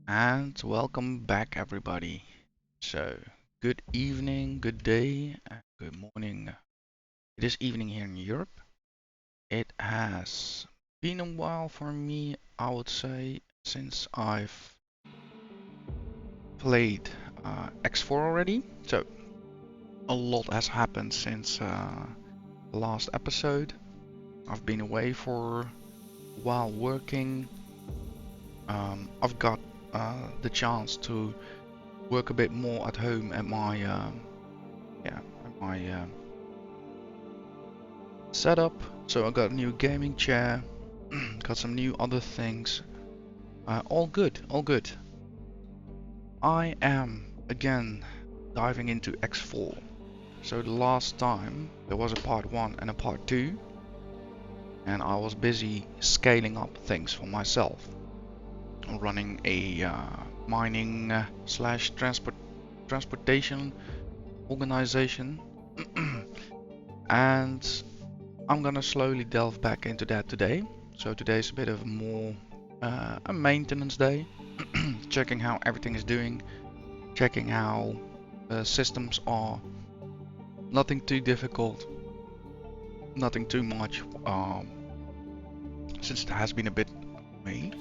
And welcome back, everybody. So, good evening, good day, and good morning. It is evening here in Europe. It has been a while for me, I would say, since I've played X4 already. So, a lot has happened since the last episode. I've been away for a while working. I've got the chance to work a bit more at home at my setup. So I got a new gaming chair, got some new other things. All good, all good. I am again diving into X4. So the last time there was a part 1 and a part 2, and I was busy scaling up things for myself, running a mining slash transportation organization. And I'm gonna slowly delve back into that today. So today's a bit of more a maintenance day, checking how everything is doing, checking how systems are. Nothing too difficult, nothing too much, since it has been a bit me.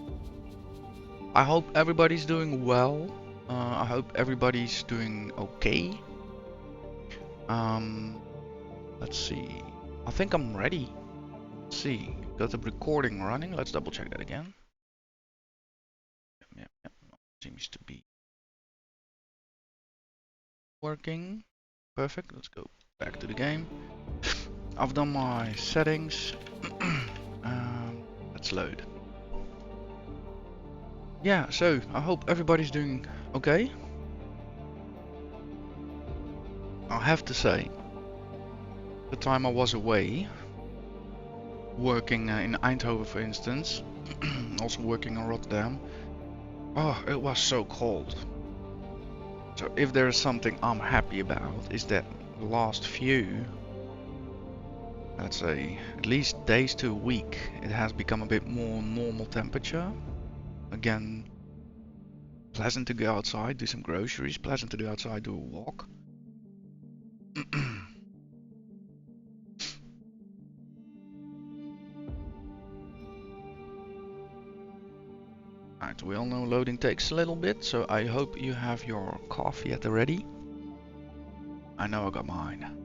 I hope everybody's doing well. I hope everybody's doing okay. Um, let's see. I think I'm ready. Let's see. Got the recording running. Let's double check that again. Yep. Seems to be working. Perfect. Let's go back to the game. I've done my settings. Let's load. Yeah, so I hope everybody's doing okay. I have to say, the time I was away, working in Eindhoven for instance, also working in Rotterdam, oh, it was so cold. So if there is something I'm happy about, is that the last few, let's say, at least days to a week, it has become a bit more normal temperature. Again, pleasant to go outside, do some groceries, pleasant to go outside, do a walk. Alright, we all know loading takes a little bit, so I hope you have your coffee at the ready. I know I got mine.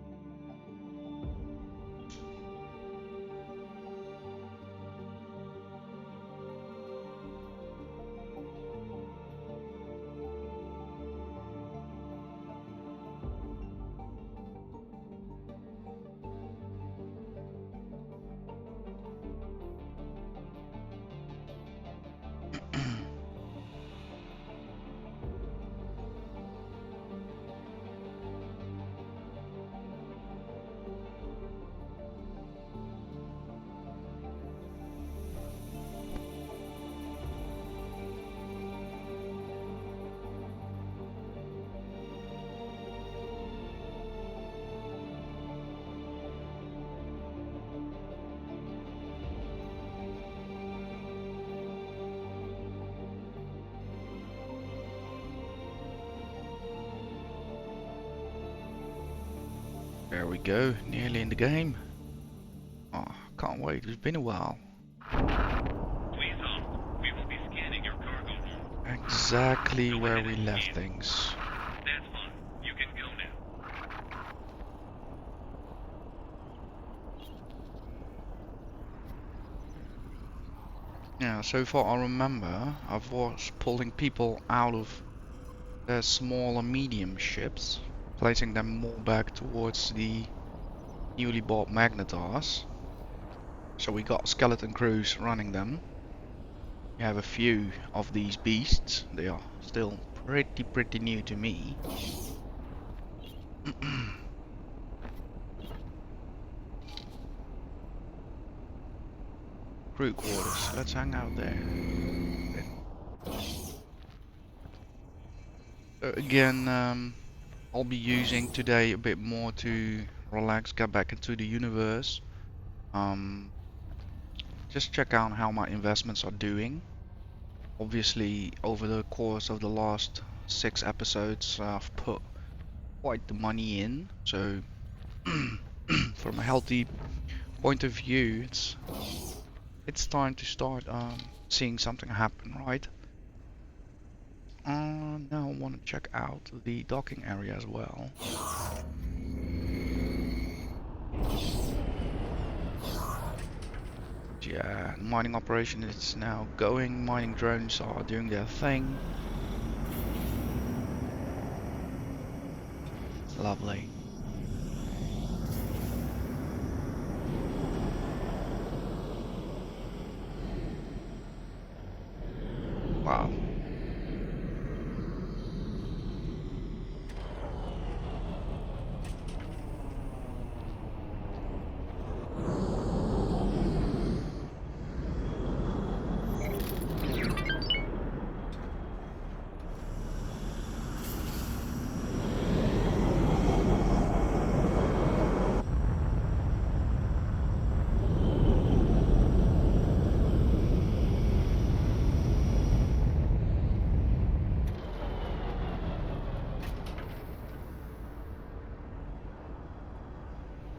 There we go, nearly in the game. Oh, can't wait, it's been a while. Please hold. We will be scanning your cargo hold. Exactly where we left things. That's fine. You can go now. Yeah, so far I remember I was pulling people out of their small and medium ships, placing them more back towards the newly bought Magnetars. So we got skeleton crews running them. We have a few of these beasts. They are still pretty new to me. Crew quarters. Let's hang out there. So again, I'll be using today a bit more to relax, get back into the universe. Just check out how my investments are doing. Obviously, over the course of the last 6 episodes, I've put quite the money in. So, from a healthy point of view, it's time to start seeing something happen, right? Now I want to check out the docking area as well. Yeah, the mining operation is now going. Mining drones are doing their thing. Lovely. Wow.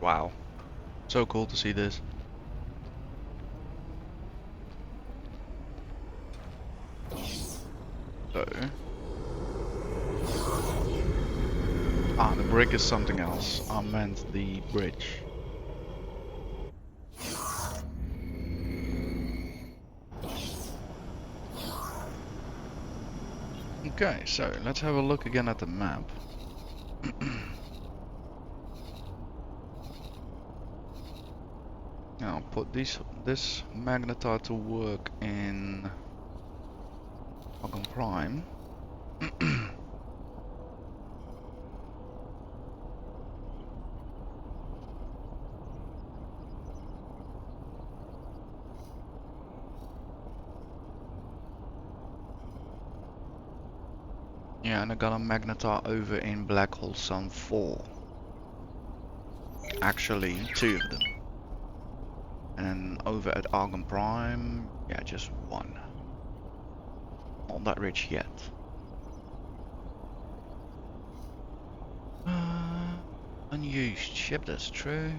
Wow. So cool to see this. So, the brick is something else. I meant the bridge. Okay, so let's have a look again at the map. Now I'll put this magnetar to work in Argon Prime. Yeah, and I got a magnetar over in Black Hole Sun 4. Actually, 2 of them. And over at Argon Prime, yeah, just 1. Not that rich yet. Unused ship, that's true.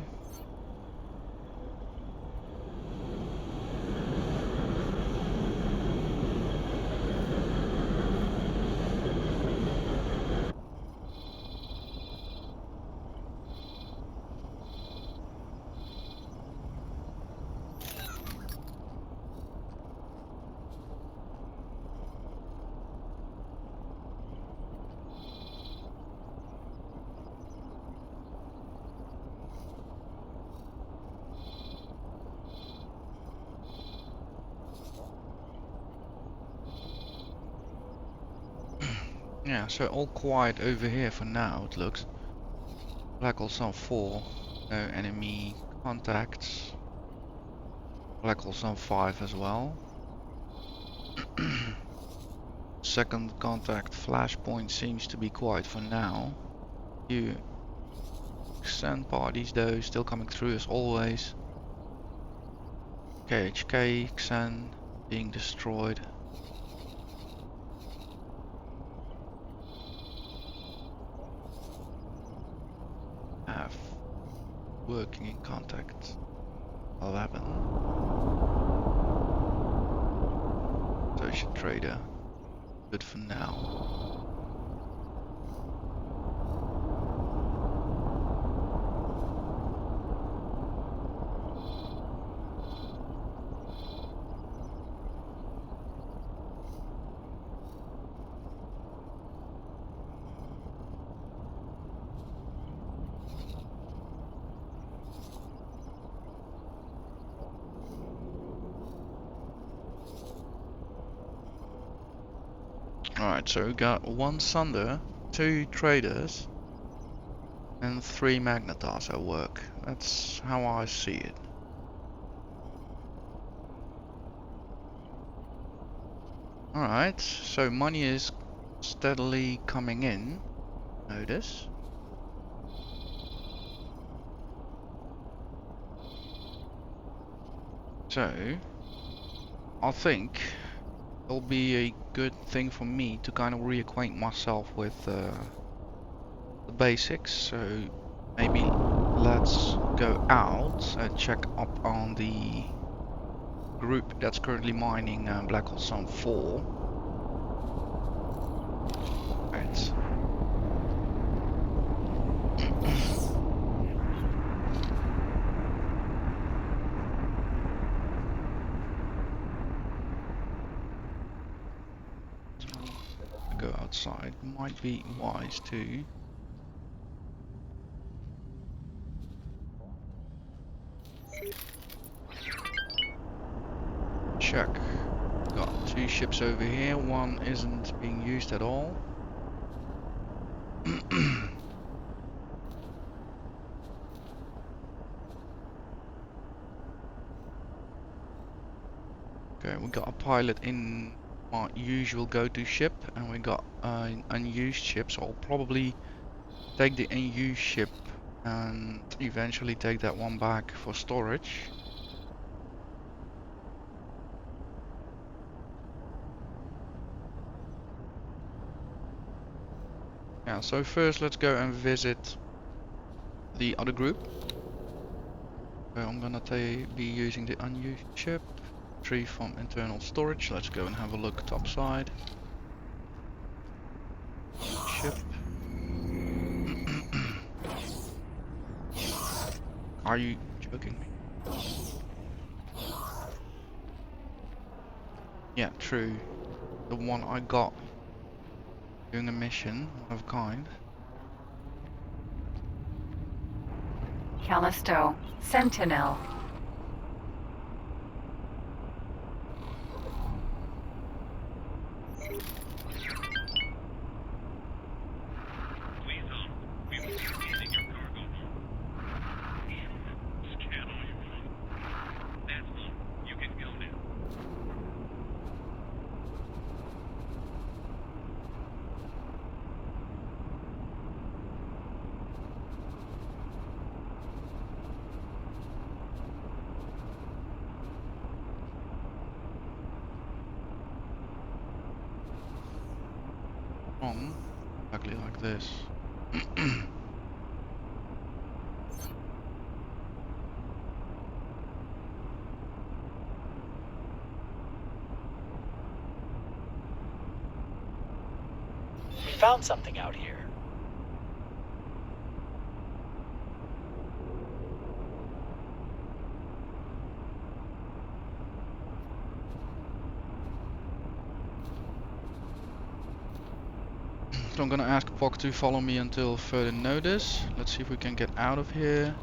Yeah, so all quiet over here for now, it looks. Black Hole Sun 4, no enemy contacts. Black Hole Sun 5 as well. Second contact flashpoint seems to be quiet for now. Few Xen parties though still coming through as always. KHK, Xen being destroyed. Have working in contact 11. Associate trader. Good for now. Alright, so we got 1 Sunder, 2 traders, and 3 magnetars at work. That's how I see it. Alright, so money is steadily coming in. Notice. So, I think it'll be a good thing for me to kind of reacquaint myself with the basics. So maybe let's go out and check up on the group that's currently mining Black Hole Zone 4. Right. Go outside might be wise too. Check. Got 2 ships over here, one isn't being used at all. Okay, we got a pilot in our usual go-to ship, and we got an unused ship, so I'll probably take the unused ship and eventually take that one back for storage. Yeah, so first let's go and visit the other group. So I'm gonna be using the unused ship. Retrieve from internal storage. Let's go and have a look topside. Ship. Are you joking me? Yeah, true. The one I got doing a mission, one of a kind. Callisto, Sentinel. Please on. We will be scanning your cargo hold. Sure. Scan all you want. That's all. You can go now. Wrong. Exactly like this. We found something out here. So I'm gonna ask Pog to follow me until further notice. Let's see if we can get out of here.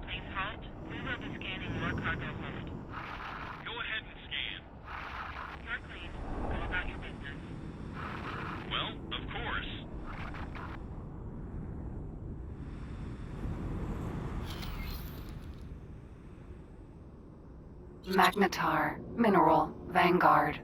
Please halt. We will be scanning your cargo hold. Go ahead and scan. You're clean. Go about your business. Well, of course. Magnetar, Mineral, Vanguard.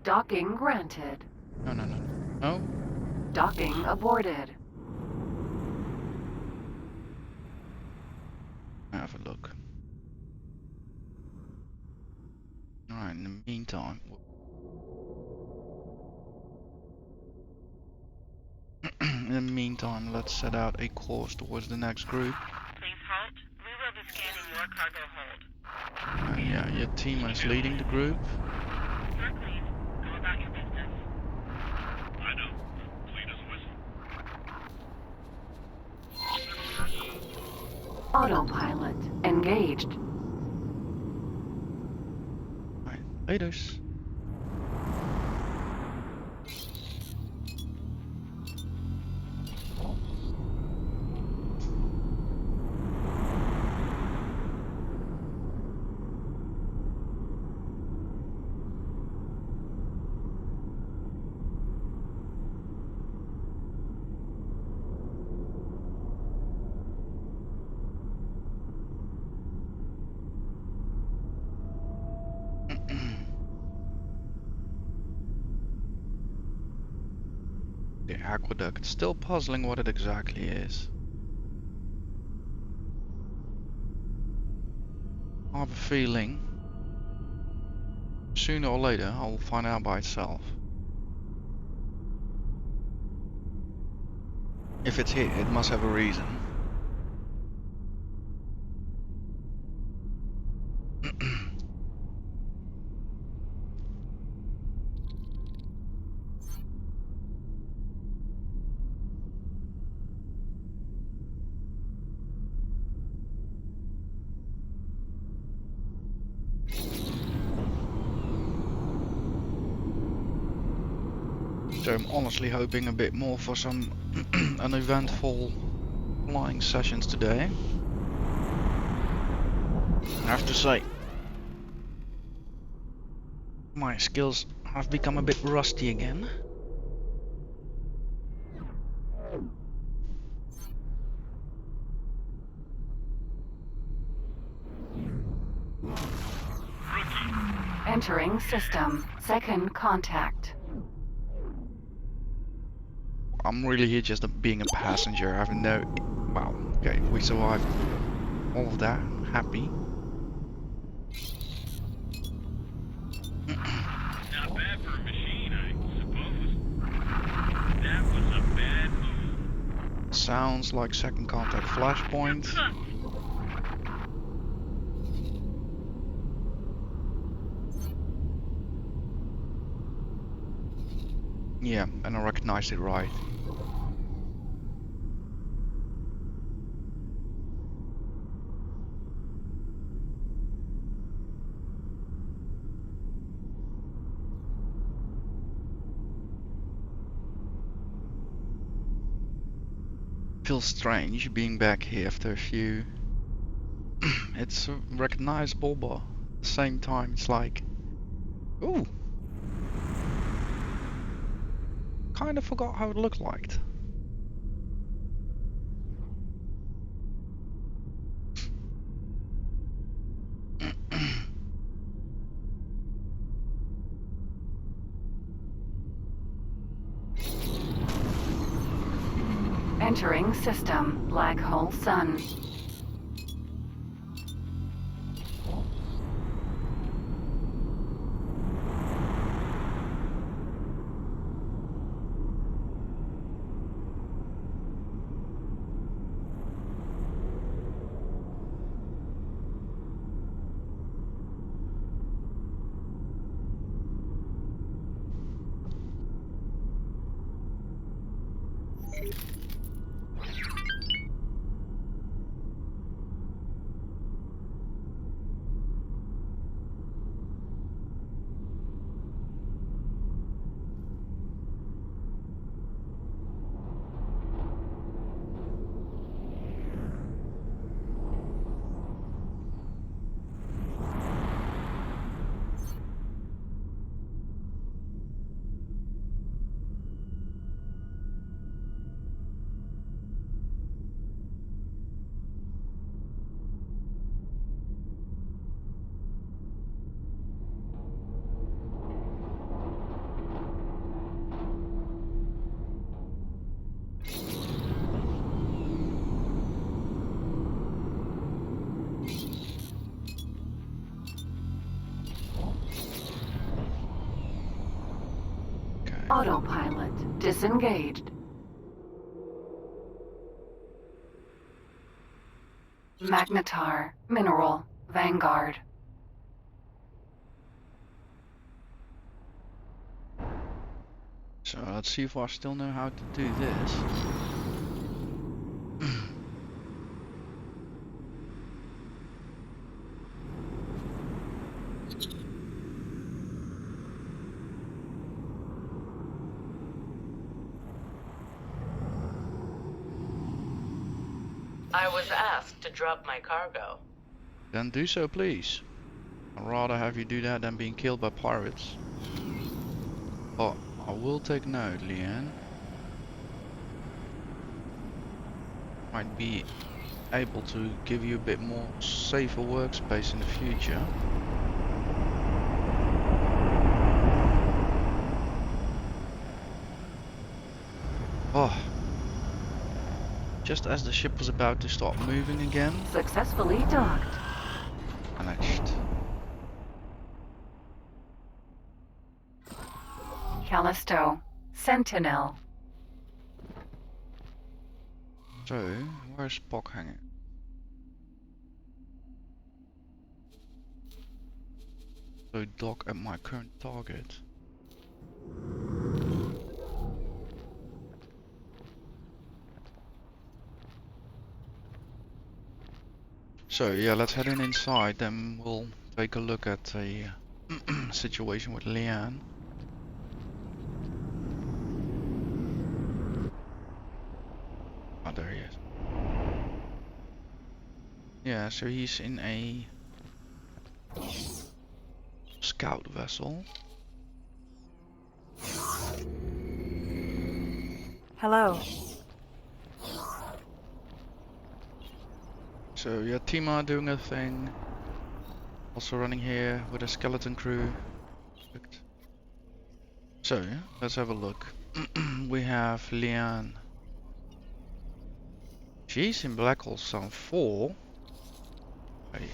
Docking granted. No, no, no, no. No. Docking aborted. Have a look. Alright, in the meantime. In the meantime, let's set out a course towards the next group. Please halt. We will be scanning your cargo hold. Yeah, your team is leading the group. You're clean. Go about your business. I know. Clean as a whistle. Autopilot engaged. Alright, laters. The aqueduct. Still puzzling what it exactly is. I have a feeling sooner or later I'll find out by itself. If it's here, it must have a reason. So I'm honestly hoping a bit more for some uneventful flying sessions today. I have to say, my skills have become a bit rusty again. Entering system. Second contact. I'm really here just being a passenger. I have no... Wow, okay, we survived all of that. Happy. Not bad for a machine, I suppose. That was a bad move. Sounds like second contact flashpoint. Yeah, and I recognized it right. Feels strange being back here after a few. It's recognizable, but at the same time it's like, ooh, kind of forgot how it looked like. Entering system. Black hole sun. Autopilot disengaged. Magnetar, mineral, Vanguard. So let's see if I still know how to do this. I was asked to drop my cargo. Then do so, please. I'd rather have you do that than being killed by pirates. But I will take note, Leanne. Might be able to give you a bit more safer workspace in the future. Oh, just as the ship was about to start moving again, Successfully docked. vanished. Callisto. Sentinel. So, where's Spock hanging? So dock at my current target. So yeah, let's head in inside, then we'll take a look at the situation with Leanne. Oh, there he is. Yeah, so he's in a scout vessel. Hello. So yeah, Tima doing a thing. Also running here with a skeleton crew. Perfect. So yeah, let's have a look. We have Leanne. She's in Black Hole Zone 4. Hey.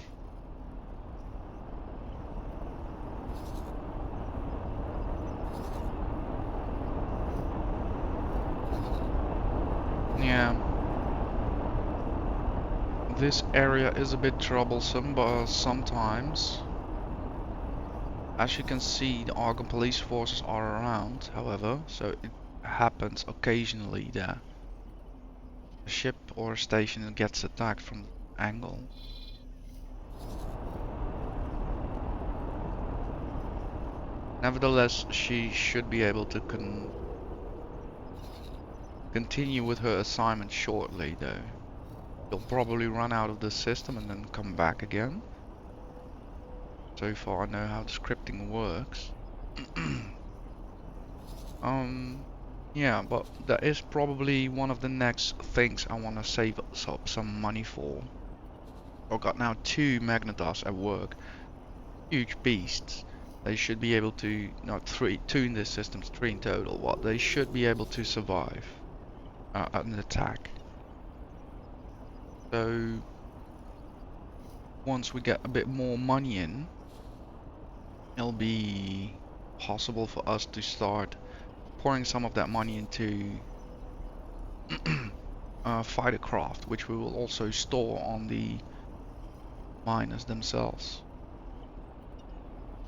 Yeah. This area is a bit troublesome, but sometimes, as you can see, the Argon police forces are around, however, so it happens occasionally that a ship or a station gets attacked from the angle. Nevertheless, she should be able to continue with her assignment shortly, though. She'll probably run out of the system and then come back again. So far I know how the scripting works. Yeah, but that is probably one of the next things I want to save up some money for. I've got now 2 Magnetas at work. Huge beasts. They should be able to, no, 2 in this system, 3 in total. What they should be able to survive an attack. So once we get a bit more money in, it'll be possible for us to start pouring some of that money into fighter craft, which we will also store on the miners themselves.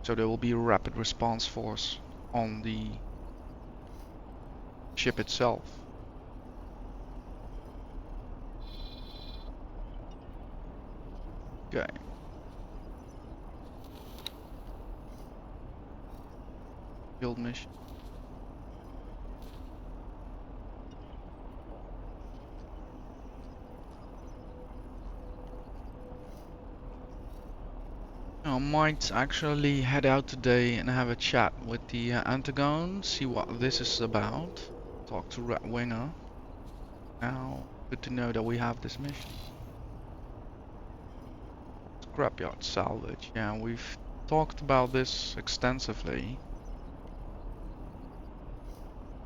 So there will be a rapid response force on the ship itself. Okay. Field mission. I might actually head out today and have a chat with the Antagon, see what this is about. Talk to Red Winger. Now, good to know that we have this mission. Scrapyard salvage. Yeah, we've talked about this extensively.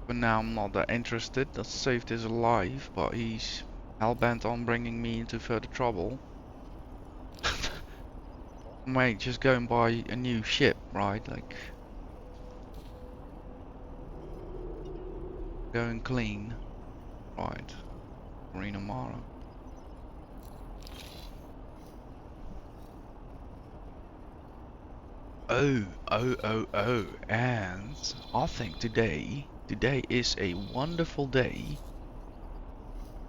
But now I'm not that interested. That saved his life, but he's hell-bent on bringing me into further trouble. Mate, just go and buy a new ship, right? Like, going clean. Right. Marina Mara. Oh, and I think today is a wonderful day.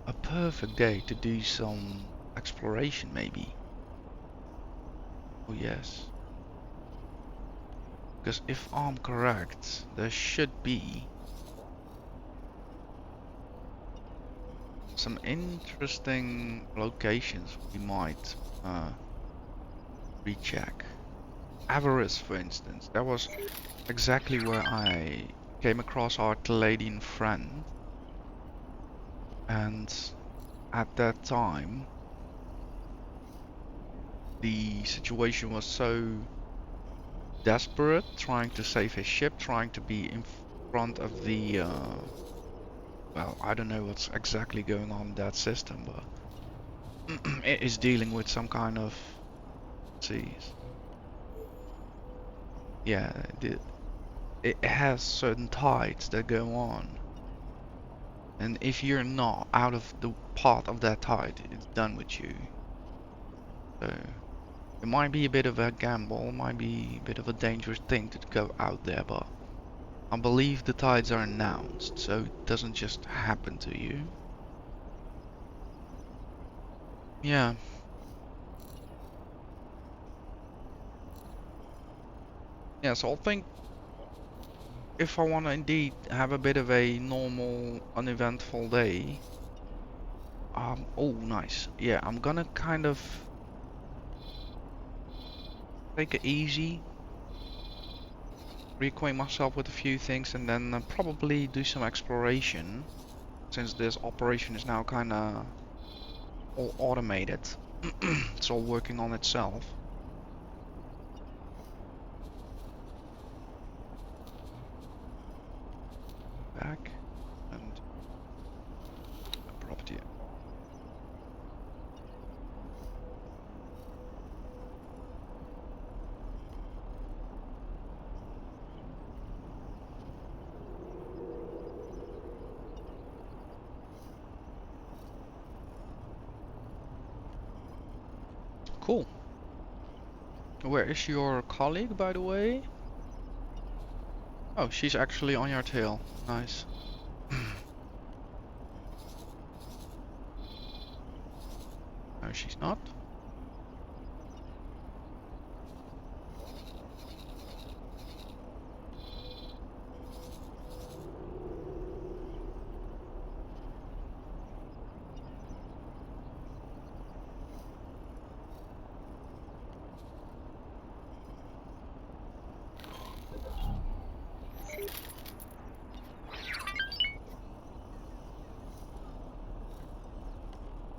A perfect day to do some exploration, maybe. Oh yes. Because if I'm correct, there should be some interesting locations we might recheck. Avarice, for instance. That was exactly where I came across our Caladian friend. And at that time, the situation was so desperate, trying to save his ship, trying to be in front of the well, I don't know what's exactly going on in that system, but it is dealing with some kind of, let's see, yeah, it has certain tides that go on, and if you're not out of the path of that tide, it's done with you. So it might be a bit of a gamble, might be a bit of a dangerous thing to go out there, but I believe the tides are announced, so it doesn't just happen to you. Yeah. Yeah, so I think if I want to indeed have a bit of a normal, uneventful day, oh nice. Yeah, I'm gonna kind of take it easy, reacquaint myself with a few things, and then probably do some exploration, since this operation is now kind of all automated. It's all working on itself. Back and property. Cool. Where is your colleague, by the way? Oh, she's actually on your tail. Nice. No, she's not.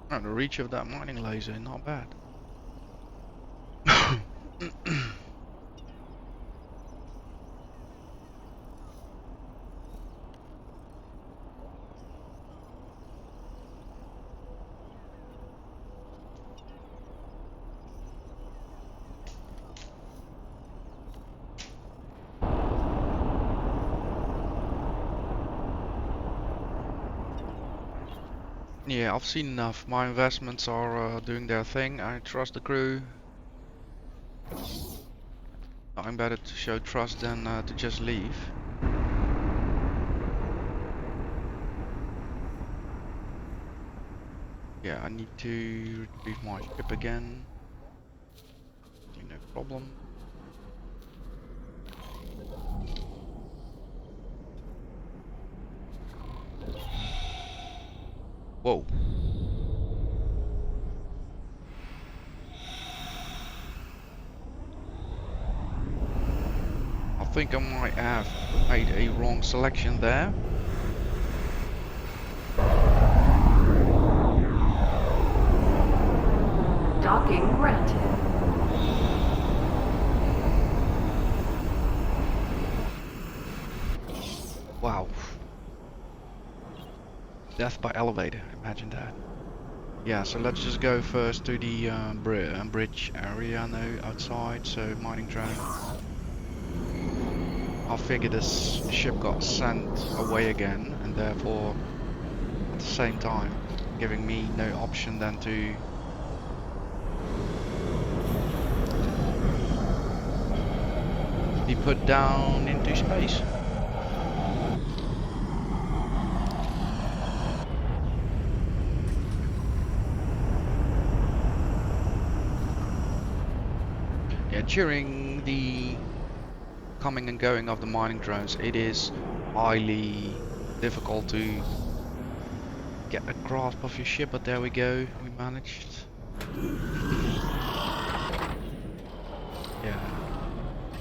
Oh, the reach of that mining laser, not bad. Yeah, I've seen enough. My investments are doing their thing. I trust the crew. I'm better to show trust than to just leave. Yeah, I need to retrieve my ship again. No problem. Whoa. I think I might have made a wrong selection there. Docking granted. Wow. Death by elevator, imagine that. Yeah, so let's just go first to the bridge area now outside, so mining drone. I figure this ship got sent away again, and therefore at the same time giving me no option than to be put down into space. Yeah, during the coming and going of the mining drones, it is highly difficult to get a grasp of your ship, but there we go, we managed. Yeah.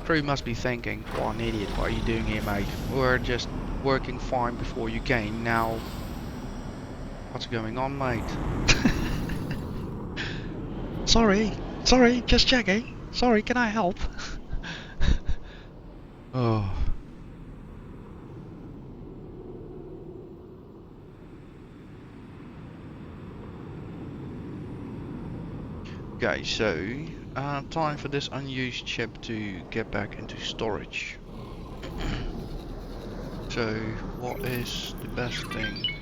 Crew must be thinking, what an idiot, what are you doing here, mate? We're just working fine before you came, now what's going on, mate? Sorry, just checking. Sorry, can I help? Oh. Okay, so time for this unused ship to get back into storage. So what is the best thing?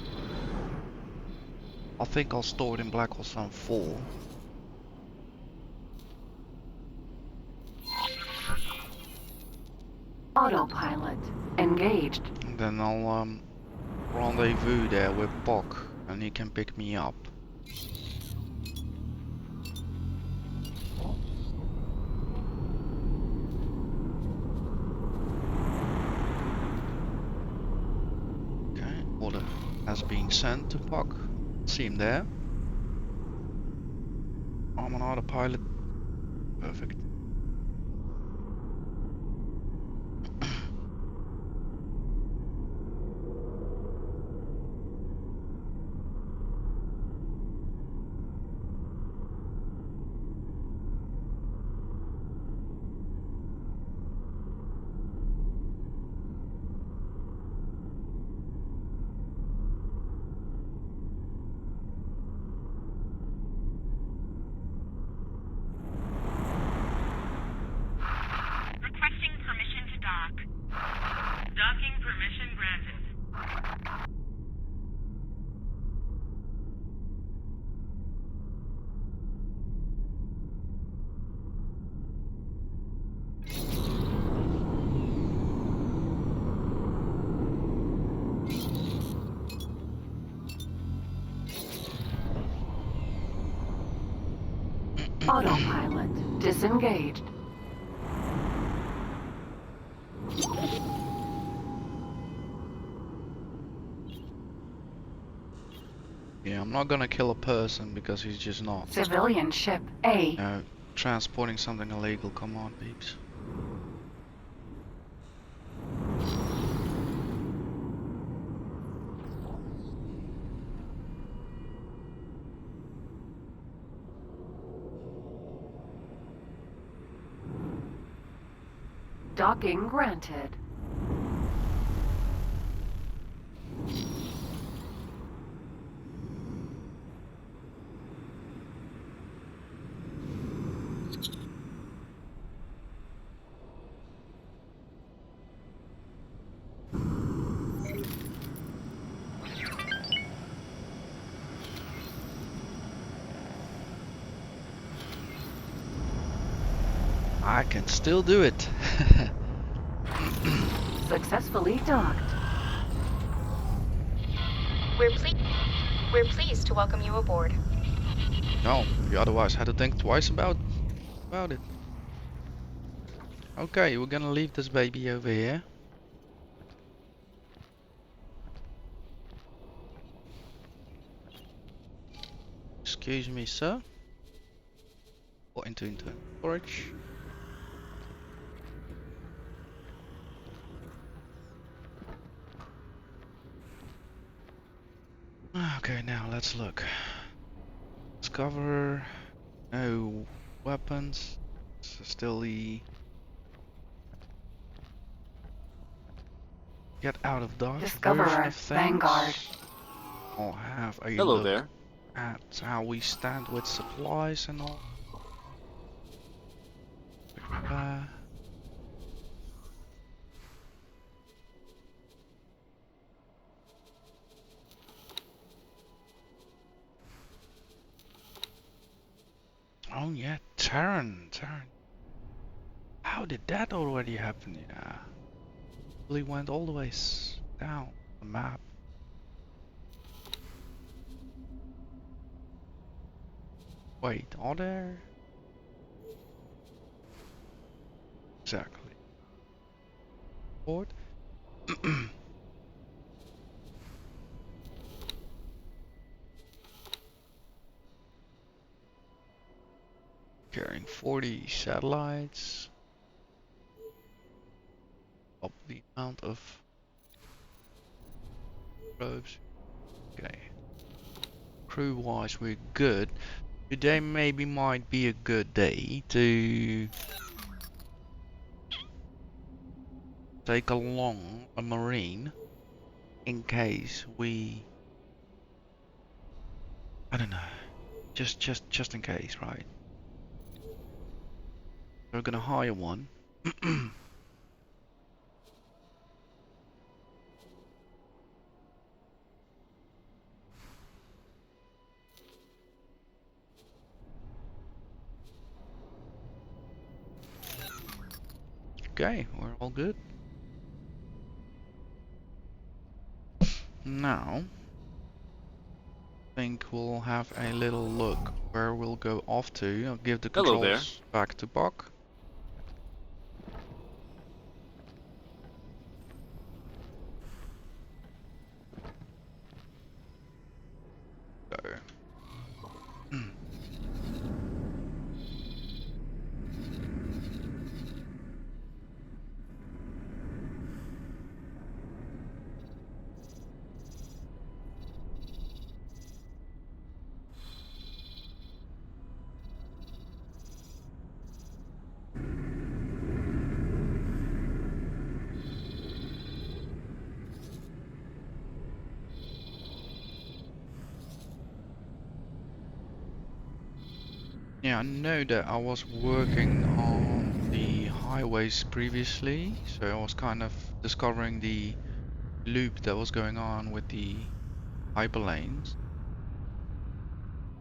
I think I'll store it in Black Hole Sun 4. Autopilot engaged. And then I'll rendezvous there with Bok and he can pick me up. Okay, order has been sent to Bok. See him there. I'm on autopilot. Perfect. Requesting permission to dock. Docking permission granted. Autopilot disengaged. Yeah, I'm not gonna kill a person because he's just not. Civilian ship A. Transporting something illegal, come on, peeps. Docking granted. I can still do it. Successfully docked. We're pleased to welcome you aboard. No, you otherwise had to think twice about it. Okay, we're gonna leave this baby over here. Excuse me, sir. Or into storage. Okay, now let's look. Discover. No weapons. Still the. Get out of Dodge version Discoverer of things. Vanguard. I'll have a Hello look there. at how we stand with supplies and all. Oh yeah, Terran. How did that already happen? Yeah. We went all the way down the map. Wait, are there? Exactly. Port. Carrying 40 satellites. Up the amount of probes. Okay. Crew wise, we're good. Today maybe might be a good day to take along a marine in case we, I don't know, just in case, right? We're gonna hire one. Okay, we're all good. Now, I think we'll have a little look where we'll go off to. I'll give the Hello there. controls back to Buck. Go. Yeah, I know that I was working on the highways previously, so I was kind of discovering the loop that was going on with the hyperlanes.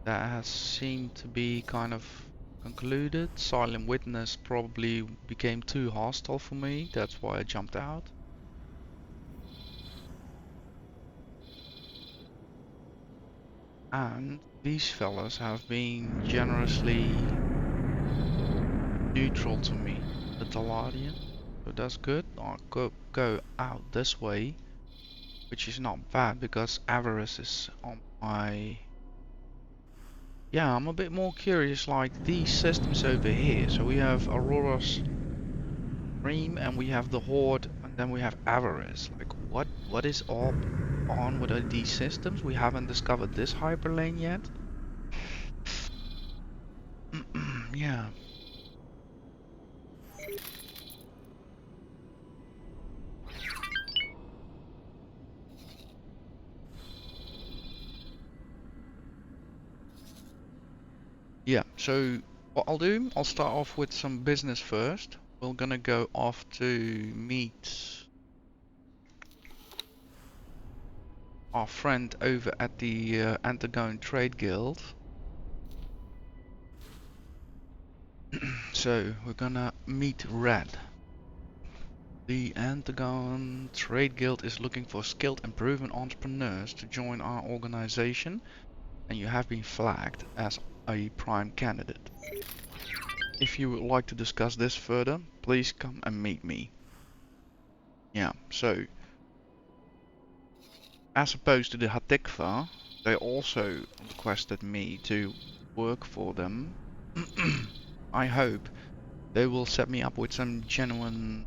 That has seemed to be kind of concluded. Silent Witness probably became too hostile for me, that's why I jumped out. And these fellas have been generously neutral to me, the Taladian. So that's good. I'll go out this way, which is not bad because Avarice is on my... Yeah, I'm a bit more curious, like these systems over here. So we have Aurora's Dream and we have the Horde and then we have Avarice. Like what is all on with these systems? We haven't discovered this hyperlane yet. Yeah. Yeah, so what I'll do, I'll start off with some business first. We're gonna go off to meet our friend over at the Antagon Trade Guild. So we're gonna meet Red. The Antagon Trade Guild is looking for skilled and proven entrepreneurs to join our organization, and you have been flagged as a prime candidate. If you would like to discuss this further, please come and meet me. Yeah, so as opposed to the Hatikva, they also requested me to work for them. I hope they will set me up with some genuine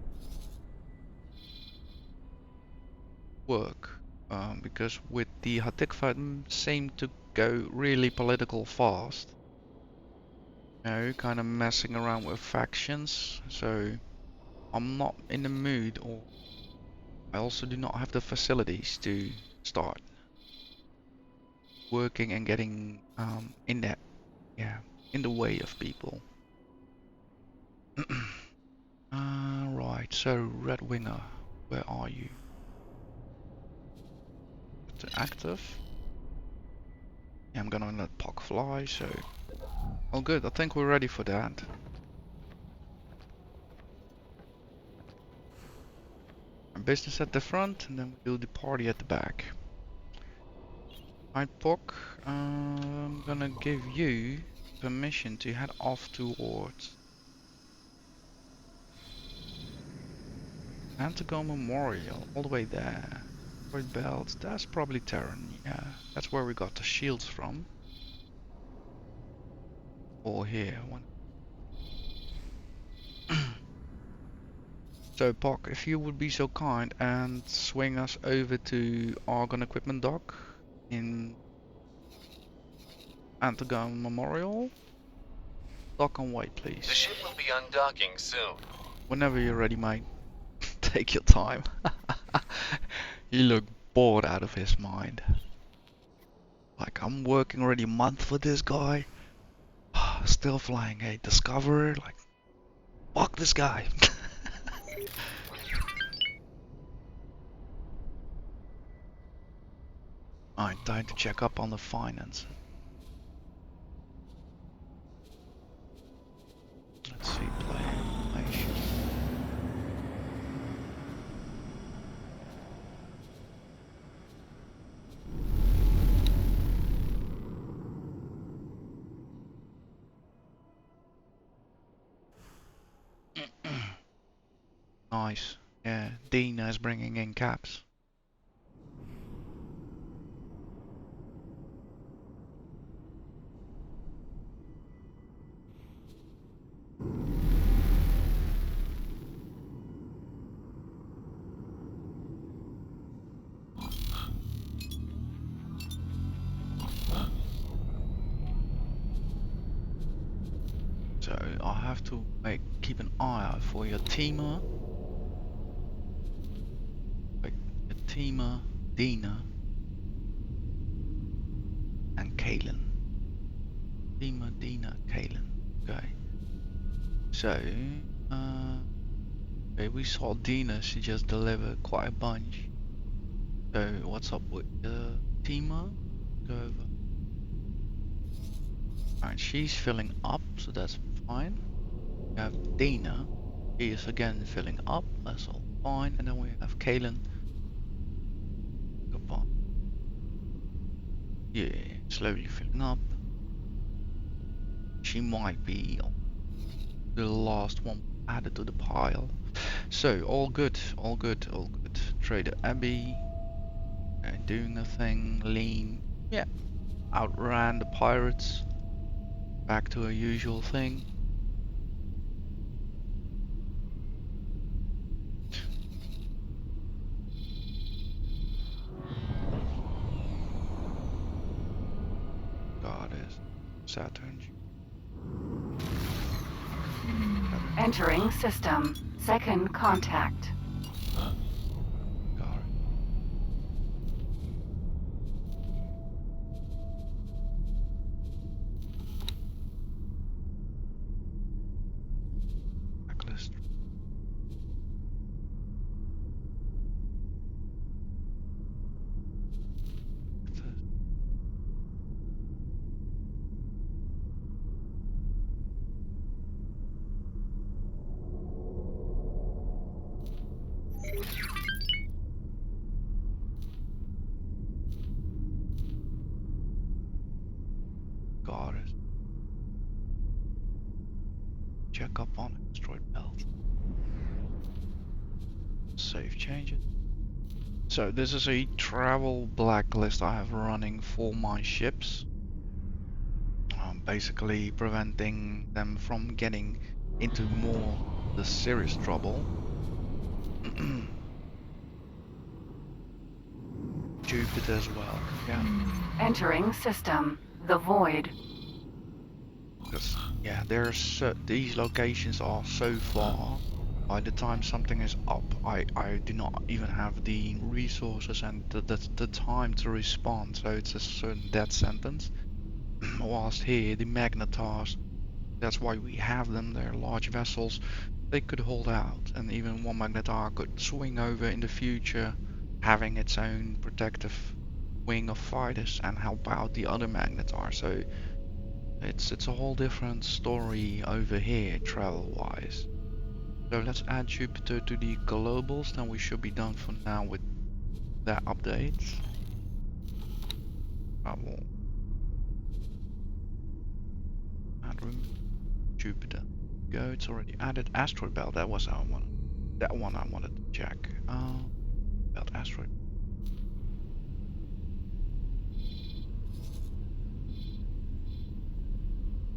work, because with the Hatikva it seemed to go really political fast. You know, kind of messing around with factions, so I'm not in the mood, or I also do not have the facilities to start working and getting in that, yeah, in the way of people. Right, so Red Winger, where are you? Active. Yeah, I'm gonna let Puck fly, so... Oh good, I think we're ready for that. Business at the front, and then we do the party at the back. Alright, Puck, I'm gonna give you permission to head off towards Antagon Memorial, all the way there. Void Belt, that's probably Terran, yeah. That's where we got the shields from. Or here, one. So Puck, if you would be so kind and swing us over to Argon Equipment Dock in Antagon Memorial. Dock and wait, please. The ship will be undocking soon. Whenever you're ready, mate. Take your time. You look bored out of his mind. Like, I'm working already a month for this guy. Still flying a Discoverer. Like, Fuck this guy. Alright, time to check up on the finance. Let's see, player information. Nice. Yeah, Dina is bringing in caps. So I have to keep an eye out for your teamer. Your teamer, Dina, and Kalen. Teamer, Dina, Kalen. Okay. So, okay, we saw Dina. She just delivered quite a bunch. So what's up with the teamer? Go over. Alright, she's filling up, so that's fine. We have Dana. She is again filling up, that's all fine. And then we have Kalen. Goodbye. Yeah, slowly filling up. She might be the last one added to the pile. So all good, all good, all good. Trader Abby. Doing the thing. Lean. Yeah. Outran the pirates. Back to her usual thing. Goddess. Saturn. Entering system. Second contact. God. Backlist. Goddess. Check up on asteroid belt. Save changes. So this is a travel blacklist I have running for my ships. Basically preventing them from getting into more the serious trouble. Jupiter as well, yeah. Entering system. The void. Because yeah, these locations are so far. By the time something is up, I do not even have the resources and the time to respond. So it's a certain death sentence. Whilst here, the magnetars, that's why we have them. They're large vessels. They could hold out, and even one magnetar could swing over in the future, having its own protective wing of fighters and help out the other magnetar. So it's a whole different story over here, travel-wise. So let's add Jupiter to the globals, then we should be done for now with that update. Travel. Add room. Jupiter. Go, it's already added. Asteroid belt, that was our one. That one I wanted to check. Belt asteroid.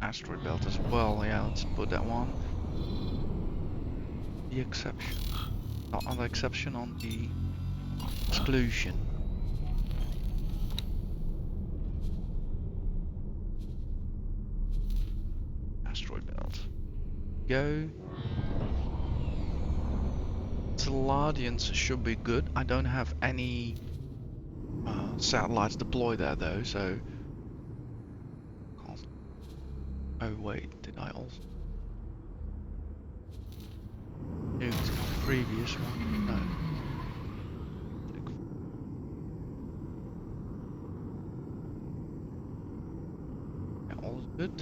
Asteroid belt as well, yeah, let's put that one. The exception. Not on the exception, on the exclusion. Asteroid belt. Go. Teladians should be good. I don't have any satellites deployed there though, so can't. Oh wait, did I also? nuked on the previous one. No. Yeah, all good.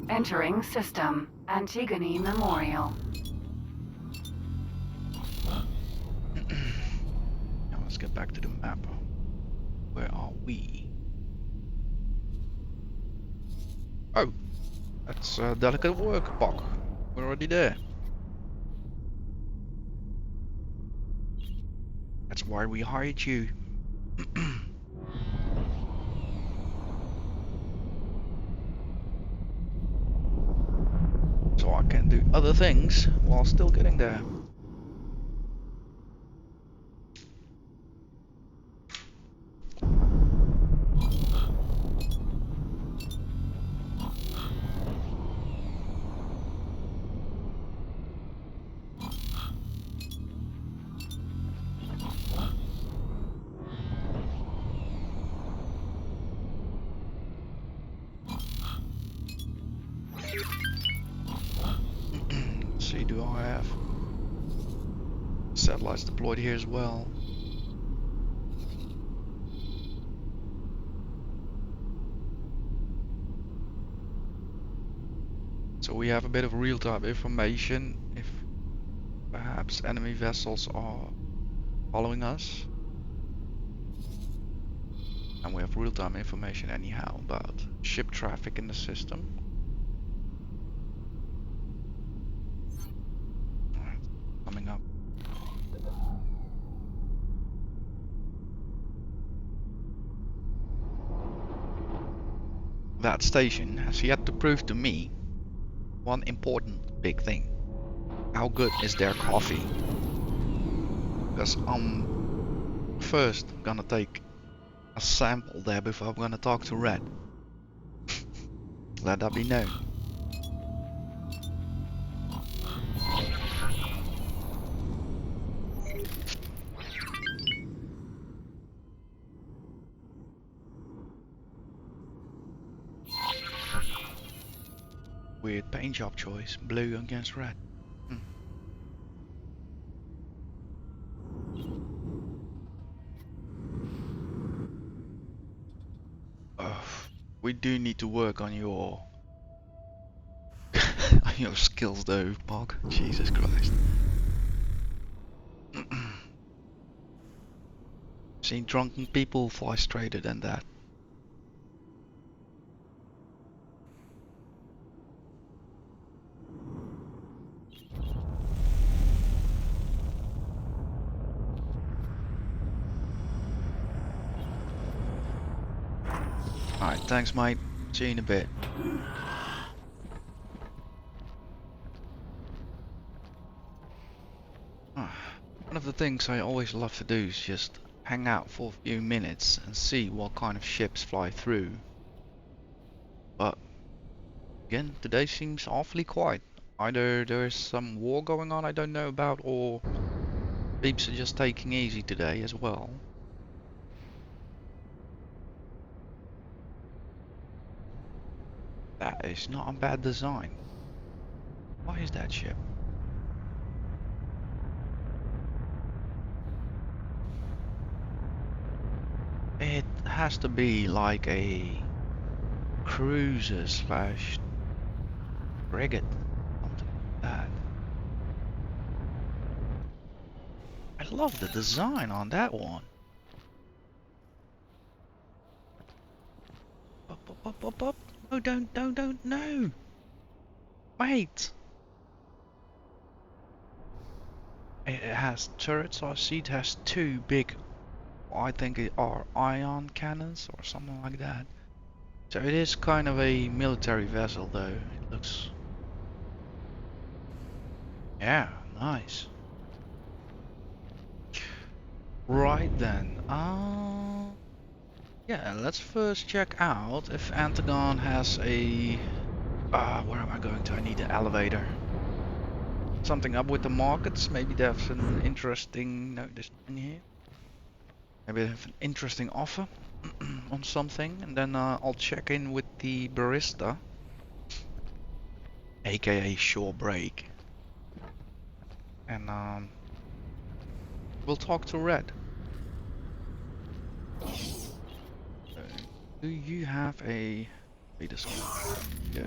Entering system. Antigone Memorial. Now let's get back to the map. Where are we? Oh, that's delicate work, Bok. We're already there. That's why we hired you. So I can do other things while still getting there. Let's see, do I have satellites deployed here as well? So we have a bit of real-time information if perhaps enemy vessels are following us. And we have real-time information anyhow about ship traffic in the system. Alright, coming up. That station has yet to prove to me one important big thing. How good is their coffee? Because I'm first gonna take a sample there before I'm gonna talk to Red. Let that be known. Weird paint job choice, blue against red. We do need to work on your on your skills though, Bog. Jesus Christ. Seen drunken people fly straighter than that. Alright, thanks mate. See you in a bit. One of the things I always love to do is just hang out for a few minutes and see what kind of ships fly through. But again, today seems awfully quiet. Either there is some war going on I don't know about, or peeps are just taking easy today as well. That is not a bad design. Why is that ship? It has to be like a cruiser slash frigate, something like that. I love the design on that one. Up. No, don't, no. Wait. It has turrets. I see it has two big, I think it are ion cannons or something like that. So it is kind of a military vessel though. It looks... Yeah, nice. Right then. Yeah, let's first check out if Antagon has a... where am I going to? I need an elevator. Something up with the markets. Maybe they have an interesting... No, there's nothing here. Maybe they have an interesting offer. on something, and then I'll check in with the barista, aka shore break, and we'll talk to Red. Do you have a... Wait this one. Yeah.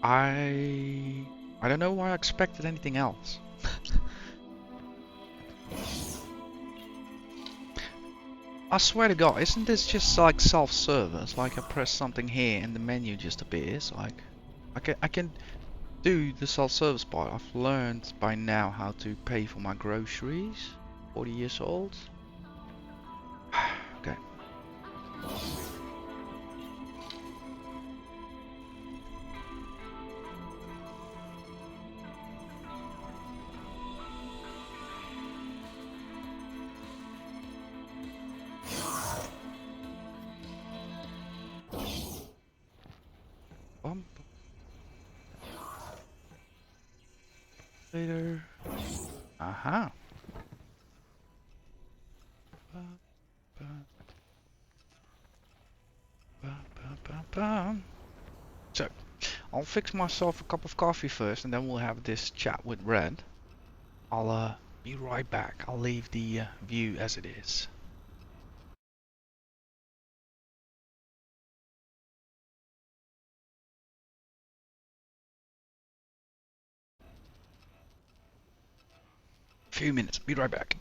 I don't know why I expected anything else. I swear to God, isn't this just like self-service? Like I press something here and the menu just appears. Like I can do the self-service part. I've learned by now how to pay for my groceries. 40 years old. Okay. Bump. Later. Aha. So, I'll fix myself a cup of coffee first, and then we'll have this chat with Red. I'll be right back. I'll leave the view as it is. Few minutes. Be right back.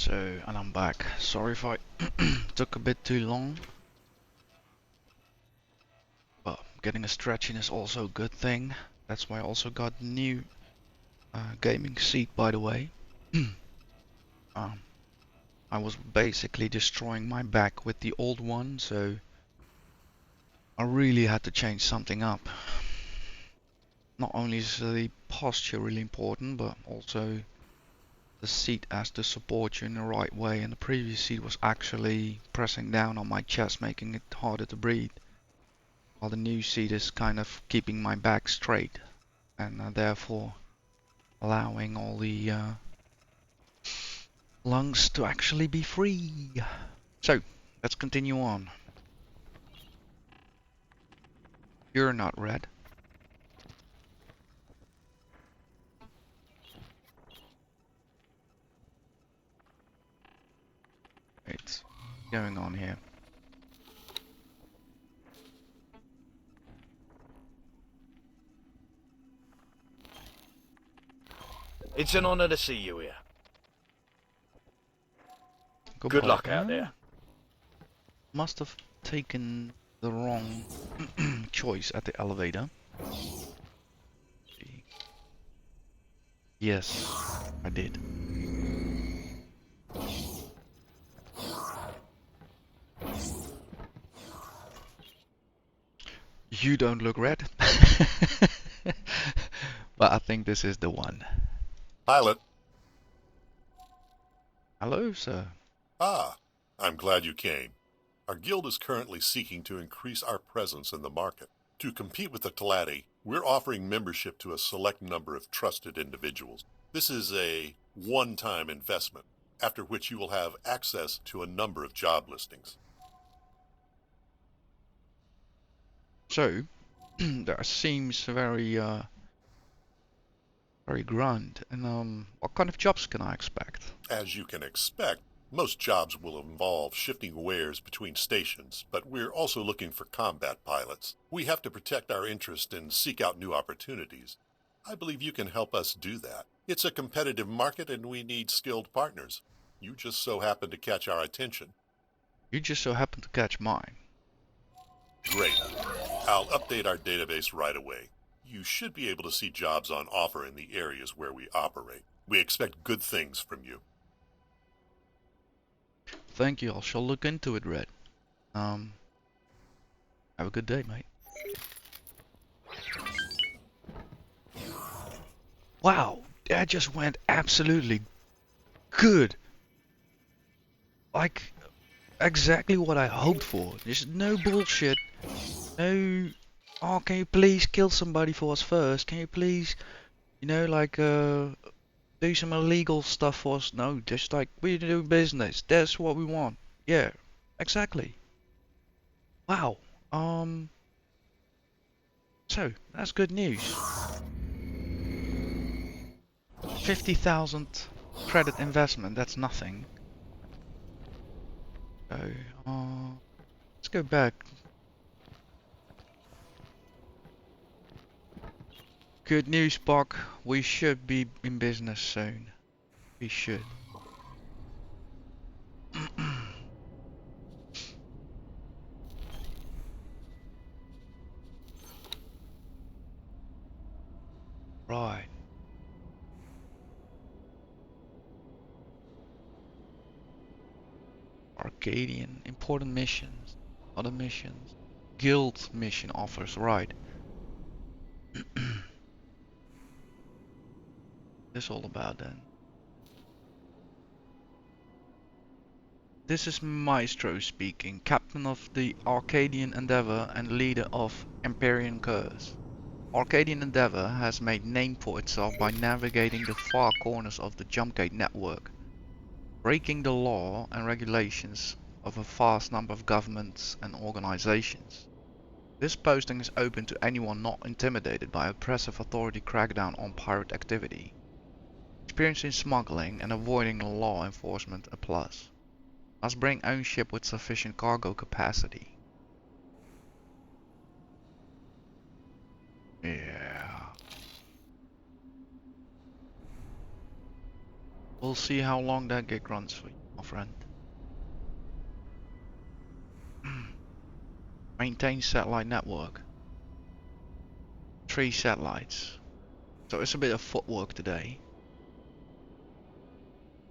So, and I'm back. Sorry if I took a bit too long. But getting a stretching is also a good thing. That's why I also got a new gaming seat, by the way. um, I was basically destroying my back with the old one, so I really had to change something up. Not only is the posture really important, but also the seat has to support you in the right way, and the previous seat was actually pressing down on my chest, making it harder to breathe, while the new seat is kind of keeping my back straight and therefore allowing all the lungs to actually be free. So let's continue on. You're not red. What's going on here? It's an honor to see you here. Goodbye. Good luck out there. Must have taken the wrong choice at the elevator. Yes, I did. You don't look red. But I think this is the one. Pilot. Hello, sir. Ah, I'm glad you came. Our guild is currently seeking to increase our presence in the market. To compete with the Talati, we're offering membership to a select number of trusted individuals. This is a one-time investment, after which you will have access to a number of job listings. So, that seems very grand. And what kind of jobs can I expect? As you can expect, most jobs will involve shifting wares between stations, but we're also looking for combat pilots. We have to protect our interest and seek out new opportunities. I believe you can help us do that. It's a competitive market and we need skilled partners. You just so happen to catch our attention. You just so happen to catch mine. Great. I'll update our database right away. You should be able to see jobs on offer in the areas where we operate. We expect good things from you. Thank you. I shall look into it, Red. Have a good day, mate. Wow, that just went absolutely good. Like, exactly what I hoped for. There's no bullshit. No, oh, can you please kill somebody for us first? Can you please, you know, like, do some illegal stuff for us? No, just like, we do business. That's what we want. Yeah, exactly. Wow. So, that's good news. 50,000 credit investment, that's nothing. So, let's go back. Good news, Spock. We should be in business soon. We should. Right. Arcadian, important missions, other missions, guild mission offers, right. This all about then. This is Maestro speaking, captain of the Arcadian Endeavor and leader of Empyrean Curse. Arcadian Endeavor has made name for itself by navigating the far corners of the Jumpgate network, breaking the law and regulations of a vast number of governments and organizations. This posting is open to anyone not intimidated by oppressive authority crackdown on pirate activity. Experience in smuggling and avoiding law enforcement a plus. Must bring own ship with sufficient cargo capacity. Yeah. We'll see how long that gig runs for you, my friend. Maintain satellite network. 3 satellites. So it's a bit of footwork today.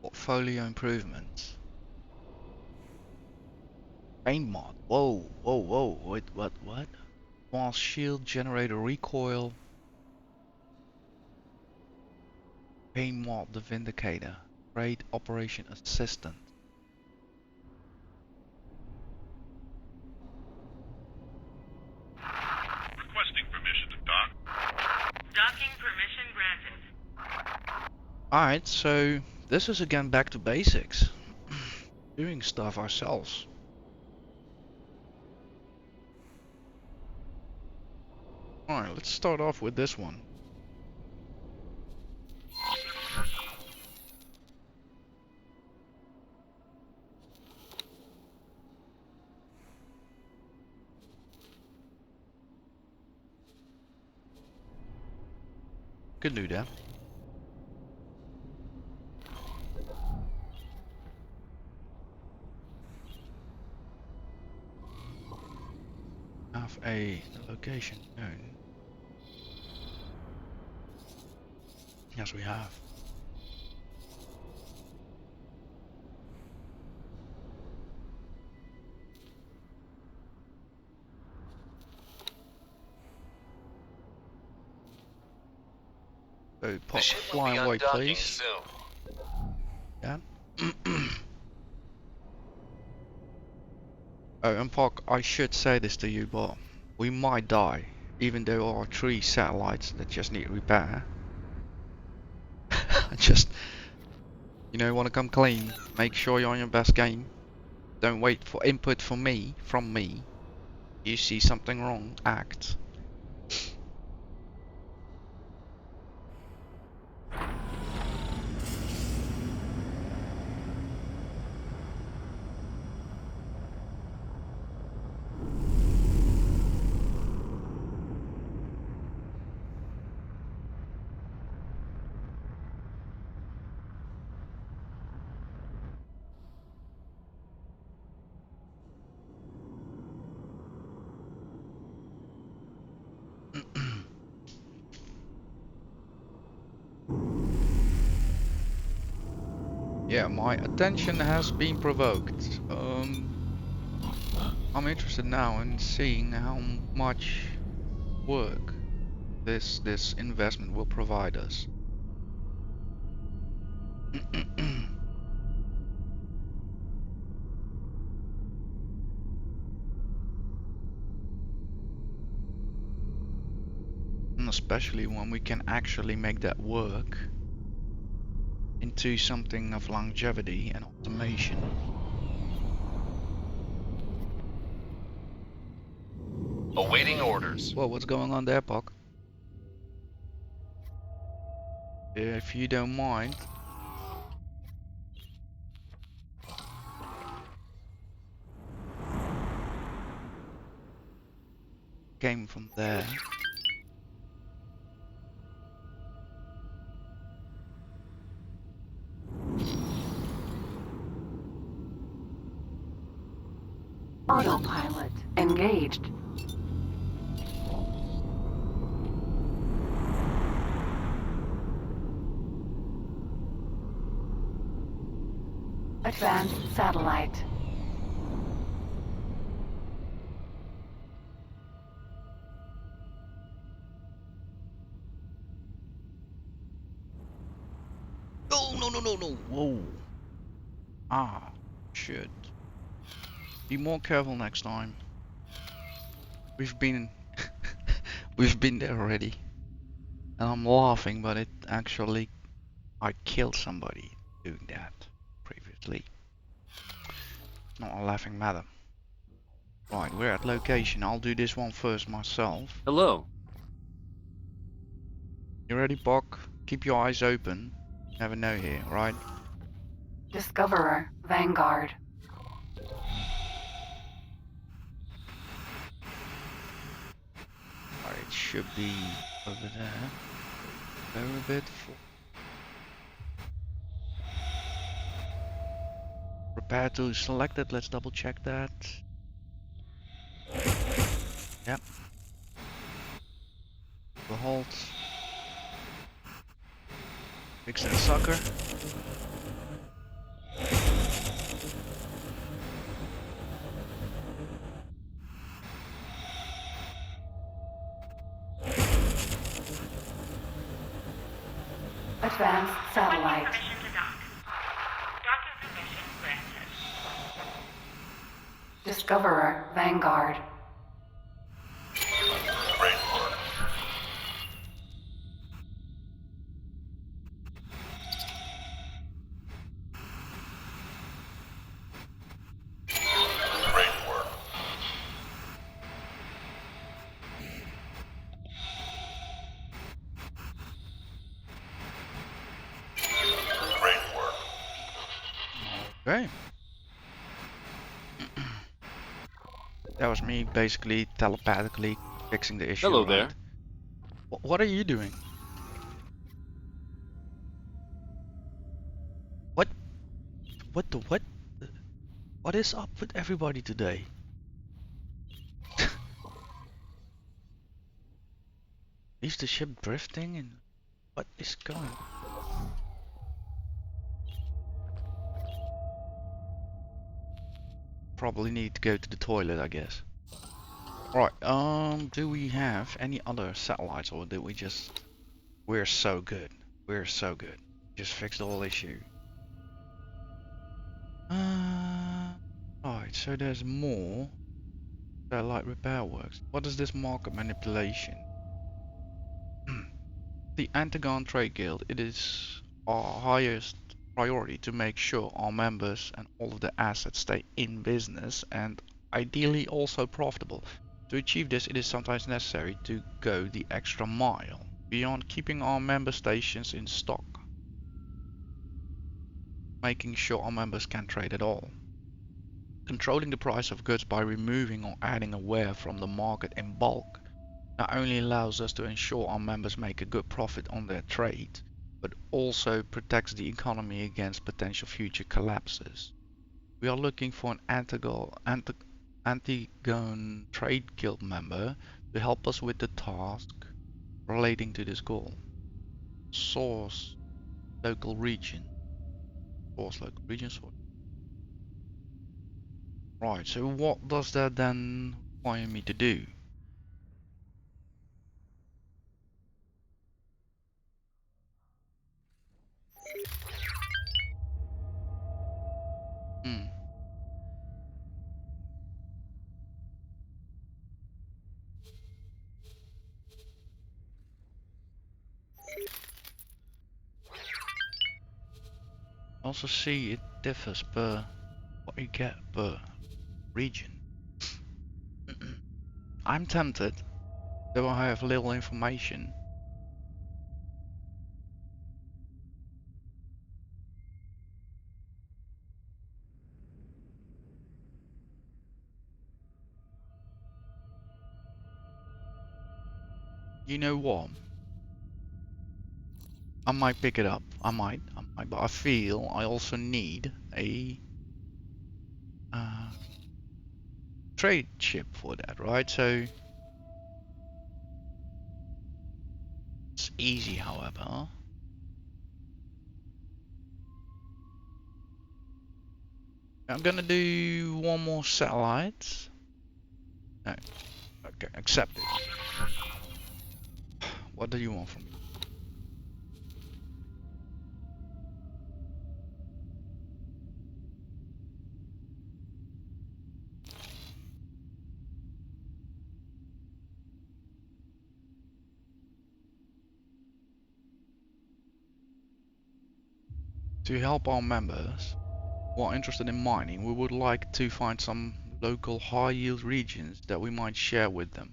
Portfolio improvements. Paint mod. Whoa, whoa, whoa. Wait, what? While shield generator recoil. Paint mod the Vindicator. Raid operation assistant. Requesting permission to dock. Docking permission granted. Alright, so this is again back to basics. Doing stuff ourselves. Alright, let's start off with this one. Could do that. Have a location known. Yes, we have. So, The pop, ship will fly be away, undocking please. soon. Yeah. Oh, and Pock, I should say this to you, but we might die, even though there are 3 satellites that just need repair. Just, you know, want to come clean. Make sure you're on your best game. Don't wait for input from me. You see something wrong, act. Yeah, my attention has been provoked. I'm interested now in seeing how much work this investment will provide us. And especially when we can actually make that work into something of longevity and automation. Awaiting orders. Well, what's going on there, Puck? If you don't mind. Came from there. Autopilot engaged. Advanced satellite. No. Whoa. Ah, shit. Be more careful next time. We've been we've been there already. And I'm laughing, but it actually I killed somebody doing that previously. It's not a laughing matter. Right, we're at location. I'll do this one first myself. Hello. You ready, Pock? Keep your eyes open. Never know here, right? Discoverer Vanguard. Right, it should be over there. Go a bit. Prepare to select it. Let's double check that. Yep. The halt. Fix that sucker. Advanced satellite. Permission to dock. Docking permission granted. Discoverer, Vanguard. Great work. Great work. Great work. Okay. That was me basically telepathically fixing the issue. Hello right? there. What are you doing? What? What the what? What is up with everybody today? Is the ship drifting and what is going on? Probably need to go to the toilet, I guess. Right, do we have any other satellites or did we just... We're so good. We're so good. Just fixed the whole issue. Right, so there's more satellite repair works. What is this market manipulation? The Argon Trade Guild, it is our highest priority to make sure our members and all of the assets stay in business and ideally also profitable. To achieve this, it is sometimes necessary to go the extra mile beyond keeping our member stations in stock, making sure our members can trade at all. Controlling the price of goods by removing or adding a ware from the market in bulk not only allows us to ensure our members make a good profit on their trade, but also protects the economy against potential future collapses. We are looking for an Argon Trade Guild member to help us with the task relating to this goal. Source local region. Source local region. Source. Right, so what does that then require me to do? Hmm. Also see it differs per what you get per region. I'm tempted, though I have little information. You know what? I might pick it up. I might, but I feel I also need a trade ship for that, right? So it's easy, however. I'm gonna do one more satellite. No, okay, accept it. What do you want from me? To help our members who are interested in mining, we would like to find some local high-yield regions that we might share with them.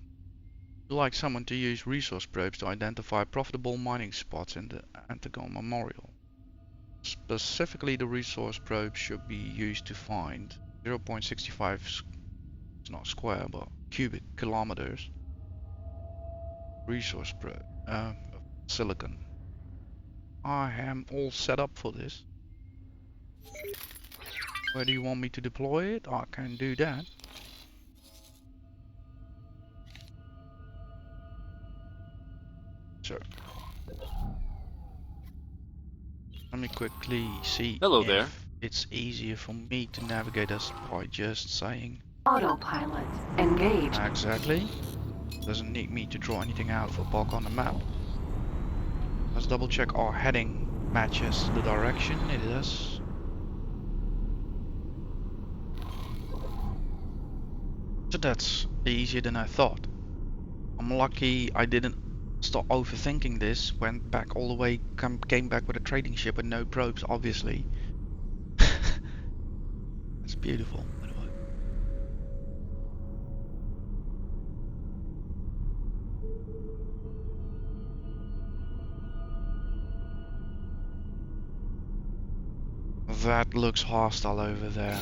We'd like someone to use resource probes to identify profitable mining spots in the Argon Memorial. Specifically, the resource probe should be used to find 0.65, it's not square, but cubic kilometers resource probe of silicon. I am all set up for this. Where do you want me to deploy it? I can do that. So let me quickly see Hello if there. it's easier for me to navigate us by just saying Autopilot engaged. exactly. Doesn't need me to draw anything out for bulk on the map. Let's double check our heading matches the direction. It does. So that's easier than I thought. I'm lucky I didn't stop overthinking this. Went back all the way, came back with a trading ship with no probes, obviously. That's beautiful, by the way. That looks hostile over there.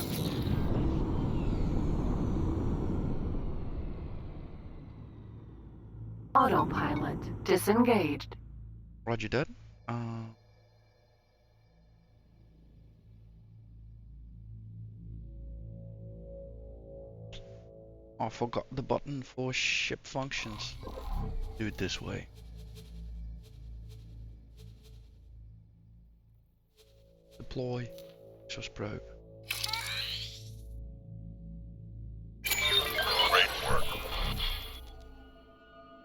Autopilot disengaged. Roger that. I forgot the button for ship functions. Do it this way. Deploy. Just probe. Great work.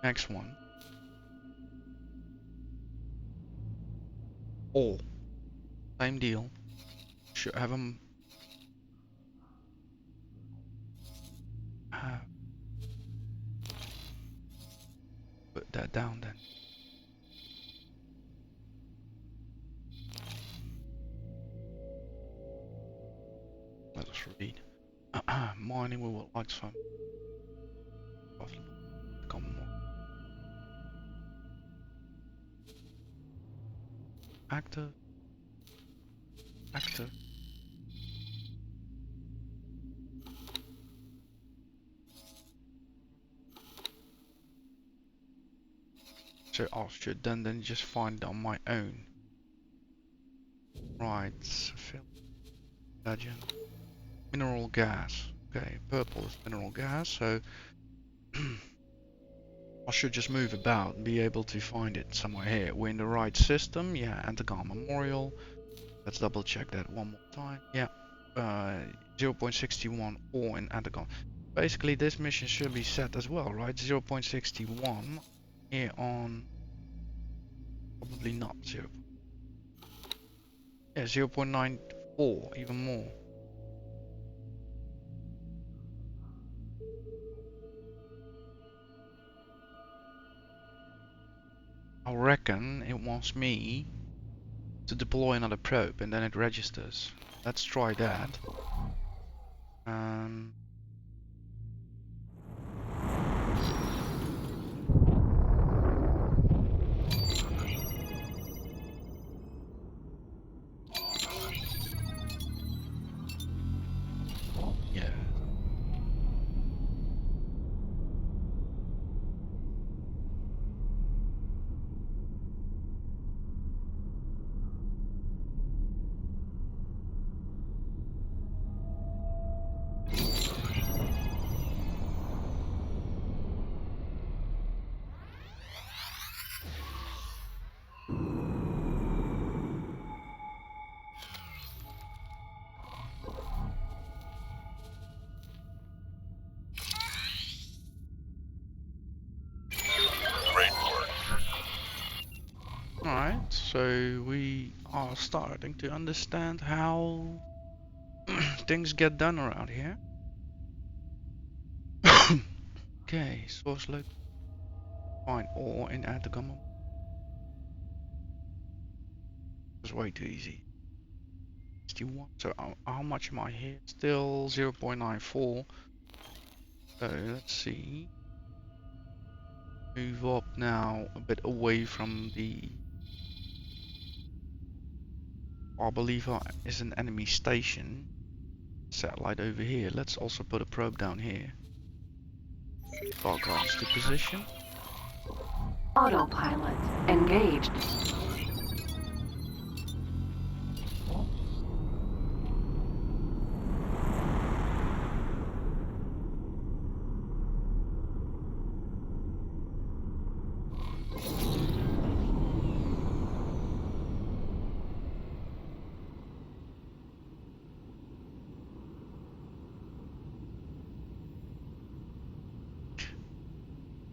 Next one. All. Same deal. Should have them. Put that down then. Let us read. Mining, we would like some. Become more active. Active. So I should then just find it on my own. Right, fill. Legend. Mineral gas. Okay, purple is mineral gas, so I should just move about and be able to find it somewhere here. We're in the right system, yeah, Argon Memorial. Let's double check that one more time. Yeah, 0.61 ore in Argon. Basically this mission should be set as well, right? 0.61 here on, probably not 0. Yeah, 0.94, even more. I reckon it wants me to deploy another probe and then it registers. Let's try that. Yeah. Alright, so we are starting to understand how things get done around here. Okay, source look. Find ore in Argon. It's way too easy. 61. So how much am I here? Still 0.94. So let's see. Move up now a bit away from the. I believe is an enemy station. Satellite over here. Let's also put a probe down here. Argon's to position. Autopilot engaged.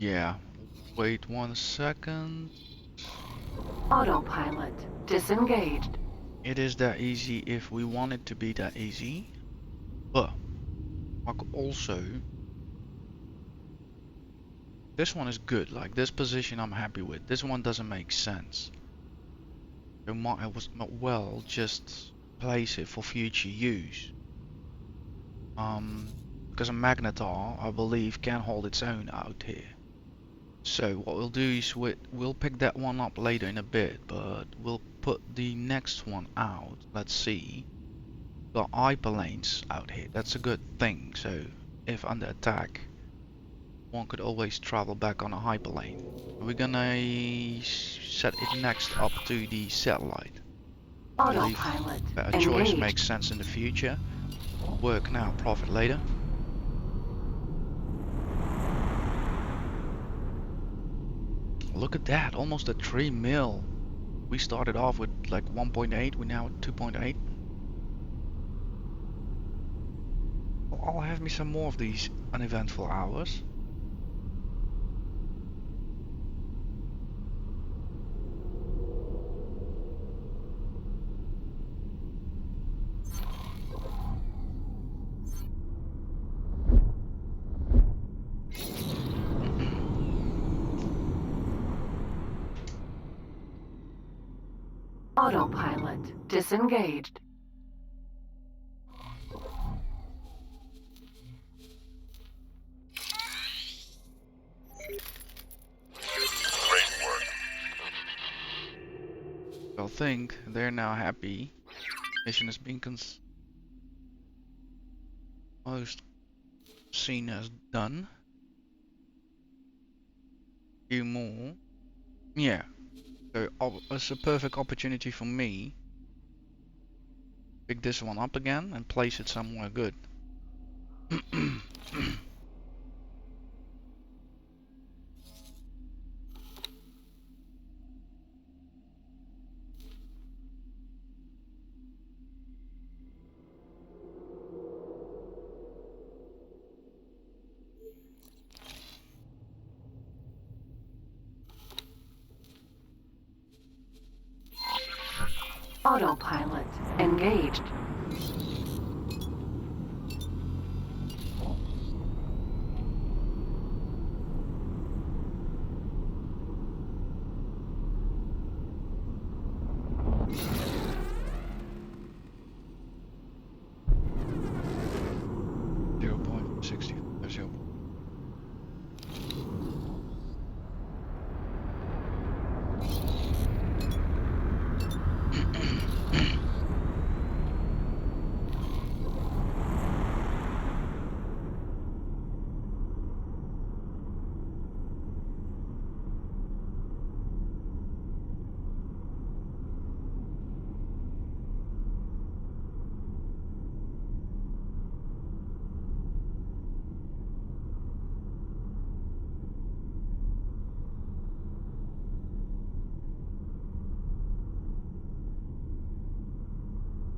Yeah. Wait 1 second. Autopilot disengaged. It is that easy if we want it to be that easy. But I could also. This one is good. Like this position, I'm happy with. This one doesn't make sense. So might as well just place it for future use. Because a magnetar, I believe, can hold its own out here. So what we'll do is we'll pick that one up later in a bit, but we'll put the next one out. Let's see. Got hyperlanes out here. That's a good thing. So if under attack, one could always travel back on a hyperlane. We're gonna set it next up to the satellite. I believe Autopilot that a choice engaged. makes sense in the future. Work now, profit later. Look at that, almost a 3 mil. We started off with like 1.8, we're now at 2.8. I'll have me some more of these uneventful hours. Autopilot disengaged. Great work. I think they're now happy. Mission has been most seen as done. Few more. Yeah. So it's a perfect opportunity for me. Pick this one up again and place it somewhere good. Autopilot engaged.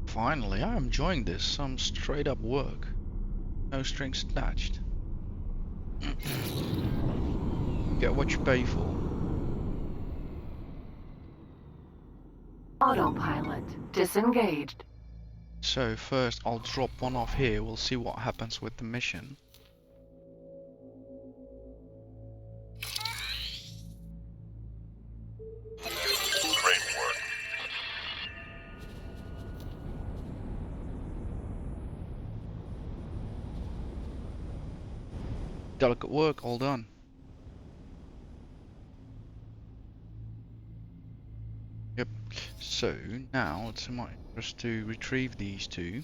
Finally, I'm enjoying this. Some straight up work. No strings attached. Get what you pay for. Autopilot disengaged. So first I'll drop one off here. We'll see what happens with the mission. Great work. Delicate work, all done. Yep. So now it's in my interest to retrieve these two.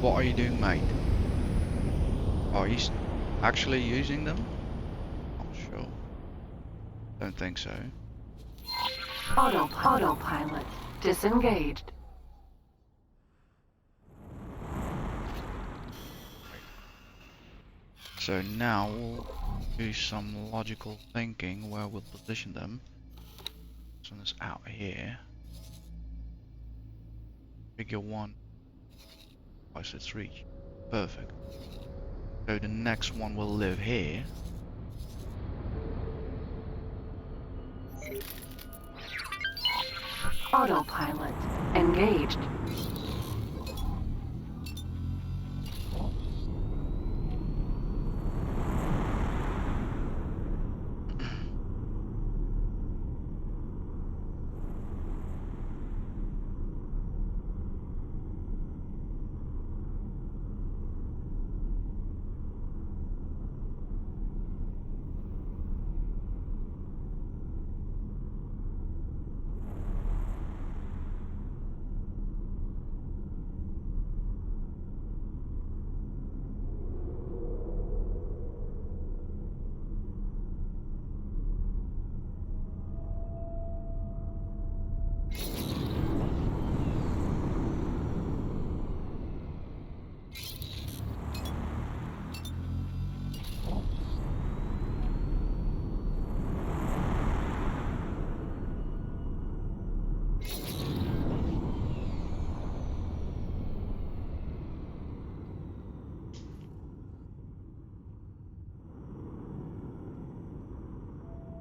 What are you doing, mate? Are you actually using them? Not sure. Don't think so. Autopilot disengaged. So now we'll do some logical thinking where we'll position them. This one is out here. Figure 1 twice its reach. Perfect. So the next one will live here. Autopilot engaged.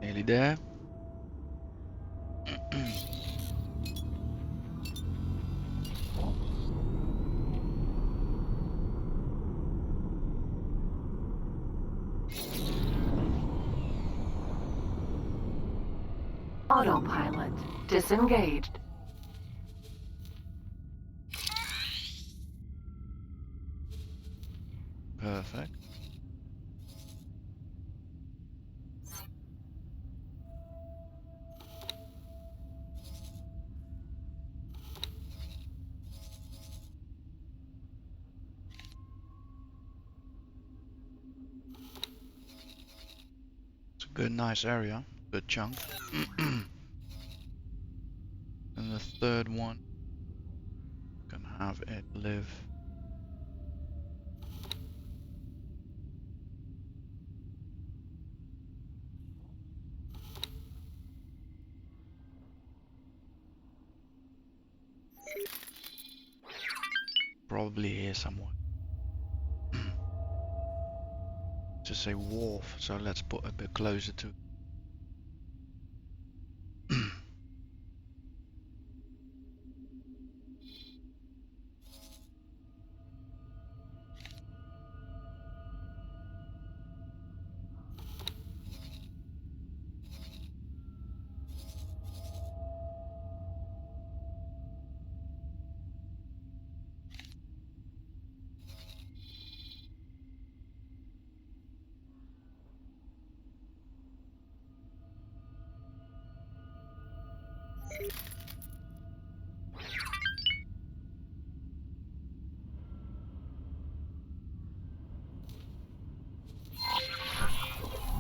Nearly there. Autopilot disengaged. Perfect. It's a good, nice area. Good chunk. And the third one, can have it live. Probably here somewhere. Just a wharf, so let's put a bit closer to.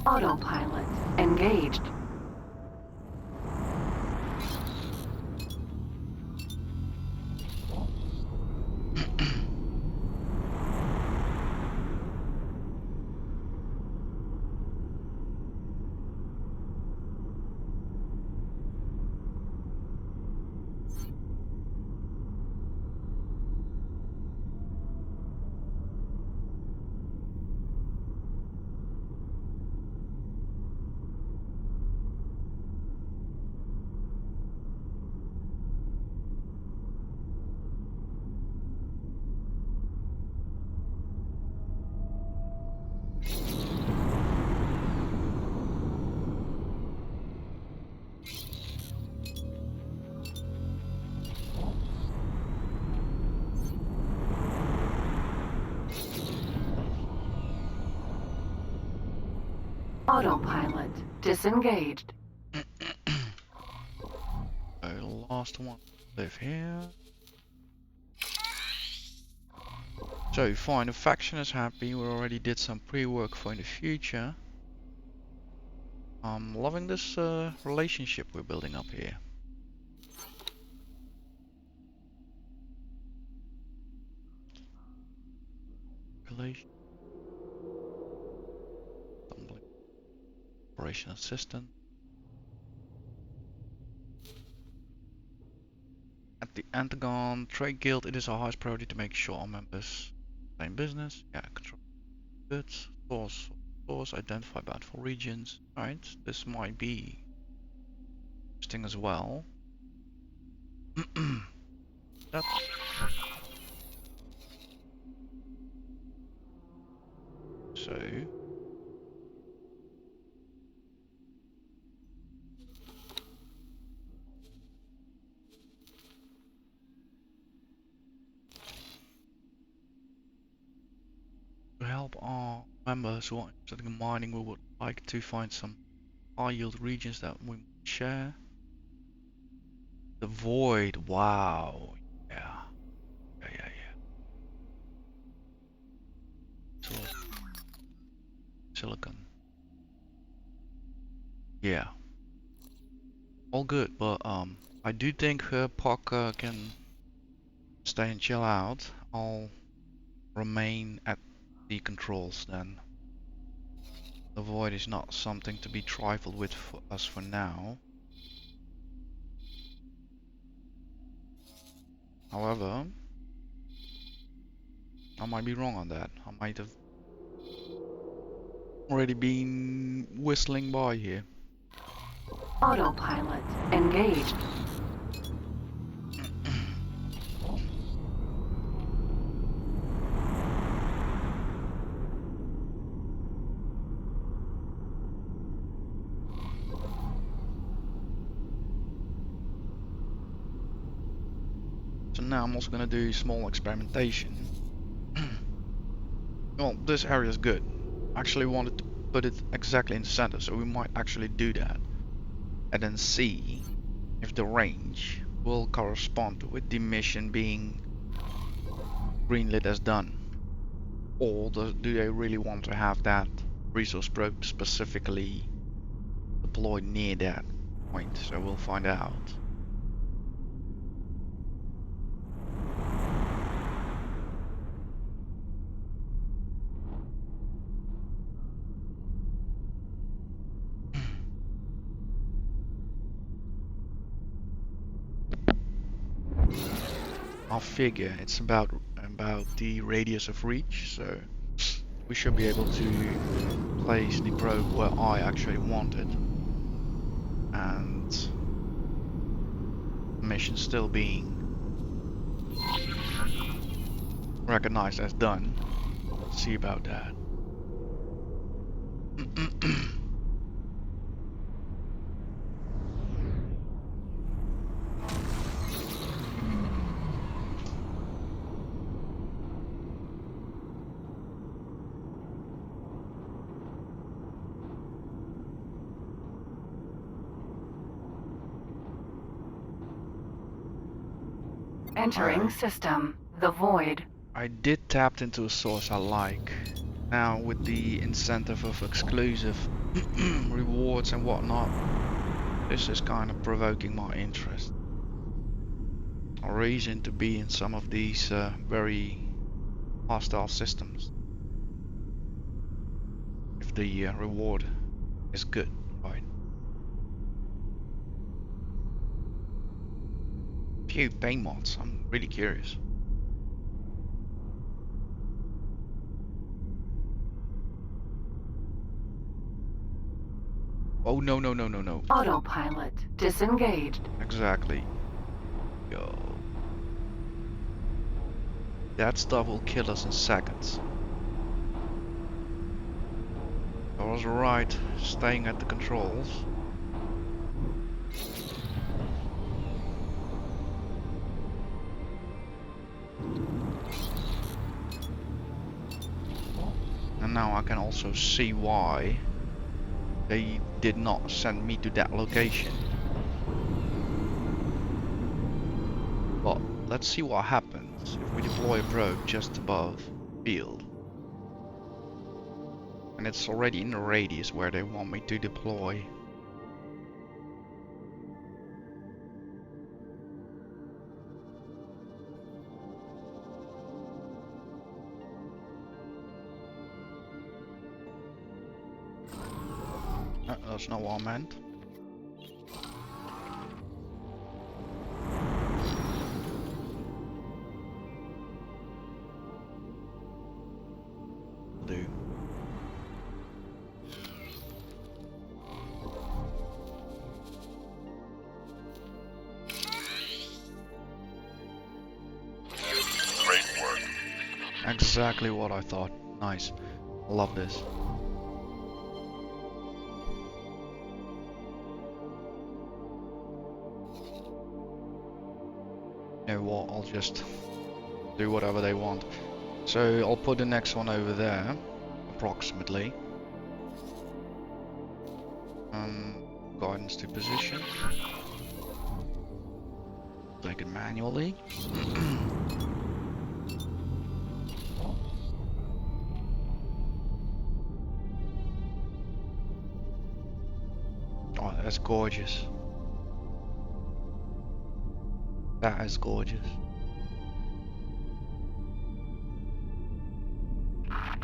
Autopilot engaged. Autopilot disengaged. So last one live here. So fine, the faction is happy. We already did some pre-work for in the future. I'm loving this relationship we're building up here. Relation. Operation Assistant. At the Argon Trade Guild, it is our highest priority to make sure our members stay in business. Yeah, control goods, source, identify bountiful regions. Right, this might be interesting as well. That's so. To help our members who are interested in mining, we would like to find some high yield regions that we share. The void, wow. Yeah. Yeah. So, silicon. Yeah. All good, but I do think Parker can stay and chill out. I'll remain at the controls then. The void is not something to be trifled with for us for now. However, I might be wrong on that. I might have already been whistling by here. Autopilot engaged. So now I'm also gonna do small experimentation. Well, this area is good. I actually wanted to put it exactly in the center, so we might actually do that. And then see if the range will correspond with the mission being greenlit as done. Or do they really want to have that resource probe specifically deployed near that point? So we'll find out. I'll figure it's about the radius of reach, so we should be able to place the probe where I actually want it, and the mission still being recognized as done. Let's see about that. Entering system. The void. I did tap into a source I like. Now with the incentive of exclusive rewards and whatnot, this is kind of provoking my interest. A reason to be in some of these very hostile systems. If the reward is good, right? Few paint mods, I'm really curious. Oh no. Autopilot disengaged. Exactly. Yo. That stuff will kill us in seconds. I was right, staying at the controls. And now I can also see why they did not send me to that location. But let's see what happens if we deploy a probe just above field. And it's already in the radius where they want me to deploy. That's not what I meant. Do. Great work. Exactly what I thought. Nice. I love this. You know what? I'll just do whatever they want. So I'll put the next one over there, approximately. Guidance to position. Take it manually. Oh, that's gorgeous. That is gorgeous. I'm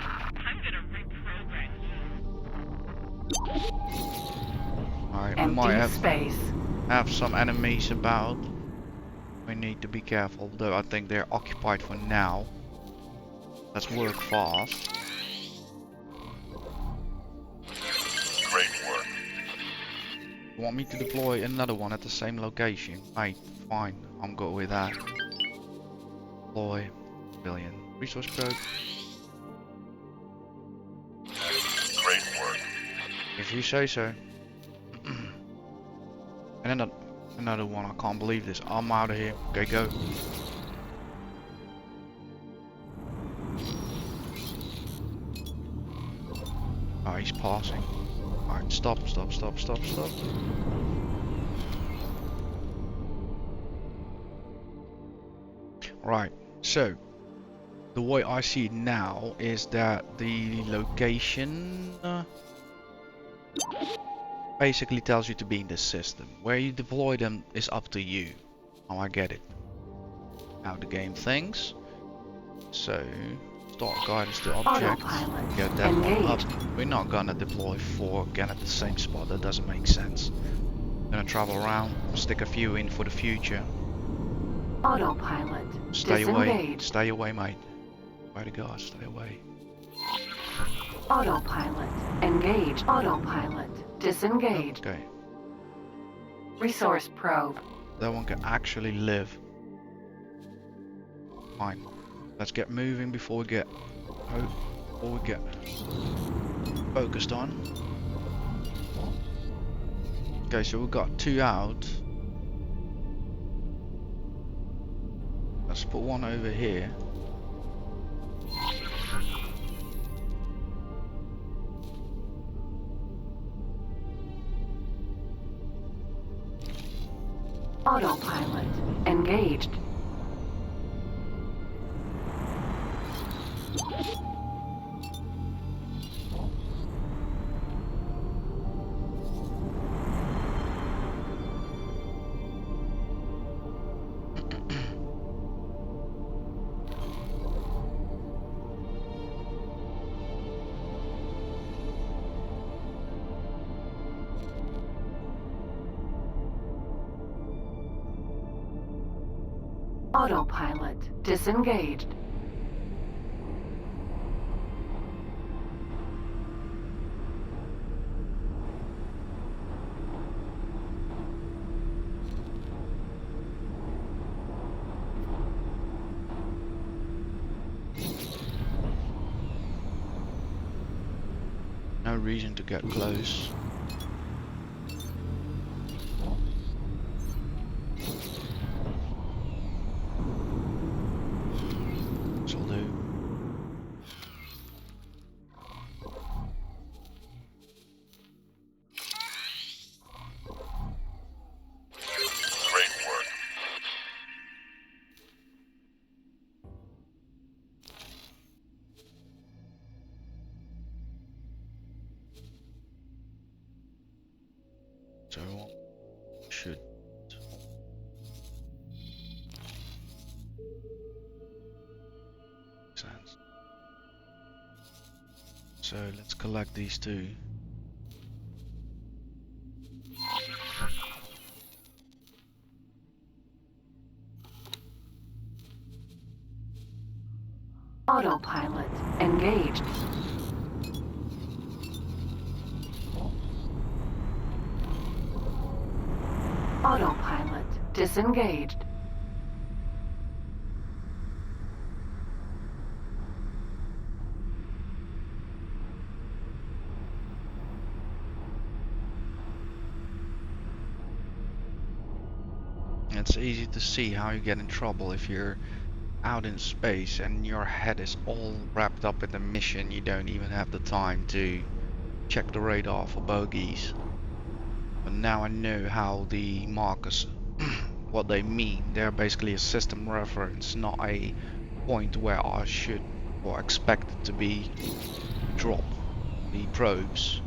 gonna reprogram you. Alright, we might Empty have space. some enemies about. We need to be careful, though I think they're occupied for now. Let's work fast. Great work. You want me to deploy another one at the same location? Mate, fine, I'm good with that. Deploy. Billion. Resource code. Great work. If you say so. And then another one, I can't believe this. I'm out of here. Okay, go. Oh, he's passing. Alright, stop. Right, so the way I see it now is that the location basically tells you to be in this system. Where you deploy them is up to you. Oh, I get it. How the game thinks. So, start guidance to object. Autopilot. Get that one up. Engaged. We're not gonna deploy 4 again at the same spot. That doesn't make sense. Gonna travel around, stick a few in for the future. Autopilot. Stay away. Disengaged. Stay away, mate. By the God, stay away. Autopilot. Engaged. Autopilot. Disengaged. Okay. Resource probe. That one can actually live. Fine. Let's get moving before we get focused on. Okay, so we've got 2 out. Let's put one over here. Autopilot. Engaged. Autopilot. Disengaged. No reason to get close. This'll do. Great work. So should sense. So let's collect these 2. Autopilot engaged. Autopilot disengaged. It's easy to see how you get in trouble if you're out in space and your head is all wrapped up in the mission. You don't even have the time to check the radar for bogeys. But now I know how the markers, what they mean. They're basically a system reference, not a point where I should or expect it to be drop the probes.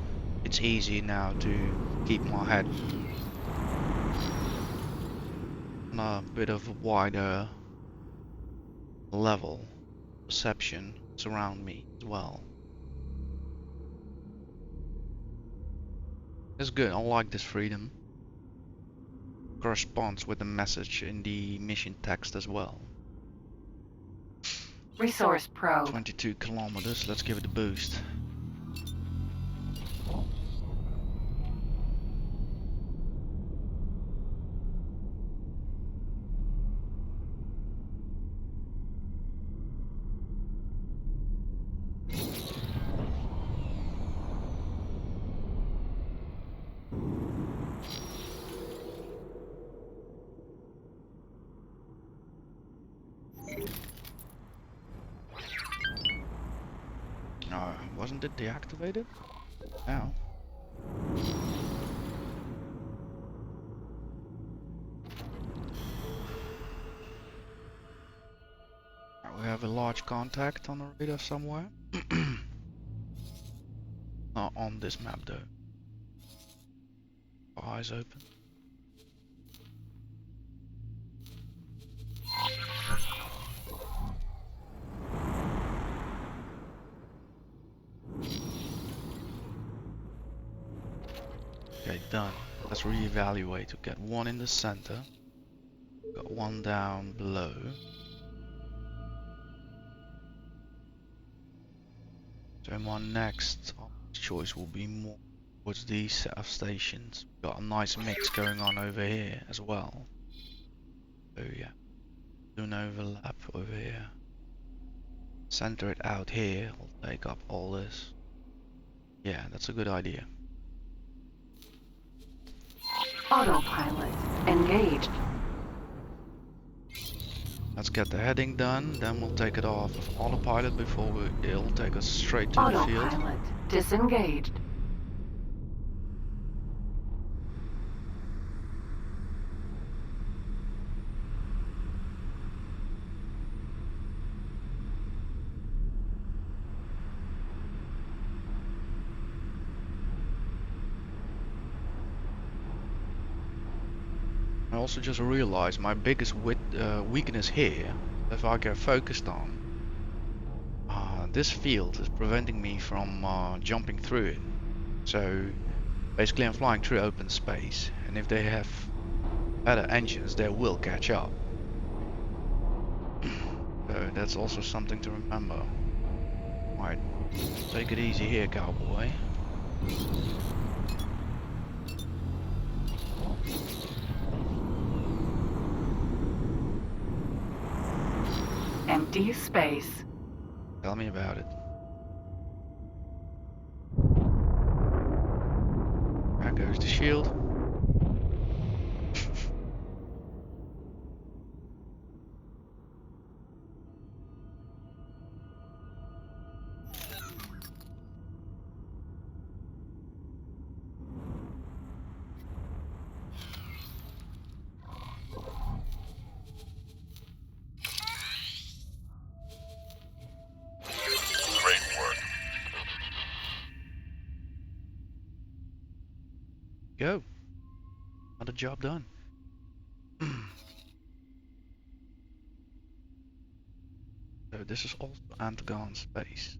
It's easy now to keep my head on a bit of a wider level perception surround me as well. It's good. I like this freedom. Corresponds with the message in the mission text as well. Resource probe. 22 kilometers. Let's give it a boost. No, wasn't it deactivated? Now. We have a large contact on the radar somewhere. Not on this map though. Eyes open. Okay, done. Let's reevaluate. We got one in the center. Got one down below. So my next choice will be more towards these set of stations. Got a nice mix going on over here as well. So yeah, do an overlap over here. Center it out here. I'll take up all this. Yeah, that's a good idea. Autopilot engaged. Let's get the heading done, then we'll take it off of autopilot before it'll take us straight to the field. Autopilot disengaged. I also just realized my biggest weakness here, if I get focused on, this field is preventing me from jumping through it. So basically I'm flying through open space, and if they have better engines they will catch up. So that's also something to remember. Alright, take it easy here, cowboy. Empty space. Tell me about it. There goes the shield. Go. Another job done. So this is also Argon space.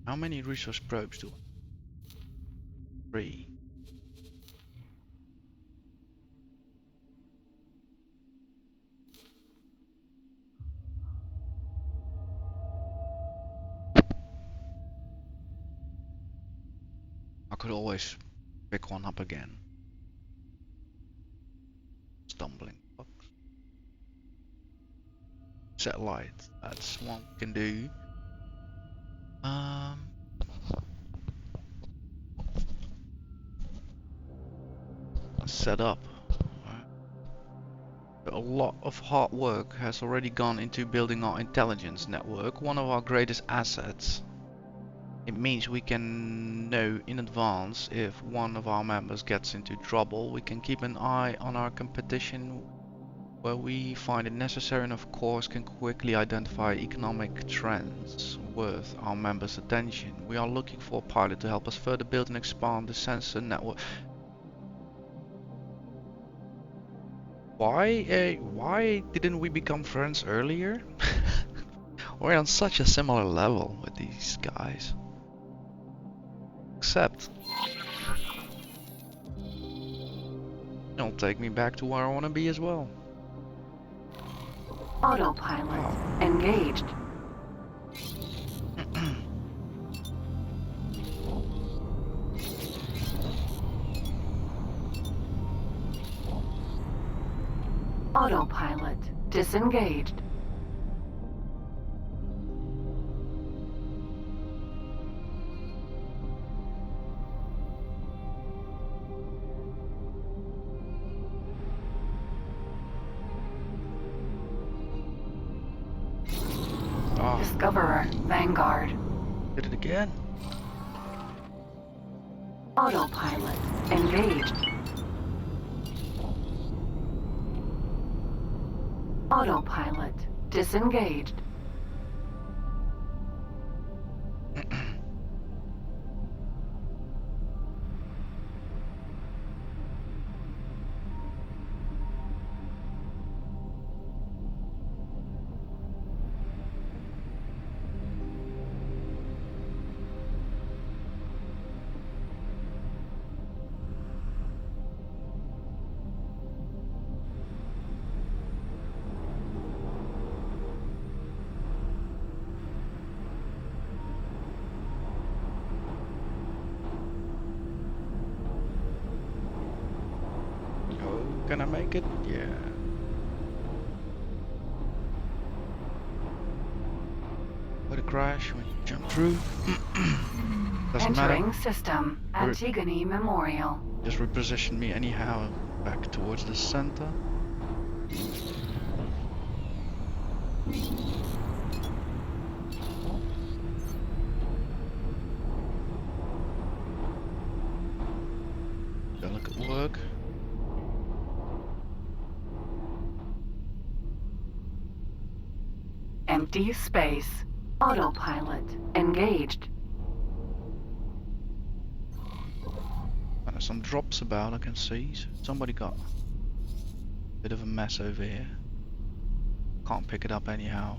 How many resource probes do I have? 3. I could always pick one up again. Stumbling blocks. Satellite. That's one we can do. Set up. A lot of hard work has already gone into building our intelligence network, one of our greatest assets. It means we can know in advance if one of our members gets into trouble. We can keep an eye on our competition where we find it necessary, and of course can quickly identify economic trends worth our members' attention. We are looking for a pilot to help us further build and expand the sensor network. Why didn't we become friends earlier? We're on such a similar level with these guys. Except it'll take me back to where I want to be as well. Autopilot engaged. Autopilot disengaged. Discoverer Vanguard. Did it again. Autopilot engaged. Autopilot disengaged. Can I make it? Yeah. What a crash when you jump through. Doesn't Entering matter. system. Antigone Memorial. Just reposition me anyhow back towards the center. Delicate work. Empty space. Autopilot engaged. There's some drops about I can see. So somebody got a bit of a mess over here. Can't pick it up anyhow.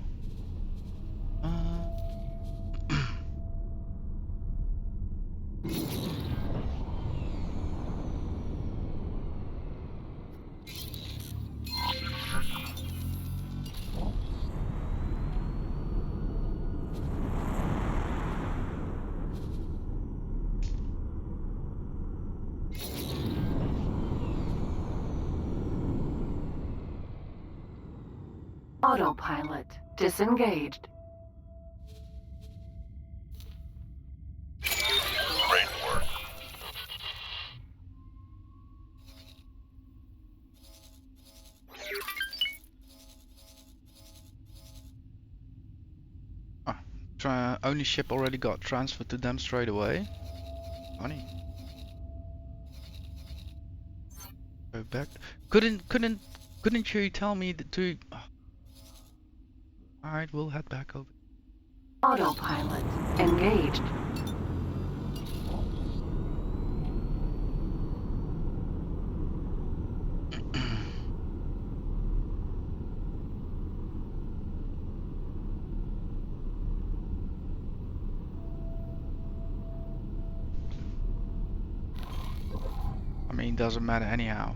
Autopilot disengaged. Great work. Ownership already got transferred to them straight away. Funny. Go back. Couldn't you tell me to? All right, we'll head back over. Autopilot engaged. I mean, doesn't matter anyhow.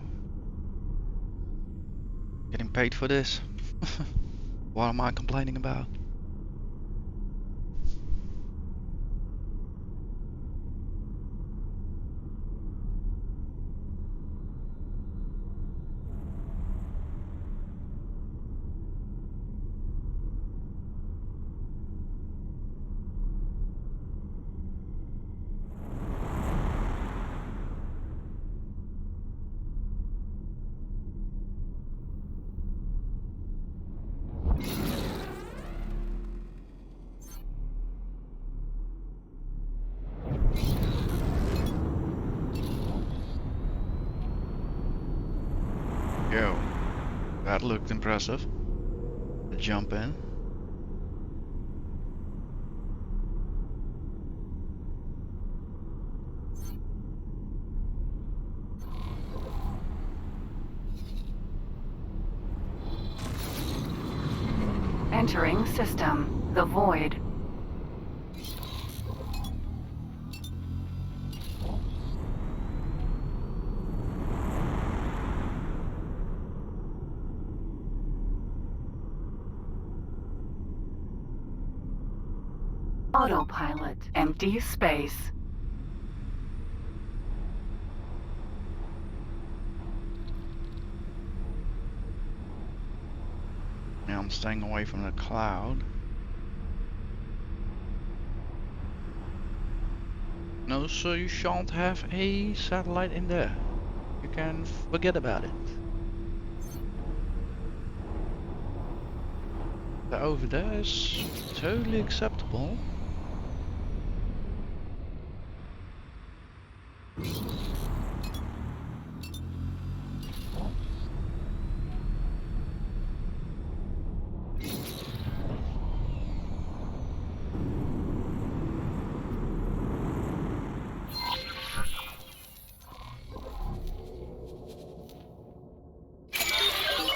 Getting paid for this. What am I complaining about? Yo, that looked impressive. Jump in. Entering system. The void. Autopilot. Empty space. Now I'm staying away from the cloud. No, so you shan't have a satellite in there. You can forget about it. That over there is totally acceptable.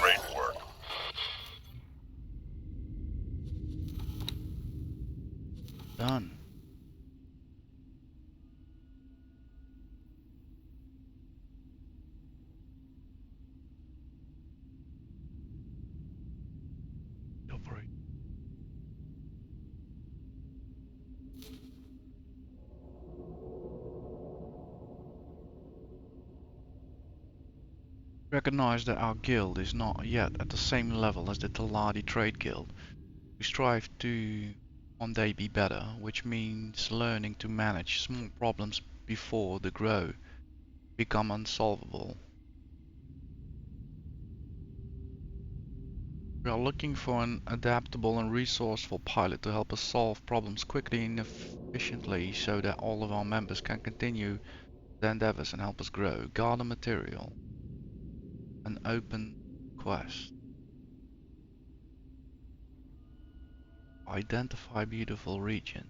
Great work. Done. Operate. Recognize that our guild is not yet at the same level as the Taladi Trade Guild. We strive to one day be better, which means learning to manage small problems before they grow, become unsolvable. We are looking for an adaptable and resourceful pilot to help us solve problems quickly and efficiently so that all of our members can continue their endeavors and help us grow. Gather material. An open quest. Identify beautiful region.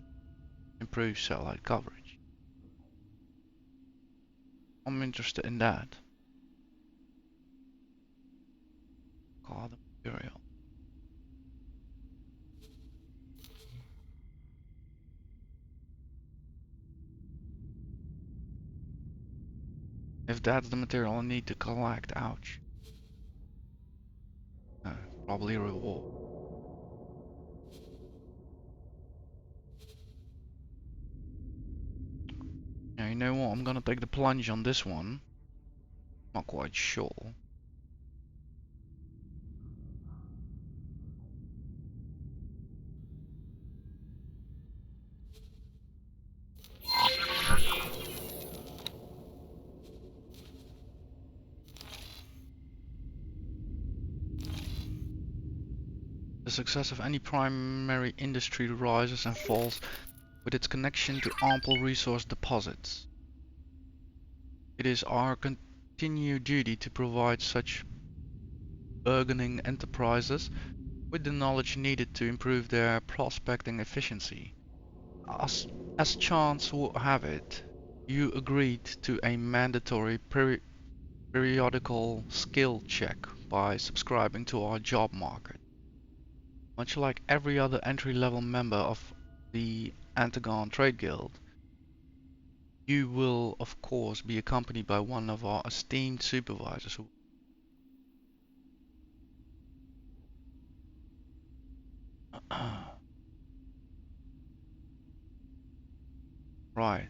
Improve satellite coverage. I'm interested in that. Gather material. If that's the material I need to collect, ouch. No, probably a reward. Yeah, you know what? I'm gonna take the plunge on this one. Not quite sure. The success of any primary industry rises and falls with its connection to ample resource deposits. It is our continued duty to provide such burgeoning enterprises with the knowledge needed to improve their prospecting efficiency. As chance would have it, you agreed to a mandatory periodical skill check by subscribing to our job market. Much like every other entry-level member of the Argon Trade Guild, you will of course be accompanied by one of our esteemed supervisors who right.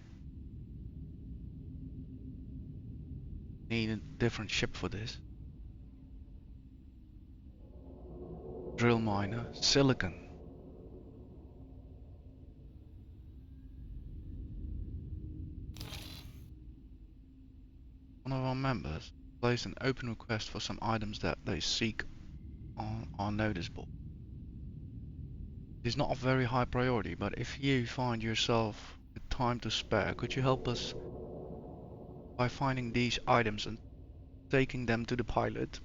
Need a different ship for this. Drill miner, silicon. One of our members placed an open request for some items that they seek on our notice board. It is not a very high priority, but if you find yourself with time to spare, could you help us by finding these items and taking them to the pilot?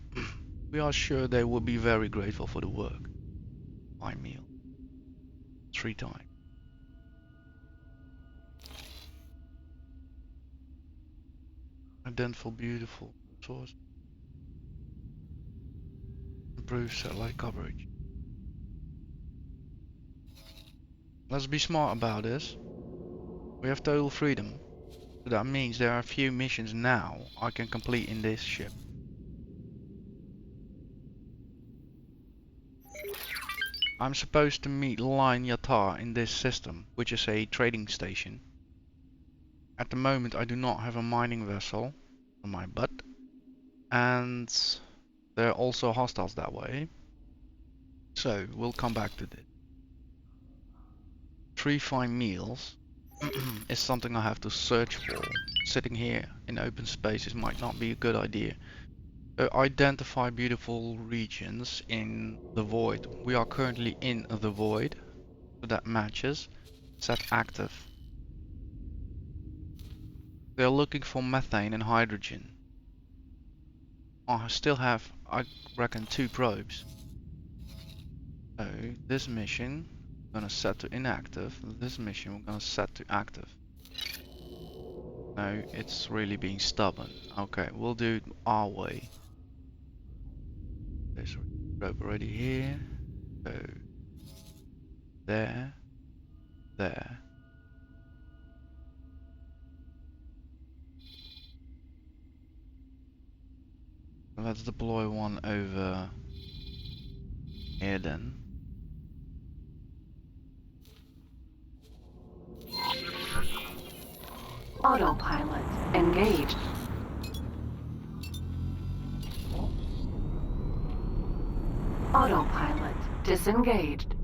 we are sure they will be very grateful for the work. Fine meal. 3 times. Identical beautiful source. Improve satellite coverage. Let's be smart about this. We have total freedom. So that means there are a few missions now I can complete in this ship. I'm supposed to meet Line Yatar in this system, which is a trading station. At the moment I do not have a mining vessel on my butt, and there are also hostiles that way. So we'll come back to this. 3 fine meals is something I have to search for. Sitting here in open spaces might not be a good idea. Identify beautiful regions in the void. We are currently in the void, so that matches. Set active. They are looking for methane and hydrogen. I still have, I reckon, 2 probes. So this mission we're gonna set to inactive. This mission we're gonna set to active. No, it's really being stubborn. Okay, we'll do it our way. There's a probe already here. So there. There. Let's deploy one over here then. Autopilot engaged. Autopilot disengaged.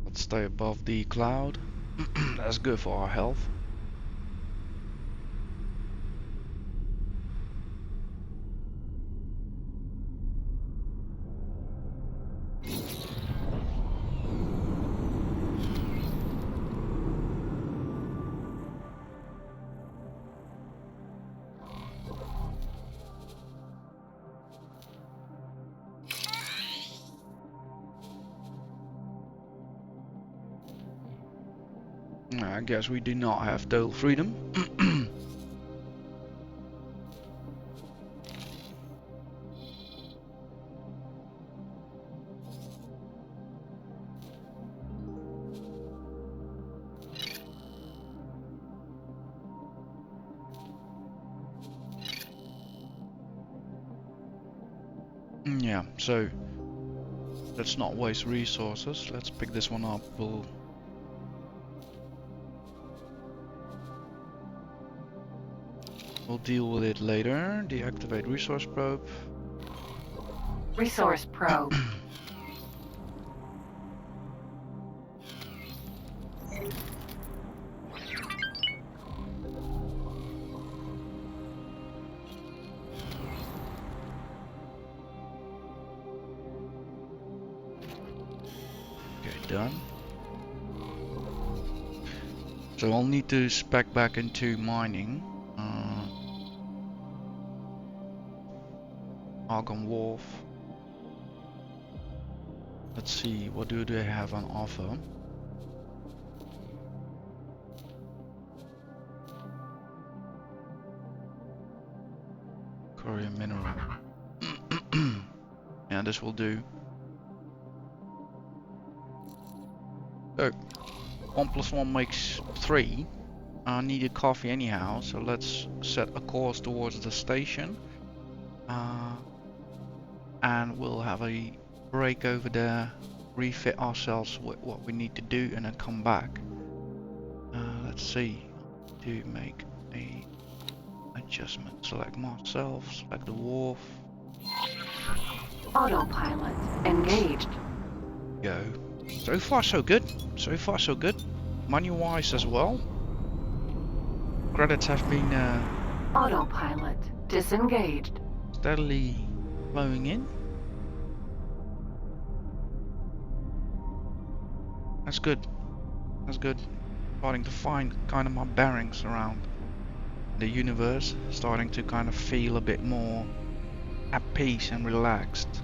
Let's stay above the cloud. That's good for our health. I guess we do not have total freedom. Yeah, so let's not waste resources. Let's pick this one up. We'll deal with it later. Deactivate resource probe. Resource probe. Okay, done. So I'll need to spec back into mining. Argon Wharf. Let's see, what do they have on offer? Korean mineral. Yeah, this will do. So, 1 + 1 makes 3. I need a coffee anyhow, so let's set a course towards the station. And we'll have a break over there, refit ourselves with what we need to do, and then come back. Let's see, to make a adjustment. Select myself, select the wharf. Autopilot engaged. Go. So far so good. So far so good. money-wise as well. Credits have been Autopilot disengaged. steadily flowing in. That's good. That's good. Starting to find kind of my bearings around the universe. Starting to kind of feel a bit more at peace and relaxed.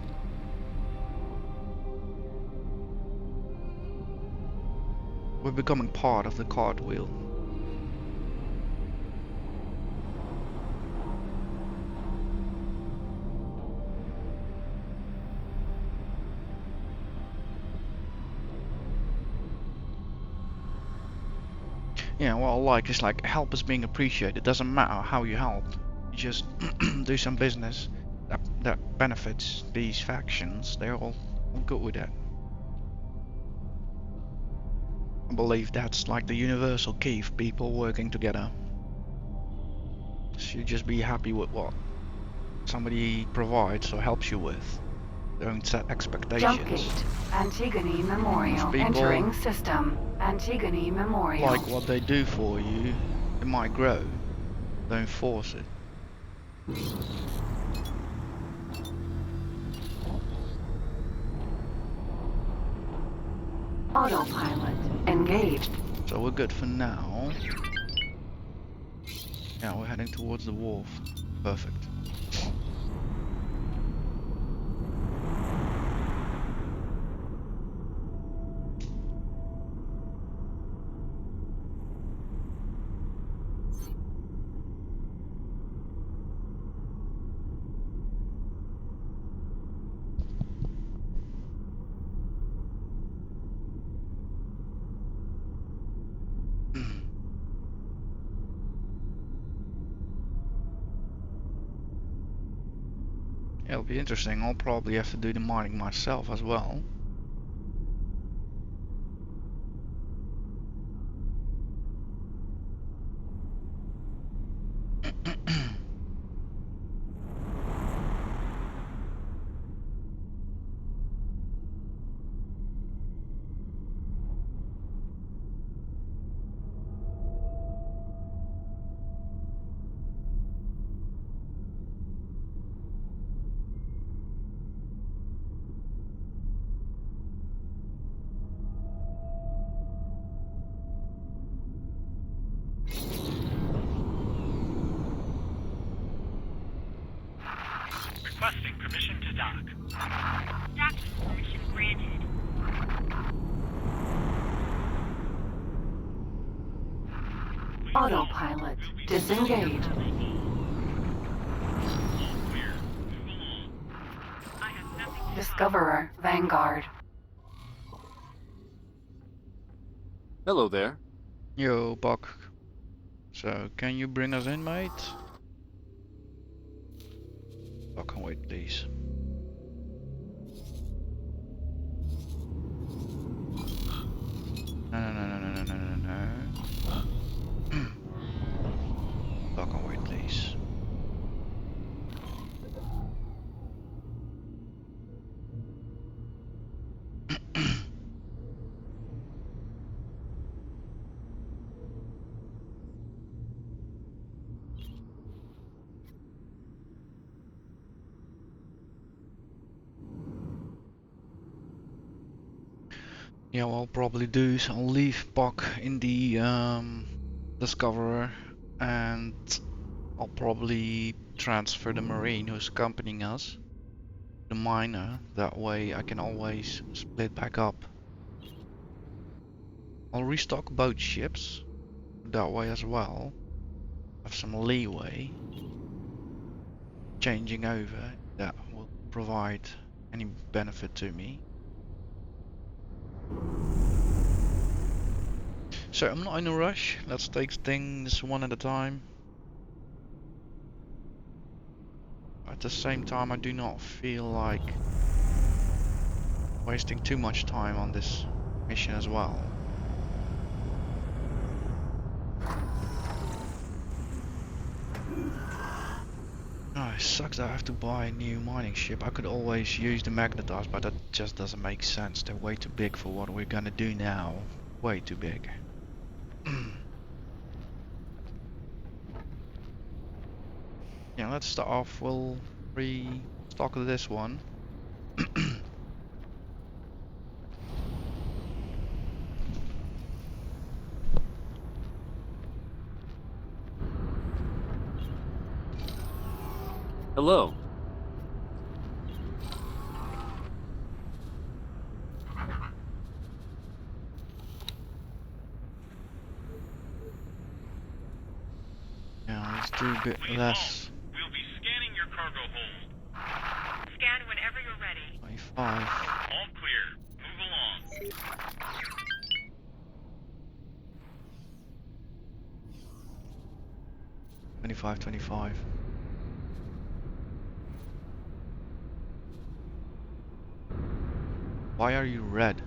We're becoming part of the cartwheel. Yeah, what I like is like help is being appreciated. It doesn't matter how you help. You just do some business that benefits these factions. They're all good with that. I believe that's like the universal key for people working together. So you just be happy with what somebody provides or helps you with. Don't set expectations. Jump gate. Antigone Memorial. People Entering system. Antigone Memorial. like what they do for you, it might grow. Don't force it. Autopilot engaged. So we're good for now. Yeah, we're heading towards the wharf. Perfect. It'll be interesting. I'll probably have to do the mining myself as well. Requesting permission to dock. Docking permission granted. Autopilot disengaged. Discoverer Vanguard. Hello there. Yo, Buck. So, can you bring us in, mate? I can wait, please. No. I can wait, please. Yeah, what I'll probably do is I'll leave Buck in the Discoverer, and I'll probably transfer the Marine who's accompanying us, the miner. That way I can always split back up. I'll restock both ships that way as well. Have some leeway. Changing over, that will provide any benefit to me. So I'm not in a rush. Let's take things one at a time. At the same time, I do not feel like wasting too much time on this mission as well. Oh, it sucks that I have to buy a new mining ship. I could always use the magnetars, but that just doesn't make sense. They're way too big for what we're gonna do now. Way too big. Yeah, let's start off. We'll restock this one. Hello. Yeah, let's do a bit less. We'll be scanning your cargo hold. Scan whenever you're ready. 25. All clear. Move along. 25, 25. Why are you red?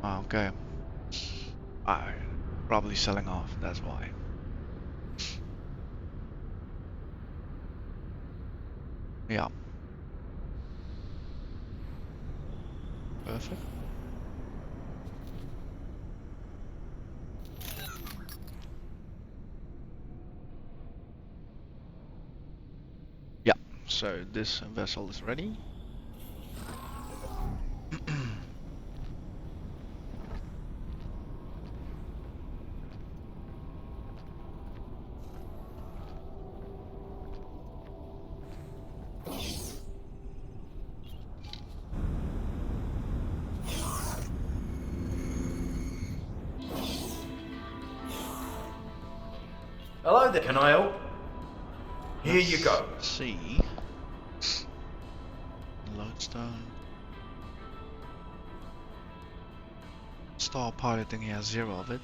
Oh, okay. Probably selling off, that's why. Yeah. Perfect. Yeah, so this vessel is ready. Hello there, can I help? Here you go. Let's see. Lodestone. Star piloting, he has 0 of it.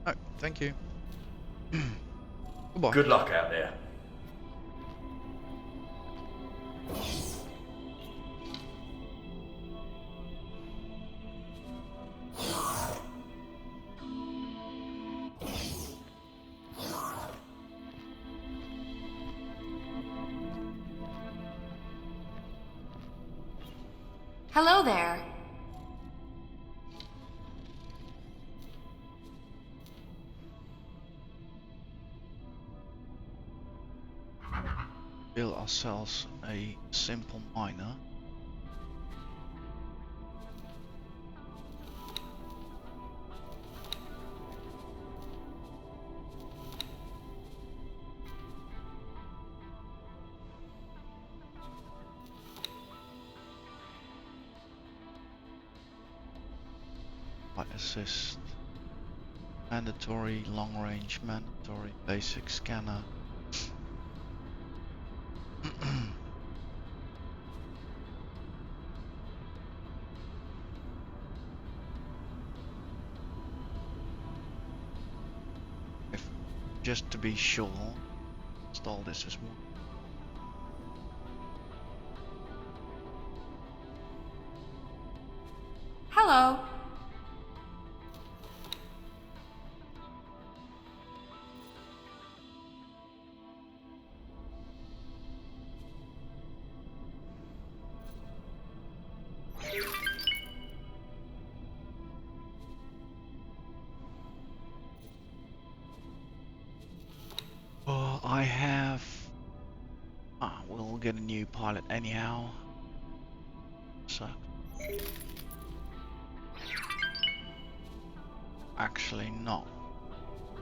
Oh, thank you. Goodbye. Good luck out there. Hello there. Build ourselves a simple miner. Light assist. Mandatory, long range, mandatory, basic scanner. Just to be sure, install this as well. Hello. Well, I have... we'll get a new pilot anyhow. So... Actually not.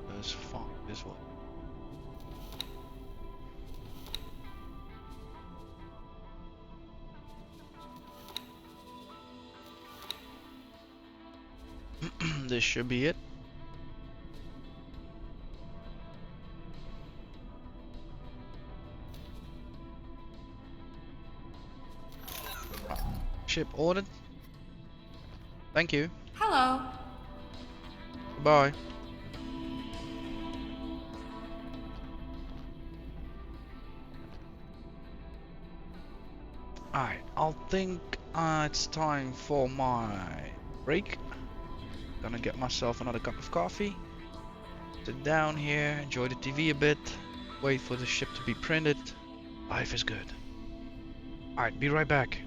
There's fine as well. This should be it. Ship ordered. Thank you. Hello. Goodbye. Alright, I'll think it's time for my break. Gonna get myself another cup of coffee. Sit down here, enjoy the TV a bit, wait for the ship to be printed. Life is good. Alright, be right back.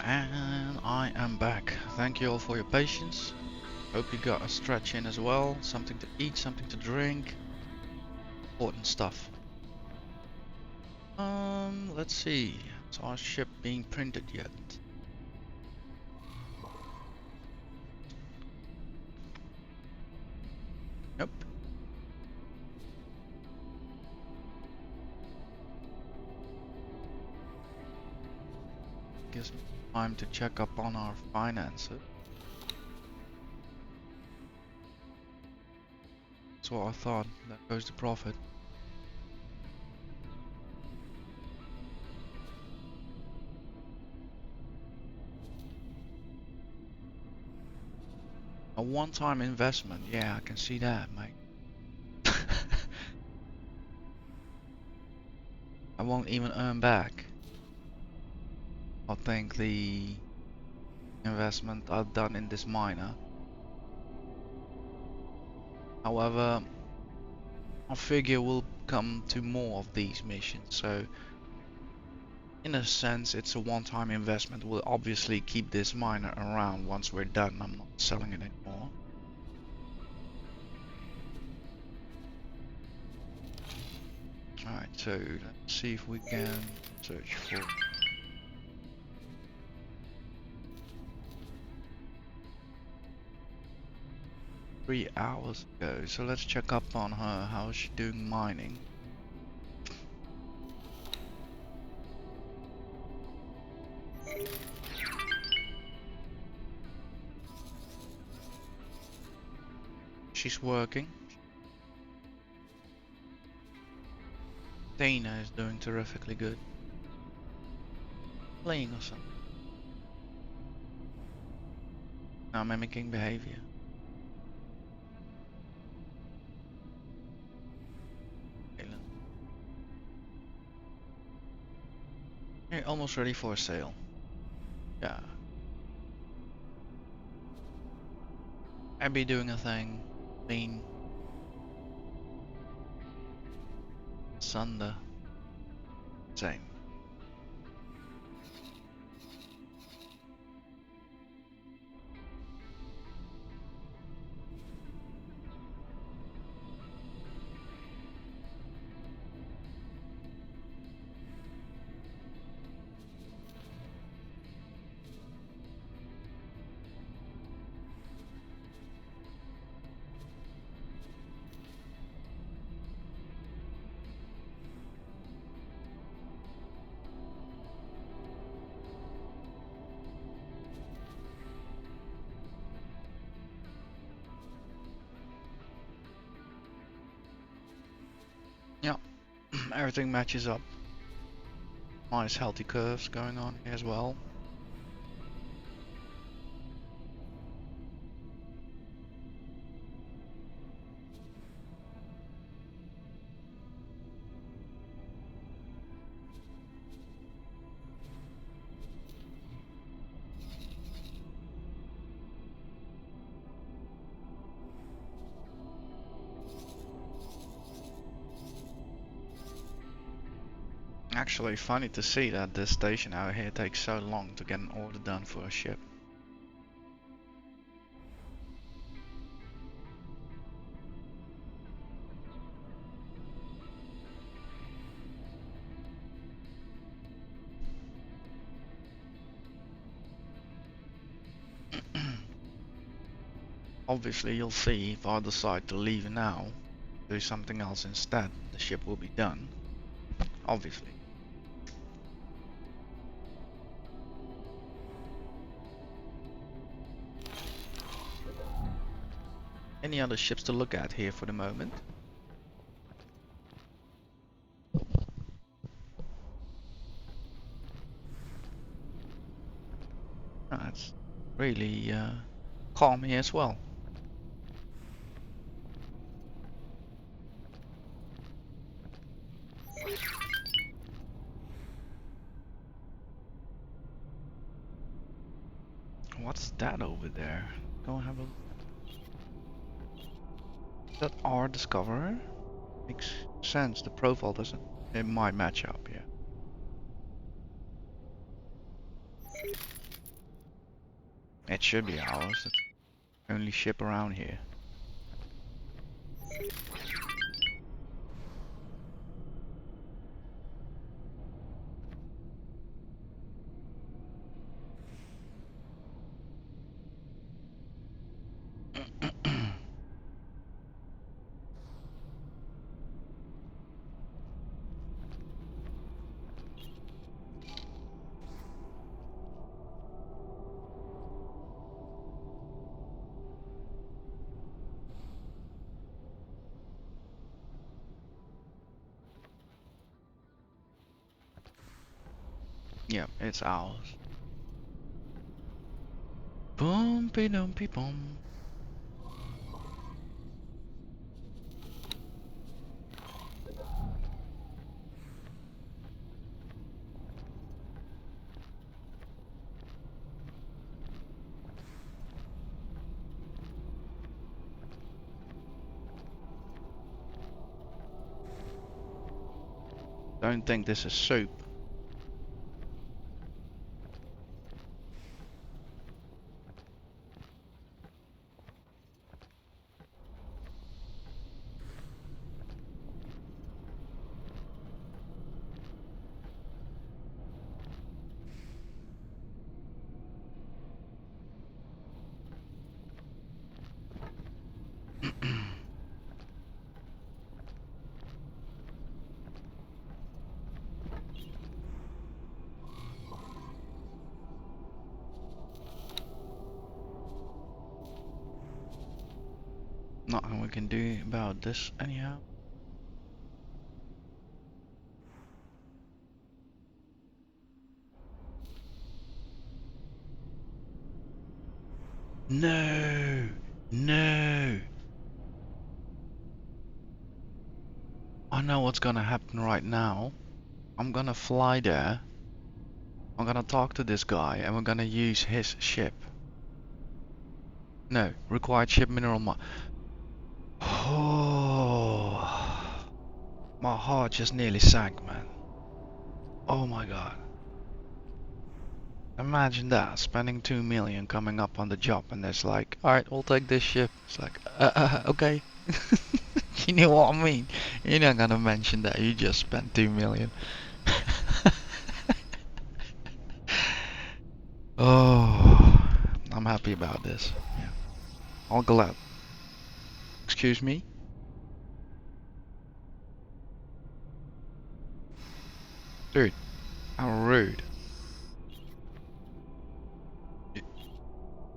And I am back. Thank you all for your patience. Hope you got a stretch in as well. Something to eat, something to drink. Important stuff. Let's see. Is our ship being printed yet? Nope. Gives me time to check up on our finances. That's what I thought. There goes the profit. A one-time investment. Yeah, I can see that, mate. I won't even earn back. I think the investment I've done in this miner. However, I figure we'll come to more of these missions, so in a sense it's a one-time investment. We'll obviously keep this miner around once we're done. I'm not selling it anymore. Alright, so let's see if we can search for 3 hours ago. So let's check up on her. How is she doing mining? She's working. Dana is doing terrifically good. Playing or something. Now mimicking behavior. You're almost ready for a sale. Yeah. Abby doing a thing. Lean. Sunder. Same. Yeah, everything matches up. Nice healthy curves going on here as well. Actually funny to see that this station out here takes so long to get an order done for a ship. Obviously you'll see if I decide to leave now, do something else instead, the ship will be done. Obviously. Any other ships to look at here for the moment? It's really calm here as well. What's that over there? Go have a look. Is that our Discoverer? Makes sense, the profile doesn't. It might match up, yeah. It should be ours. It's the only ship around here. Yeah, it's ours. Bumpy dumpy bum. Don't think this is soup. Nothing we can do about this anyhow. No! No! I know what's gonna happen right now. I'm gonna fly there. I'm gonna talk to this guy and we're gonna use his ship. No, required ship mineral Oh, my heart just nearly sank, man. Oh my god. Imagine that, spending 2 million coming up on the job and it's like, alright, we'll take this ship. It's like, okay. You know what I mean? You're not gonna mention that you just spent 2 million. Oh, I'm happy about this. Yeah. All glad. Excuse me? Dude, how rude.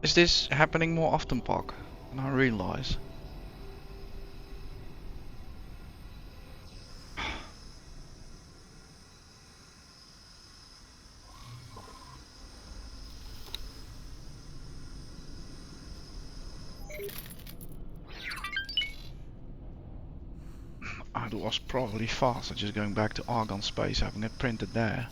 Is this happening more often, Park? And I realize. It was probably faster just going back to Argon space, having it printed there.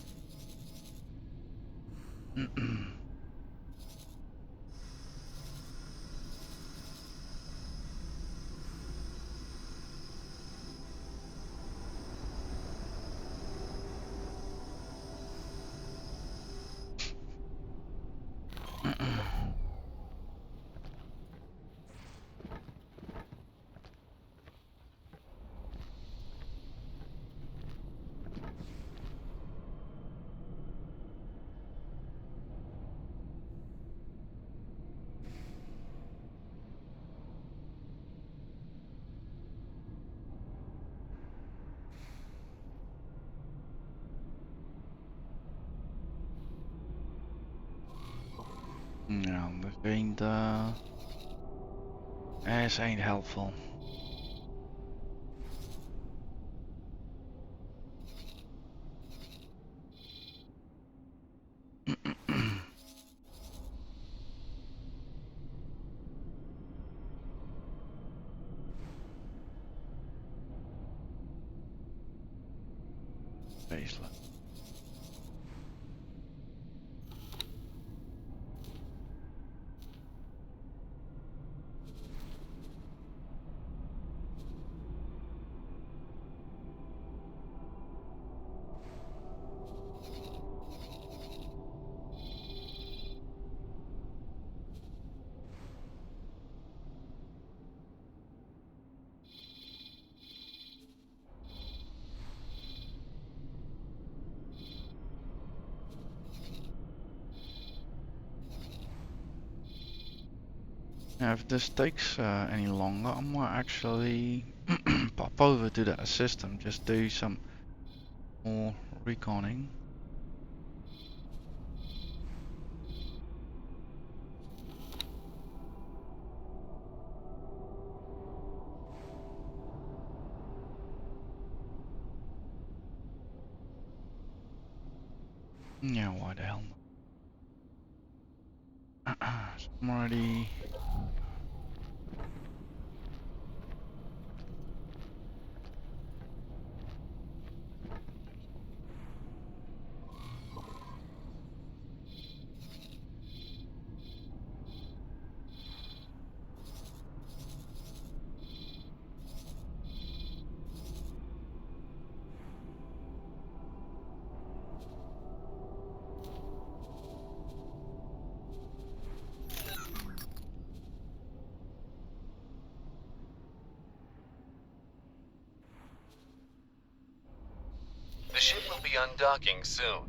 Ja, this ain't helpful. Baseline. Now, if this takes any longer, I might actually pop over to that system, just do some more reconning. Yeah, why the hell not? So I'm already... The ship will be undocking soon.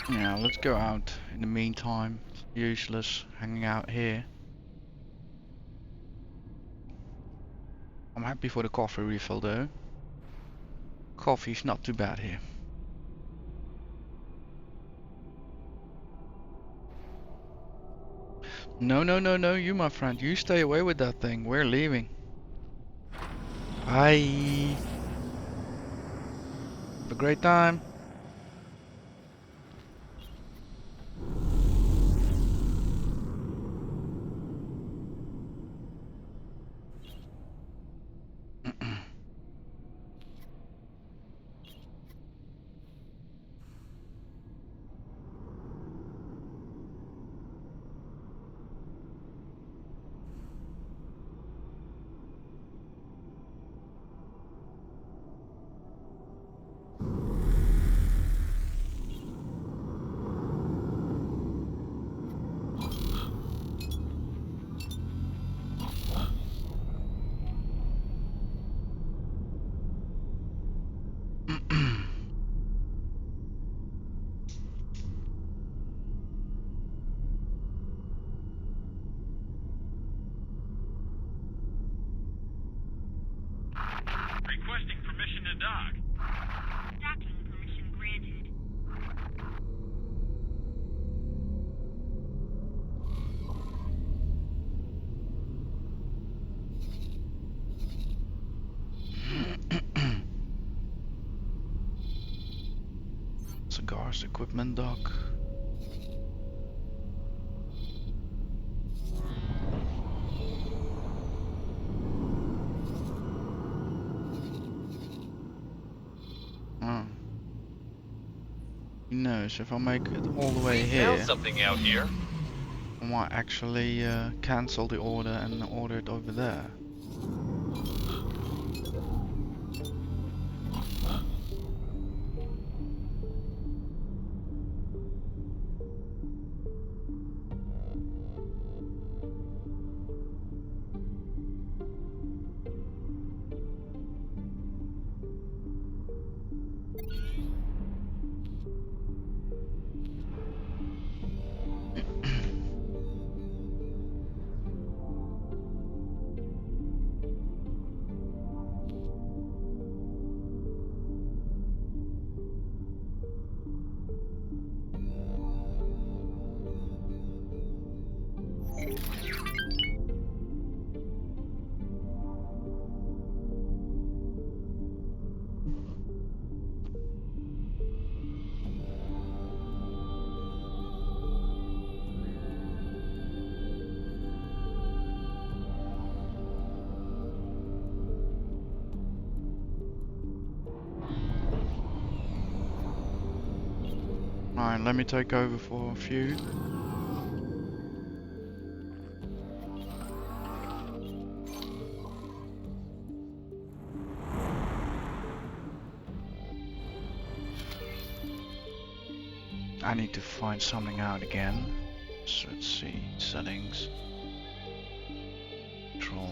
Yeah, let's go out. In the meantime, it's useless hanging out here. I'm happy for the coffee refill though. Coffee's not too bad here. No, no, no, no, you my friend, you stay away with that thing. We're leaving. Bye. Have a great time. Requesting permission to dock. Docking permission granted. Cigars, equipment dock. Oh. Who knows, if I make it all the way We here, found something out here. I might actually cancel the order and order it over there. Alright, let me take over for a few. I need to find something out again. So let's see, settings, control.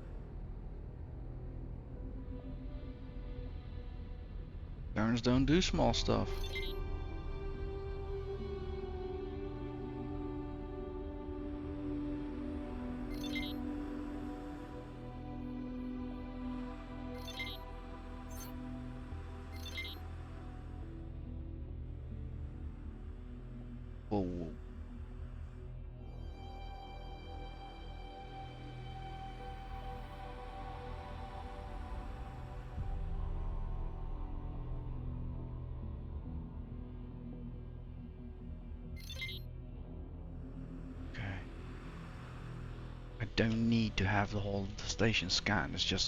Terrans don't do small stuff. Whoa. Okay. I don't need to have the whole station scanned. It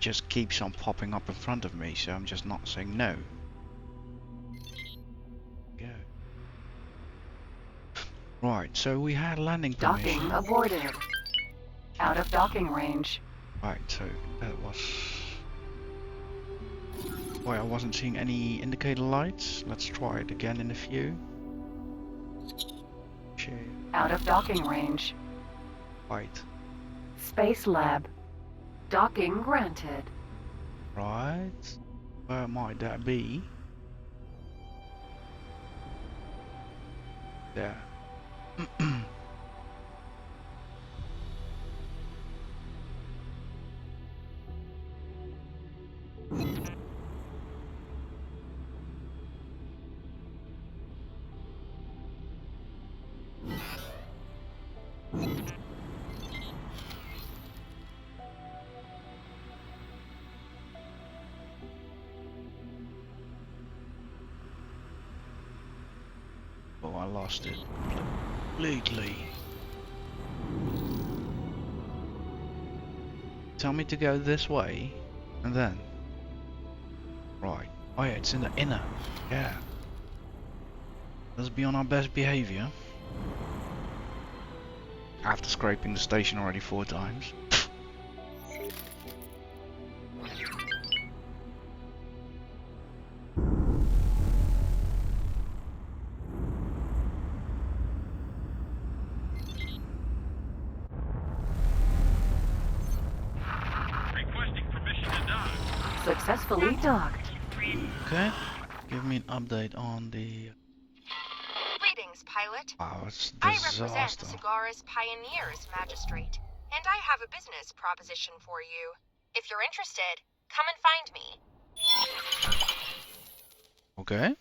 just keeps on popping up in front of me, so I'm just not saying no. Go. Right, so we had landing permission. Docking aborted. Out of docking range. Right, so that was... Boy, I wasn't seeing any indicator lights. Let's try it again in a few. Share. Out of docking range. Right. Space lab. Docking granted. Right. Where might that be? There. Oh, I lost it completely. Tell me to go this way, and then... Right. Oh yeah, it's in the inner. Yeah. Let's be on our best behavior. After scraping the station already 4 times. Requesting permission to dock. Successfully docked. Okay. Give me an update on the... Greetings, pilot. Wow, it's I represent disaster. Cigaris Pioneers, Magistrate, and I have a business proposition for you. If you're interested, come and find me. Okay.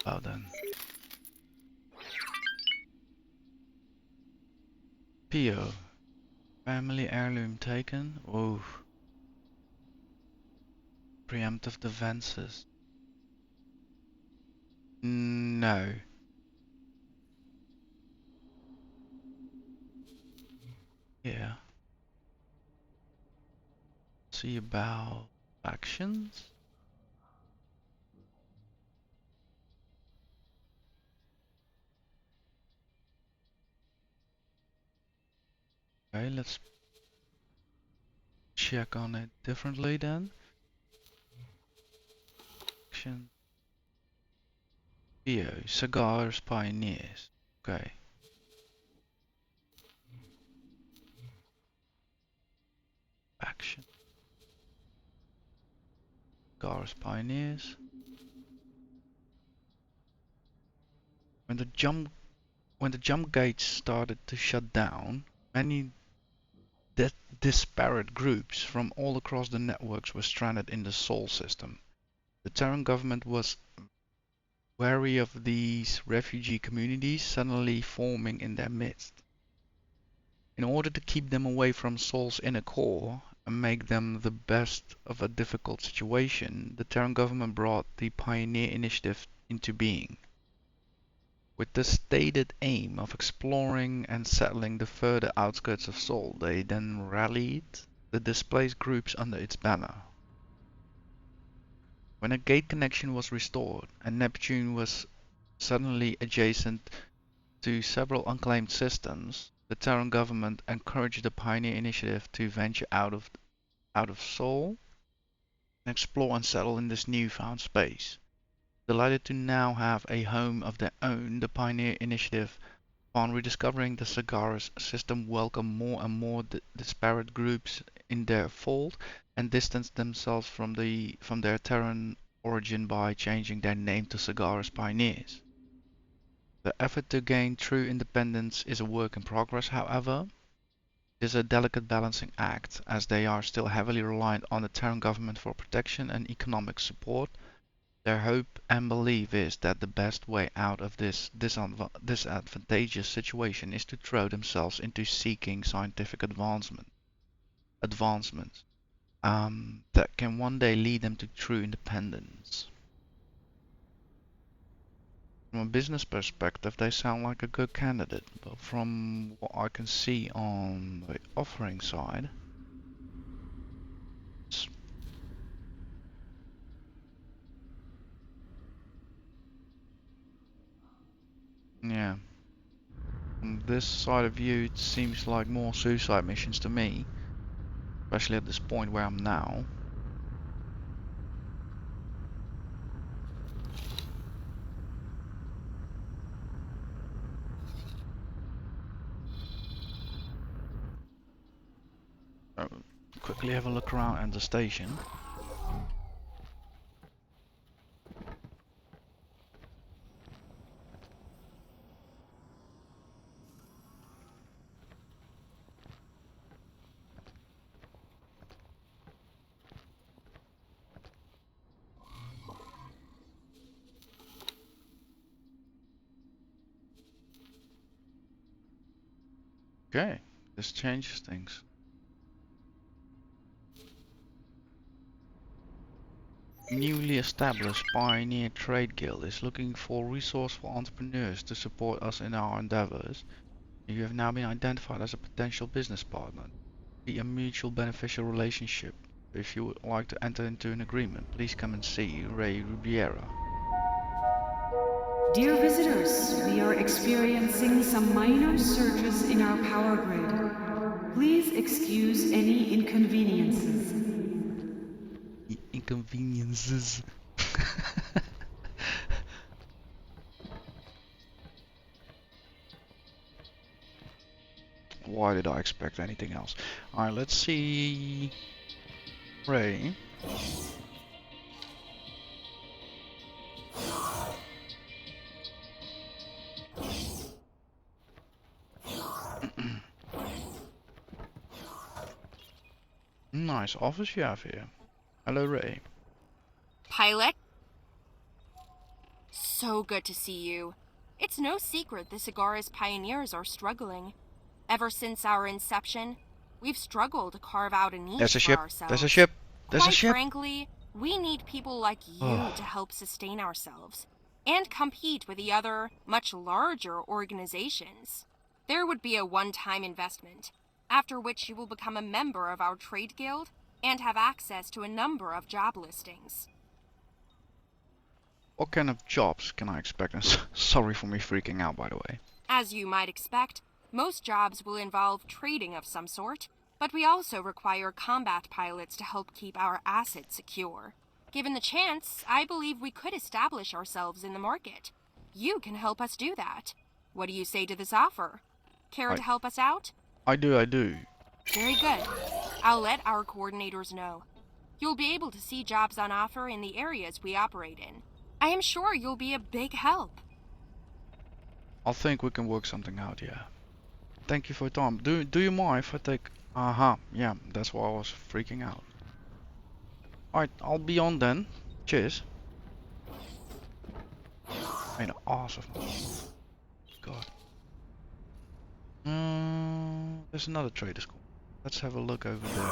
Well then. Pio. Family heirloom taken. Oh. Preemptive defenses. No. Yeah. See about actions. Okay, let's check on it differently then. Action. Pio. Cigars Pioneers. Okay. Action. Cigars Pioneers. When the jump gates started to shut down, many disparate groups from all across the networks were stranded in the Sol system. The Terran government was wary of these refugee communities suddenly forming in their midst. In order to keep them away from Sol's inner core and make them the best of a difficult situation, the Terran government brought the Pioneer Initiative into being. With the stated aim of exploring and settling the further outskirts of Sol, they then rallied the displaced groups under its banner. When a gate connection was restored and Neptune was suddenly adjacent to several unclaimed systems, the Terran government encouraged the Pioneer Initiative to venture out of Sol and explore and settle in this newfound space. Delighted to now have a home of their own, the Pioneer Initiative, upon rediscovering the Cigaris system, welcomed more and more disparate groups in their fault and distance themselves from their Terran origin by changing their name to Sagara's pioneers. The effort to gain true independence is a work in progress, however. It is a delicate balancing act, as they are still heavily reliant on the Terran government for protection and economic support. Their hope and belief is that the best way out of this disadvantageous situation is to throw themselves into seeking scientific advancements that can one day lead them to true independence. From a business perspective, they sound like a good candidate, but from what I can see on the offering side, yeah, from this side of view, it seems like more suicide missions to me, especially at this point where I'm now. Quickly have a look around at the station. Okay, this changes things. Newly established Pioneer Trade Guild is looking for resourceful entrepreneurs to support us in our endeavors. You have now been identified as a potential business partner. Be a mutual beneficial relationship. If you would like to enter into an agreement, please come and see Ray Rubiera. Dear visitors, we are experiencing some minor surges in our power grid. Please excuse any inconveniences. Inconveniences. Why did I expect anything else? Alright, let's see. Ray. Nice office you have here. Hello, Ray. Pilot? So good to see you. It's no secret the Sagara's pioneers are struggling. Ever since our inception, we've struggled to carve out a niche for ourselves. There's a ship. There's Quite a ship. frankly, we need people like you to help sustain ourselves and compete with the other, much larger organizations. There would be a one-time investment, after which you will become a member of our trade guild and have access to a number of job listings. What kind of jobs can I expect? And sorry for me freaking out, by the way. As you might expect, most jobs will involve trading of some sort, but we also require combat pilots to help keep our assets secure. Given the chance, I believe we could establish ourselves in the market. You can help us do that. What do you say to this offer? Care to help us out? I do. Very good. I'll let our coordinators know. You'll be able to see jobs on offer in the areas we operate in. I am sure you'll be a big help. I think we can work something out, yeah. Thank you for your time. Do you mind if I take... yeah, that's why I was freaking out. Alright, I'll be on then. Cheers. Made awesome. God. There's another trader school. Let's have a look over there.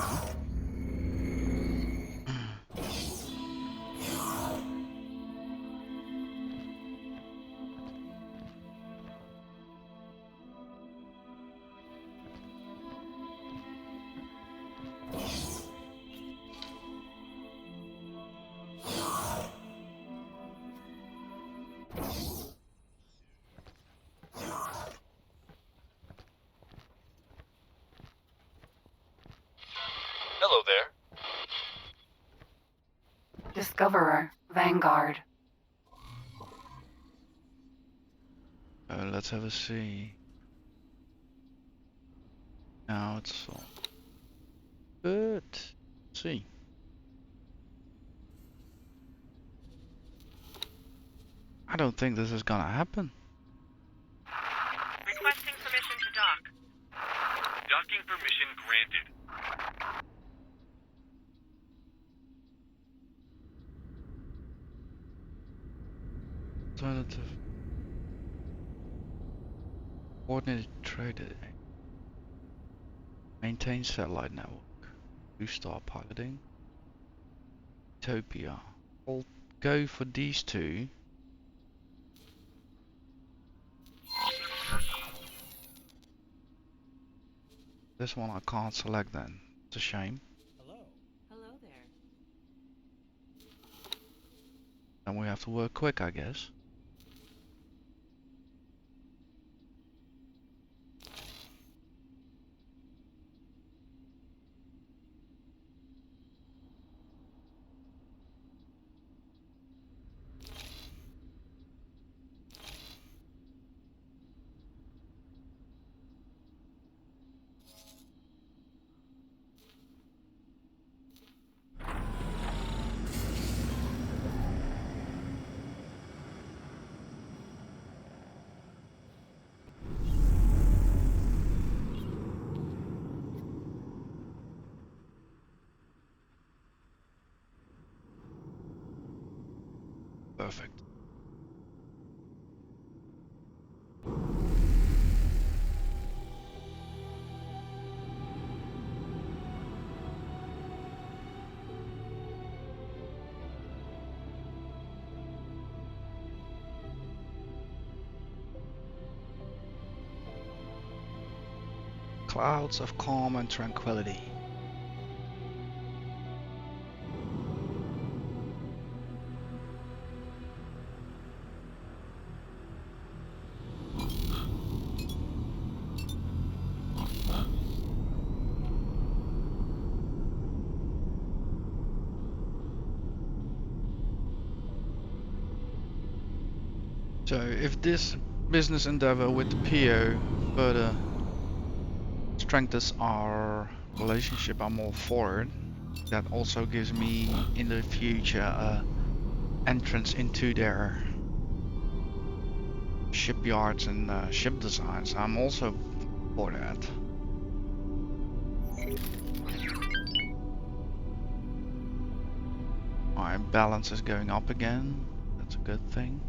Hello there. Discoverer, Vanguard. Let's have a see. Now it's on. But let's see. I don't think this is gonna happen. Requesting permission to dock. Docking permission granted. Alternative. Coordinated trade. Maintain satellite network. 2-star piloting. Utopia. I'll go for these two. This one I can't select then. It's a shame. Hello. Hello there. Then we have to work quick, I guess. Perfect. Clouds of calm and tranquility. So if this business endeavor with the PO further strengthens our relationship, I'm all for it. That also gives me in the future entrance into their shipyards and ship designs. I'm also for that. My balance is going up again. That's a good thing.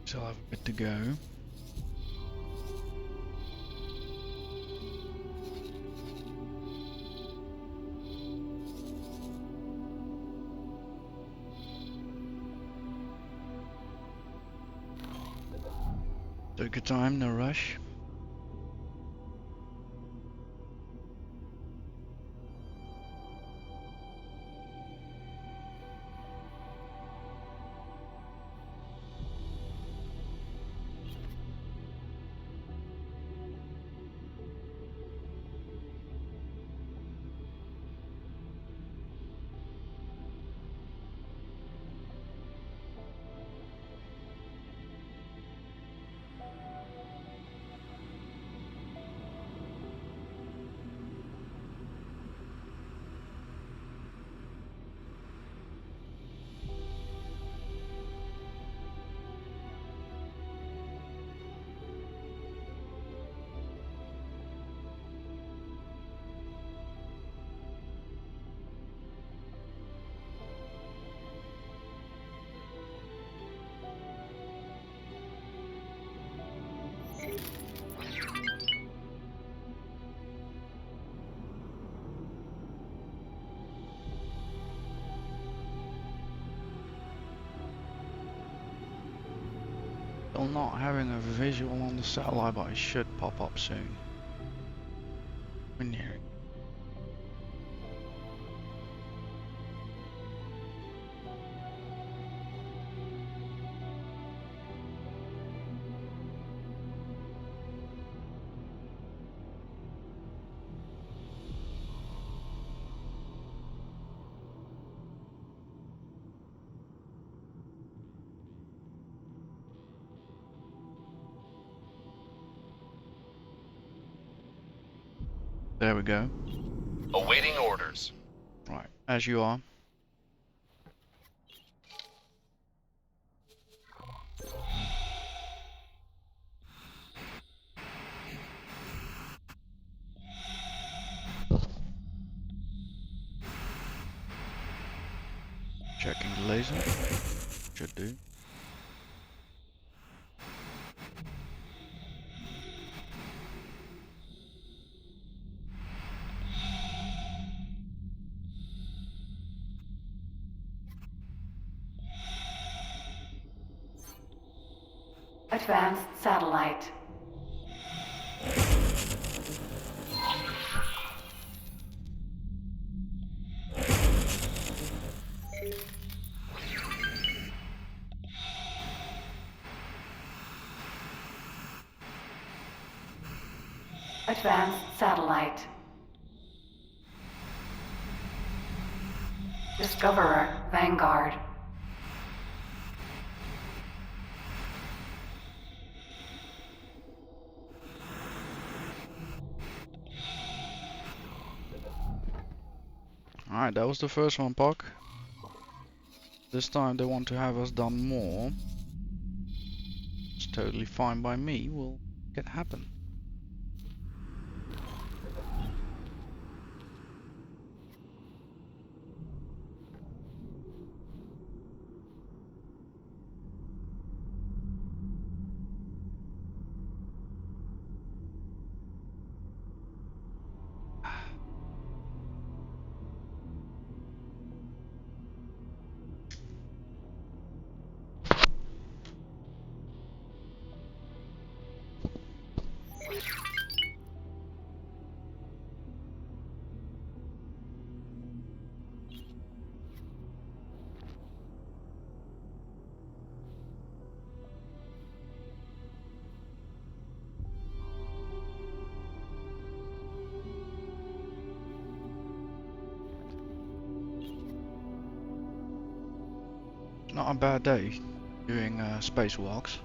Still have a bit to go. Take your time, no rush. not having a visual on the satellite, but it should pop up soon. We're nearing. There we go. Awaiting orders. Right, as you are. Checking the laser. Should do. Advanced satellite. Advanced satellite. Discoverer, Vanguard. Alright, that was the first one, Puck. This time they want to have us done more. It's totally fine by me, we'll make it happen. Not a bad day doing spacewalks.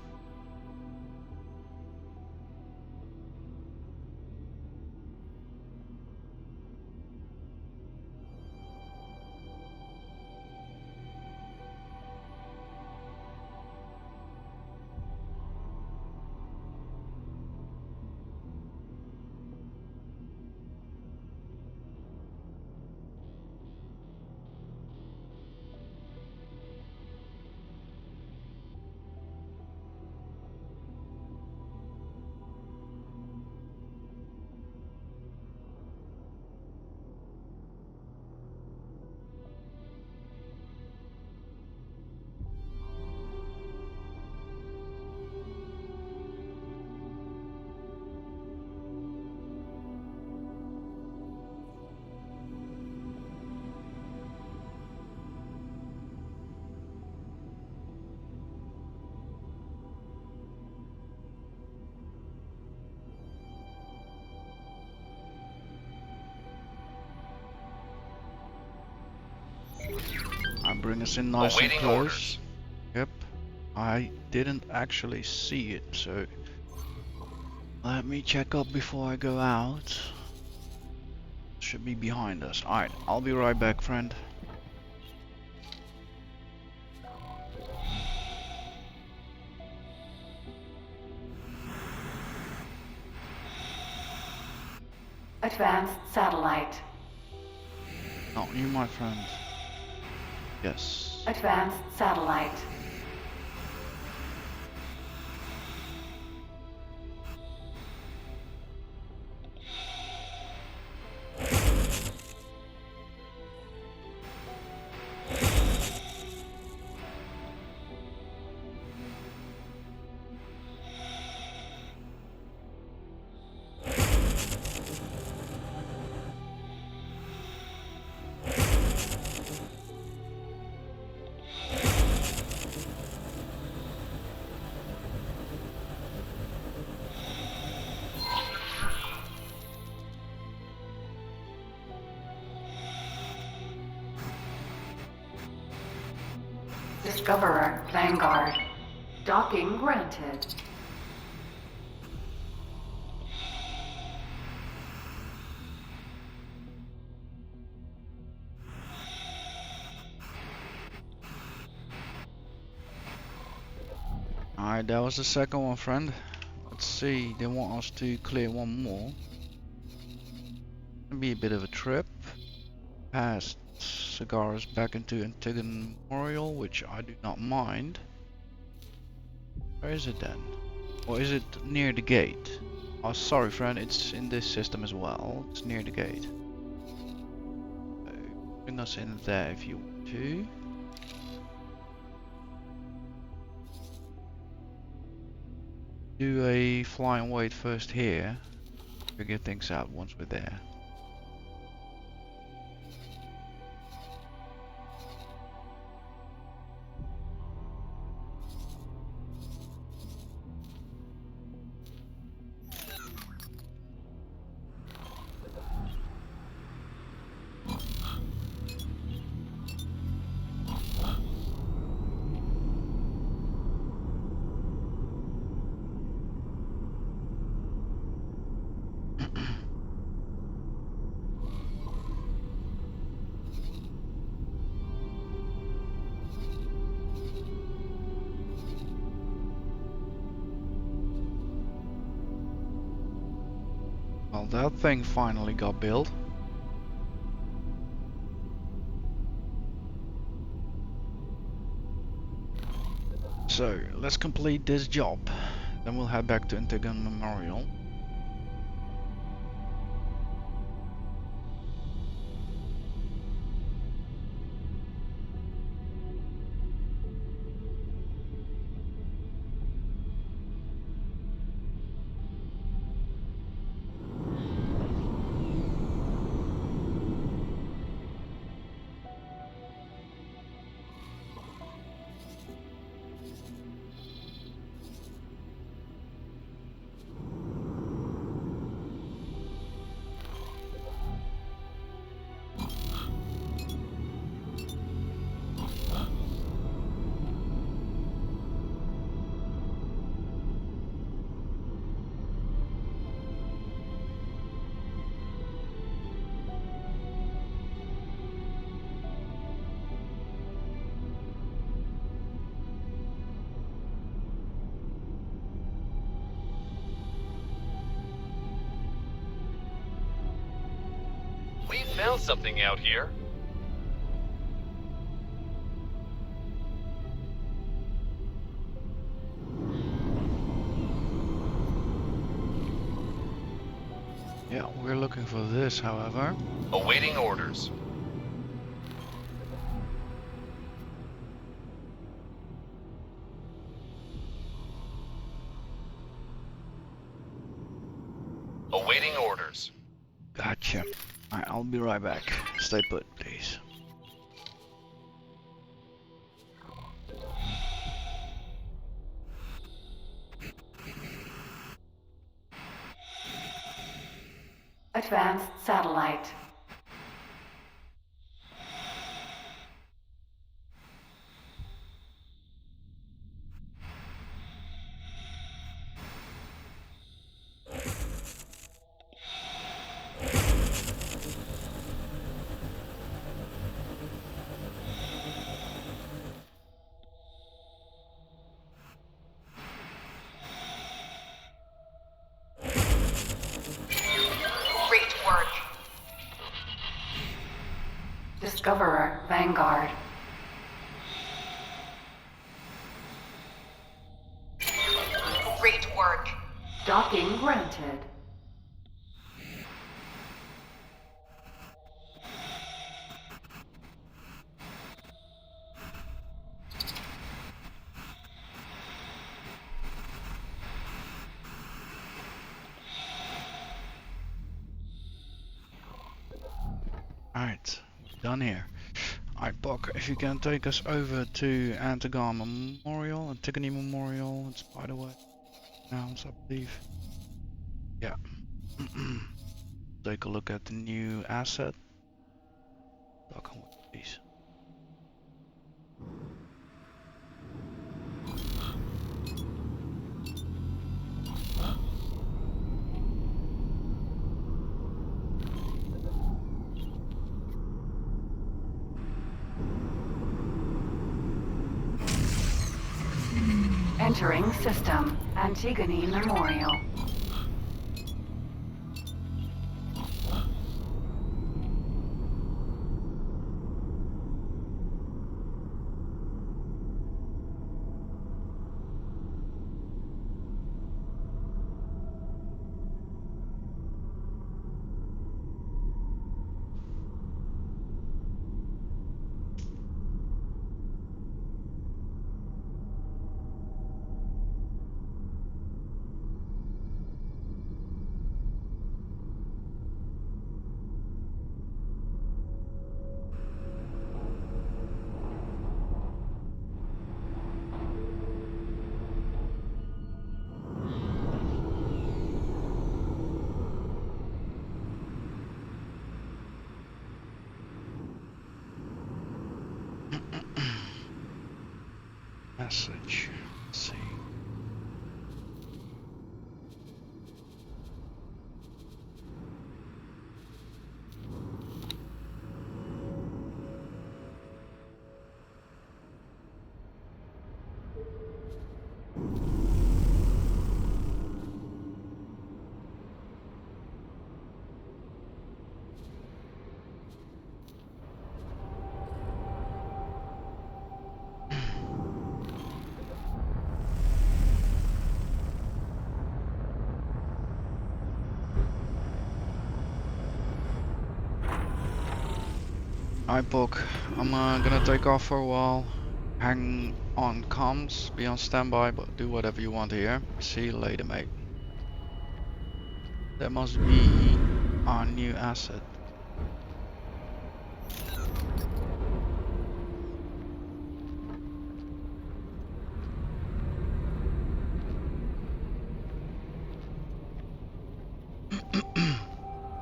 Bring us in nice and close. Orders. Yep, I didn't actually see it, so let me check up before I go out. Should be behind us. Alright, I'll be right back, friend. Advanced satellite. Not you, my friend. Yes. Advanced satellite. Discoverer Vanguard. Docking granted. Alright, that was the second one, friend. Let's see, they want us to clear one more. It'll be a bit of a trip. Past cigars back into Antigone Memorial, which I do not mind. Where is it then? Or is it near the gate? Oh, sorry friend, it's in this system as well. It's near the gate. So, bring us in there if you want to. Do a fly and wait first here. Figure things out once we're there. Well, that thing finally got built. So, let's complete this job. Then we'll head back to Antigone Memorial. We found something out here. Yeah, we're looking for this, however. Awaiting orders. Awaiting orders. Gotcha. Alright, I'll be right back. Stay put, please. Advanced satellite. Great work. Discoverer Vanguard. Great work. Docking granted. Alright, done here. Alright, Buck, if you can take us over to Antigone Memorial, Antigone Memorial, it's by the way, announced, I believe. Yeah. Take a look at the new asset. Buck, please. Entering system. Antigone Memorial. Message. Let's see. Alright, Book. I'm gonna take off for a while. Hang on comms, be on standby, but do whatever you want here. See you later, mate. That must be our new asset.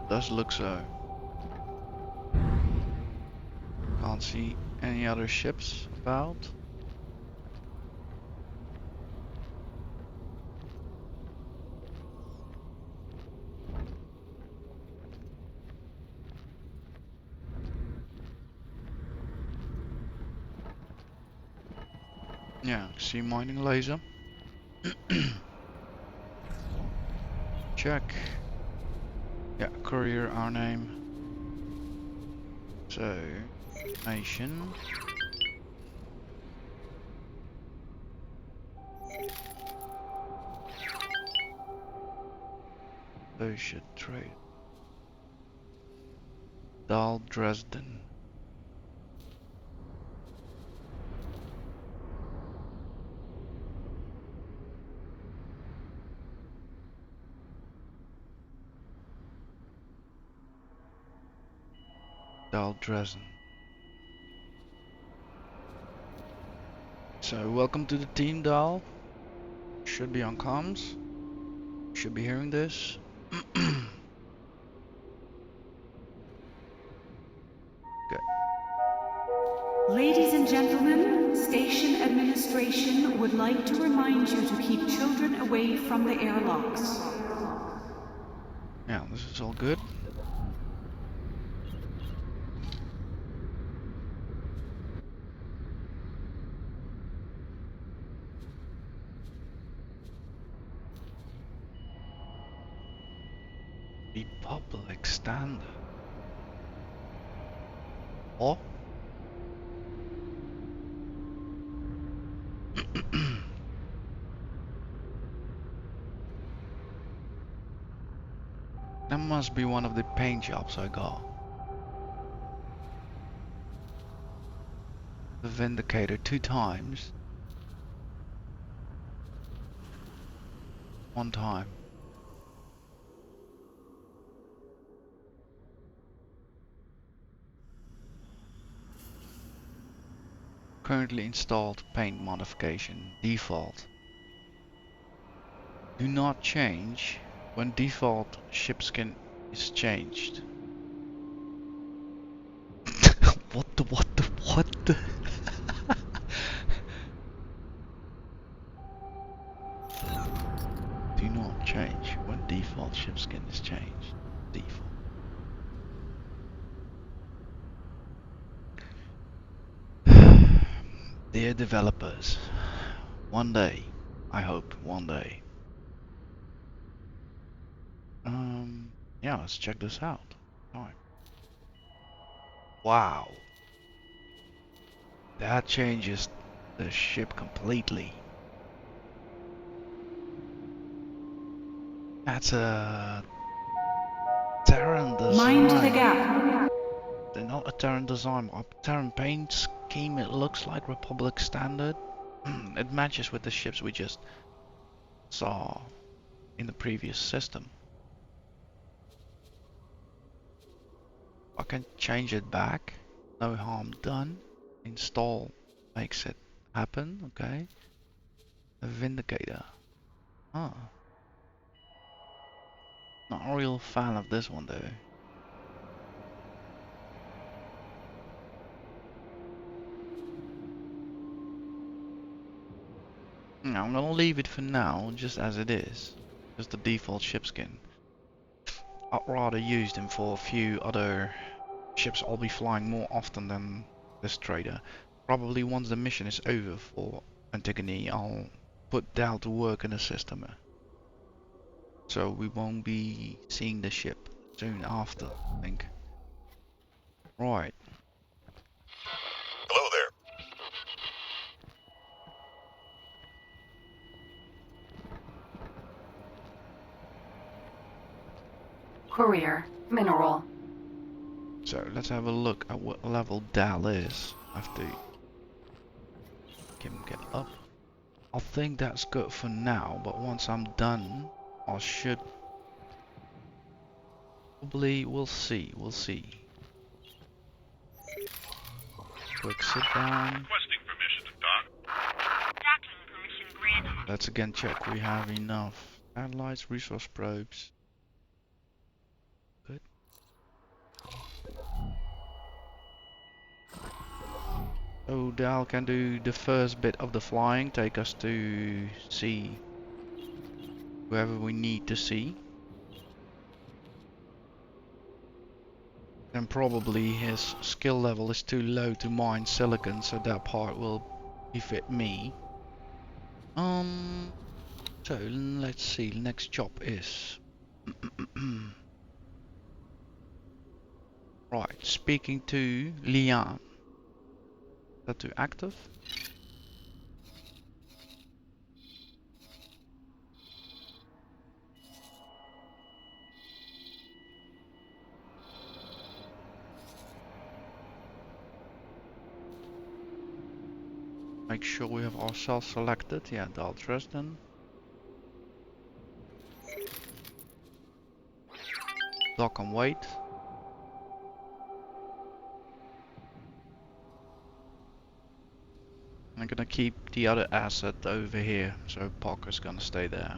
Does look so. Can't see any other ships about. Yeah, see mining laser. Check. Yeah, courier, our name. So, nation. They should trade. Dal Dresden. Dal Dresden. So, welcome to the team, Dal. Should be on comms. Should be hearing this. Okay. Ladies and gentlemen, station administration would like to remind you to keep children away from the airlocks. Yeah, this is all good. Republic standard. Oh. That must be one of the paint jobs I got. The Vindicator 2 times. 1 time. Currently installed paint modification default. Do not change when default ship skin is changed. What the Do not change when default ship skin is changed. Default. Dear developers, one day I hope one day. Yeah, let's check this out. Alright. Wow. That changes the ship completely. That's a Terran design. Mind the gap. They're not a Terran design, but a Terran paint scheme. It looks like Republic standard. It matches with the ships we just saw in the previous system. I can change it back. No harm done. Install makes it happen. Okay. A Vindicator. Huh. Not a real fan of this one though. No, I'm gonna leave it for now, just as it is. Just the default ship skin. I'd rather use them for a few other ships I'll be flying more often than this trader. Probably once the mission is over for Antigone, I'll put Dal to work in the system. So we won't be seeing the ship soon after, I think. Right. Hello there. Courier, mineral. So let's have a look at what level Dal is. I have to get him get up. I think that's good for now, but once I'm done, I should probably, we'll see. Quick sit down. Requesting permission to dock. Docking permission granted. Let's again check we have enough satellites, resource probes. Good. So Dal can do the first bit of the flying, take us to see whoever we need to see. And probably his skill level is too low to mine silicon, so that part will befit me. So let's see, next job is right, speaking to Lian. Is that too active? Make sure we have ourselves selected. Yeah, I'll trust them. Dock and wait. I'm gonna keep the other asset over here, so Parker's gonna stay there.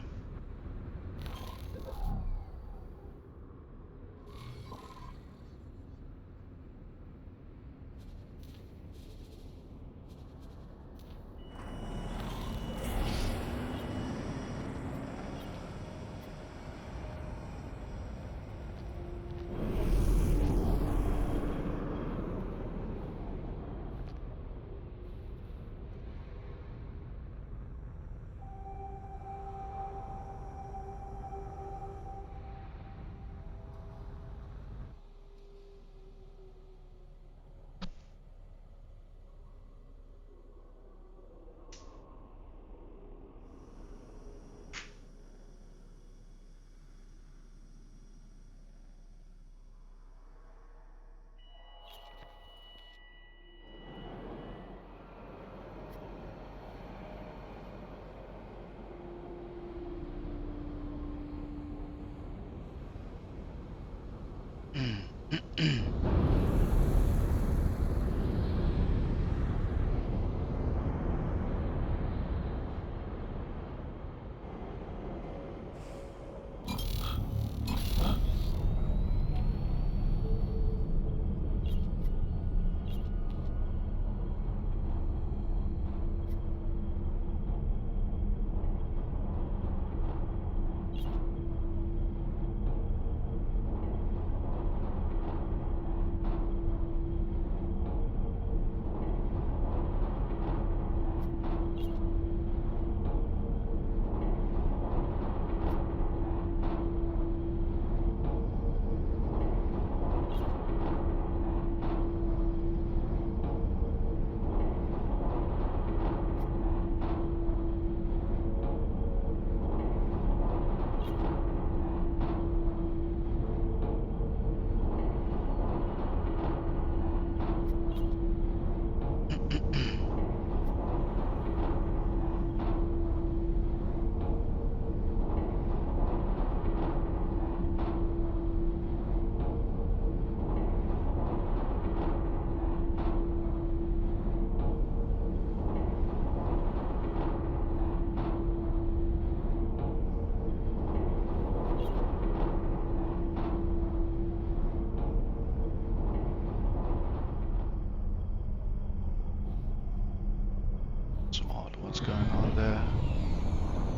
That's odd. What's going on there?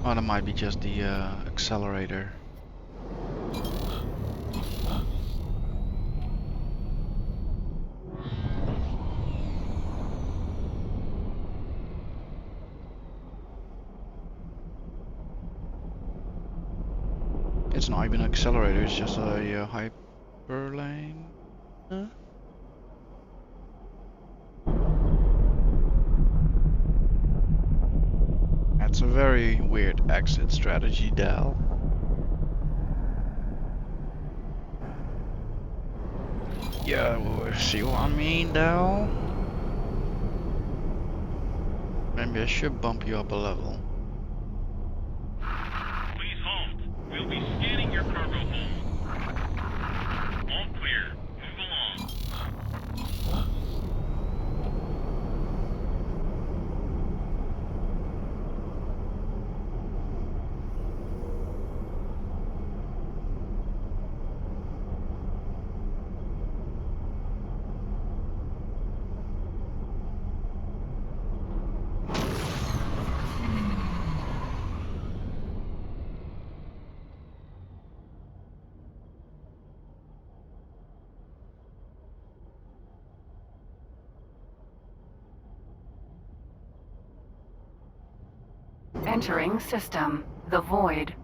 Oh, that might be just the accelerator. It's not even an accelerator, it's just a hyperlane. Huh? That's a very weird exit strategy, Dal. Yeah, well, see what I mean, Dal? Maybe I should bump you up a level. Please halt. We'll be scanning your cargo hold. All clear. Move along. Entering system. The void.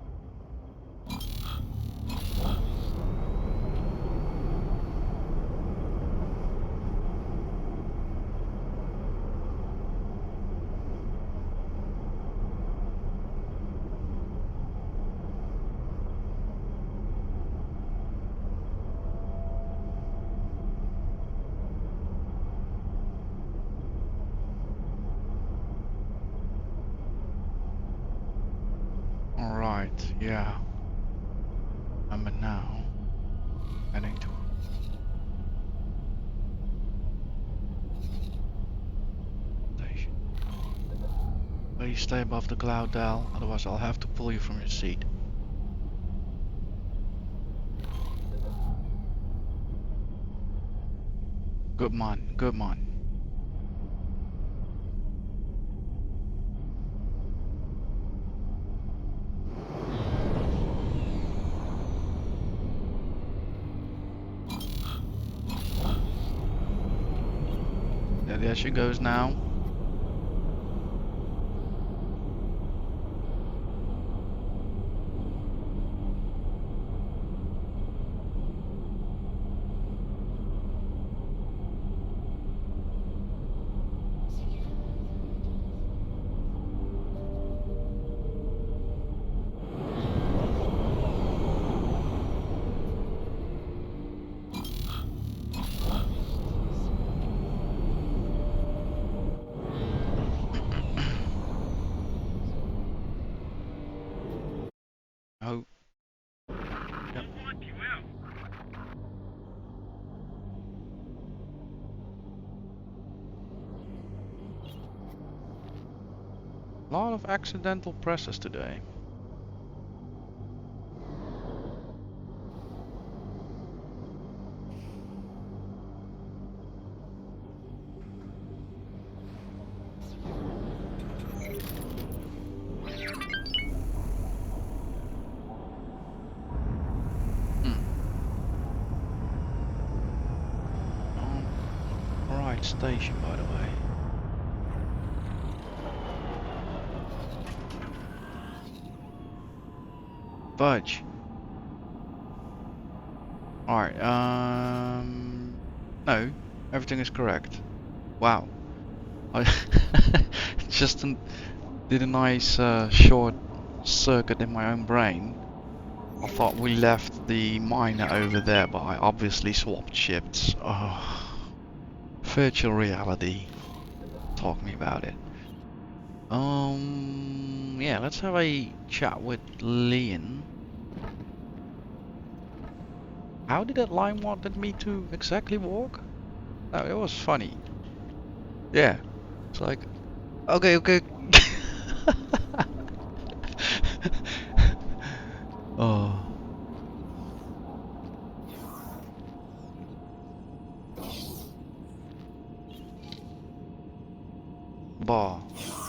Alright, yeah. Remember now. Heading to station. Please stay above the cloud, Dal, otherwise I'll have to pull you from your seat. Good man, good man. Yeah, there she goes now. Oh. Yep. A lot of accidental presses today. Alright, station by the way. Fudge. Alright, no, everything is correct. Wow. I just did a nice short circuit in my own brain. I thought we left the miner over there, but I obviously swapped ships. Oh, virtual reality. Talk me about it. Yeah, let's have a chat with Leon. How did that line wanted me to exactly walk? Oh, it was funny. Yeah, it's like, okay, okay. Oh. Bah.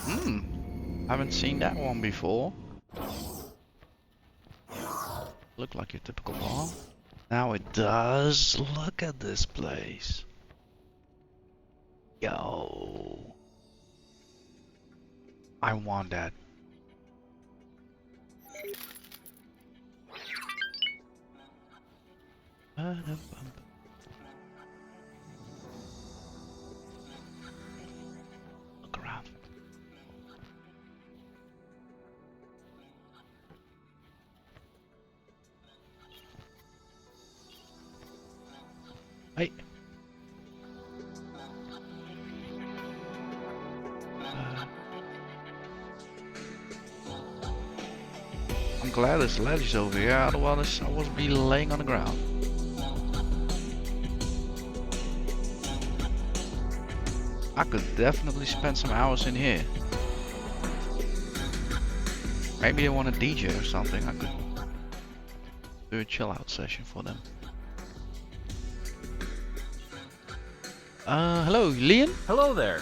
Haven't seen that one before. Look like your typical bar. Now it does. Look at this place. Yo. I want that. Look around. Hey. I'm glad this ledge is over here, otherwise I would be laying on the ground. I could definitely spend some hours in here. Maybe I want a DJ or something. I could do a chill out session for them. Hello, Leon? Hello there.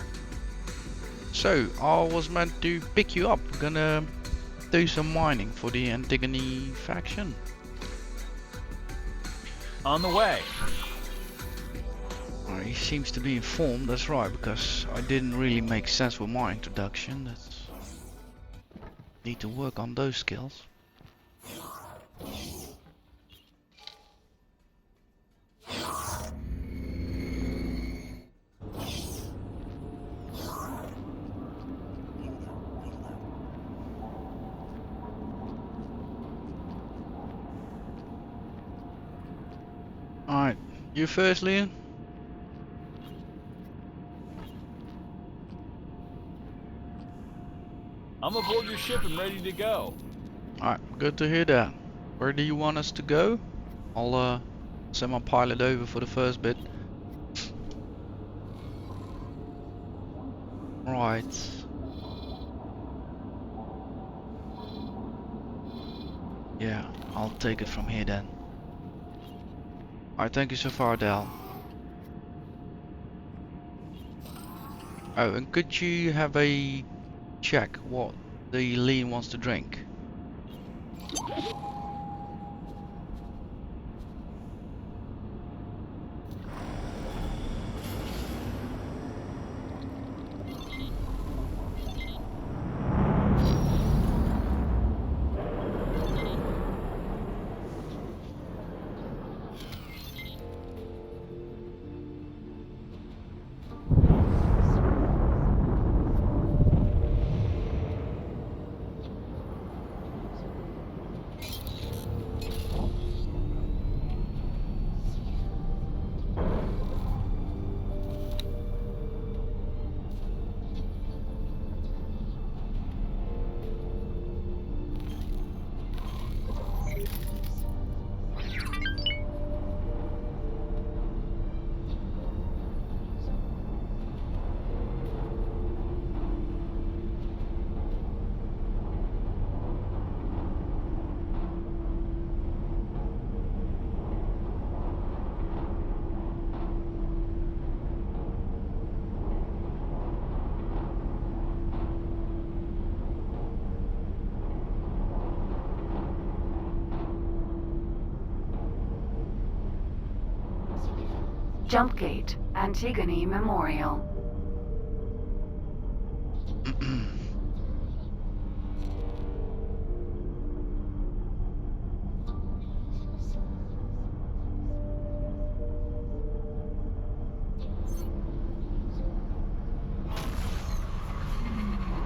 So, I was meant to pick you up. We're gonna do some mining for the Antigone faction. On the way. He seems to be informed, that's right, because I didn't really make sense with my introduction. That's... Need to work on those skills. Alright, you first, Leon? I'm aboard your ship and ready to go. Alright, good to hear that. Where do you want us to go? I'll send my pilot over for the first bit. Right. Yeah, I'll take it from here then. Alright, thank you so far, Dal. Oh, and could you have a check what the Lean wants to drink? Jump gate, Antigone Memorial.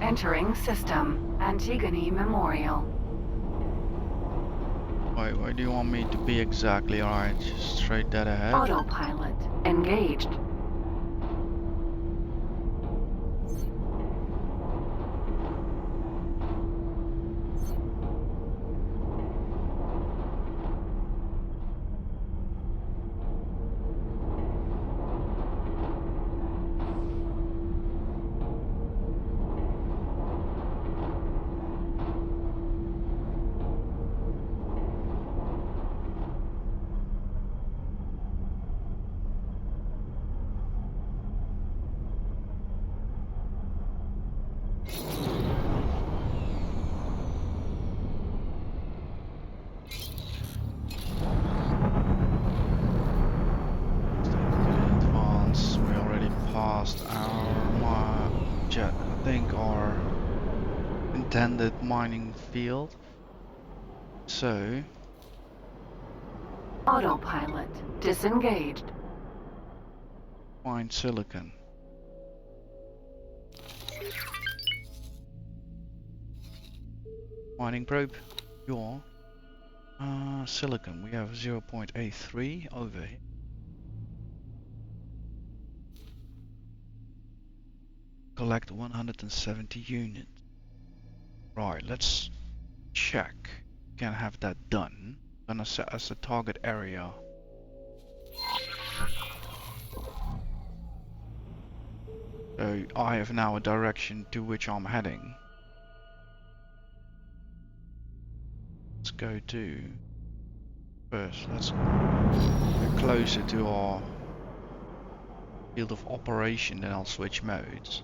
Entering system, Antigone Memorial. Wait, where do you want me to be exactly? Alright, just straight that ahead. Autopilot engaged. past I think our intended mining field. So Autopilot disengaged. find silicon. Mining probe. Your silicon. We have 0.83 over here. Collect 170 units. Right, let's check. Can have that done. Gonna set as a target area. So I have now a direction to which I'm heading. Let's go to first. Let's get closer to our field of operation, then I'll switch modes.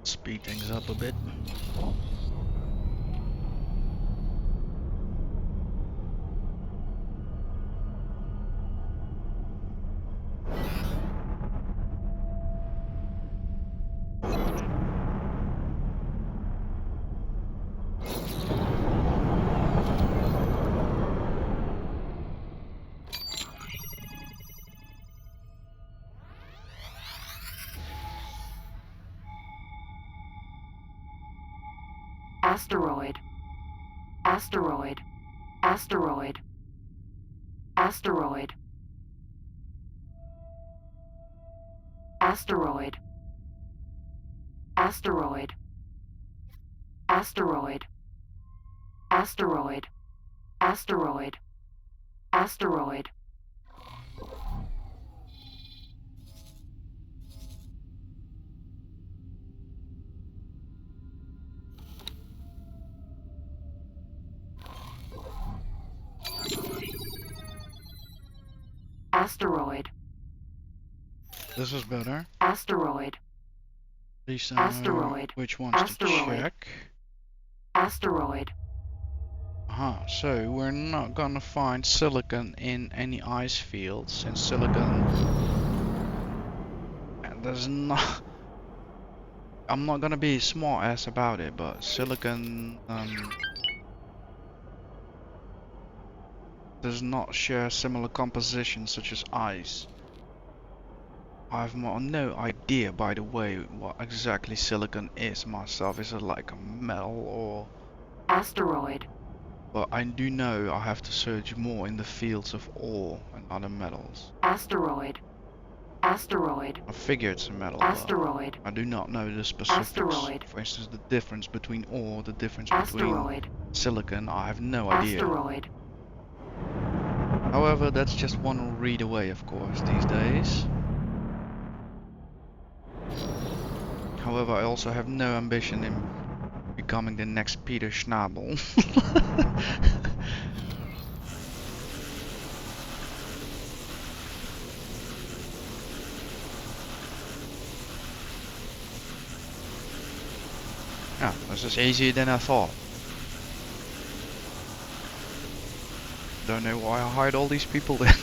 Speed things up a bit. Asteroid. Asteroid. Asteroid. Asteroid. Asteroid. Asteroid. Asteroid. Asteroid. Asteroid. Asteroid. Asteroid. This is better. Asteroid. At least I know Asteroid. which ones Asteroid. to check. Asteroid. So we're not gonna find silicon in any ice fields, since silicon and there's not I'm not gonna be smart ass about it, but silicon does not share similar compositions such as ice. I have no idea, by the way, what exactly silicon is myself. Is it like a metal or... Asteroid. But I do know I have to search more in the fields of ore and other metals. Asteroid. Asteroid. I figure it's a metal, Asteroid. but I do not know the specifics. Asteroid. For instance, the difference between ore, the difference Asteroid. between silicon, I have no idea. Asteroid. However, that's just one read away, of course, these days. However, I also have no ambition in becoming the next Peter Schnabel. Yeah, this is easier than I thought. Don't know why I hired all these people then.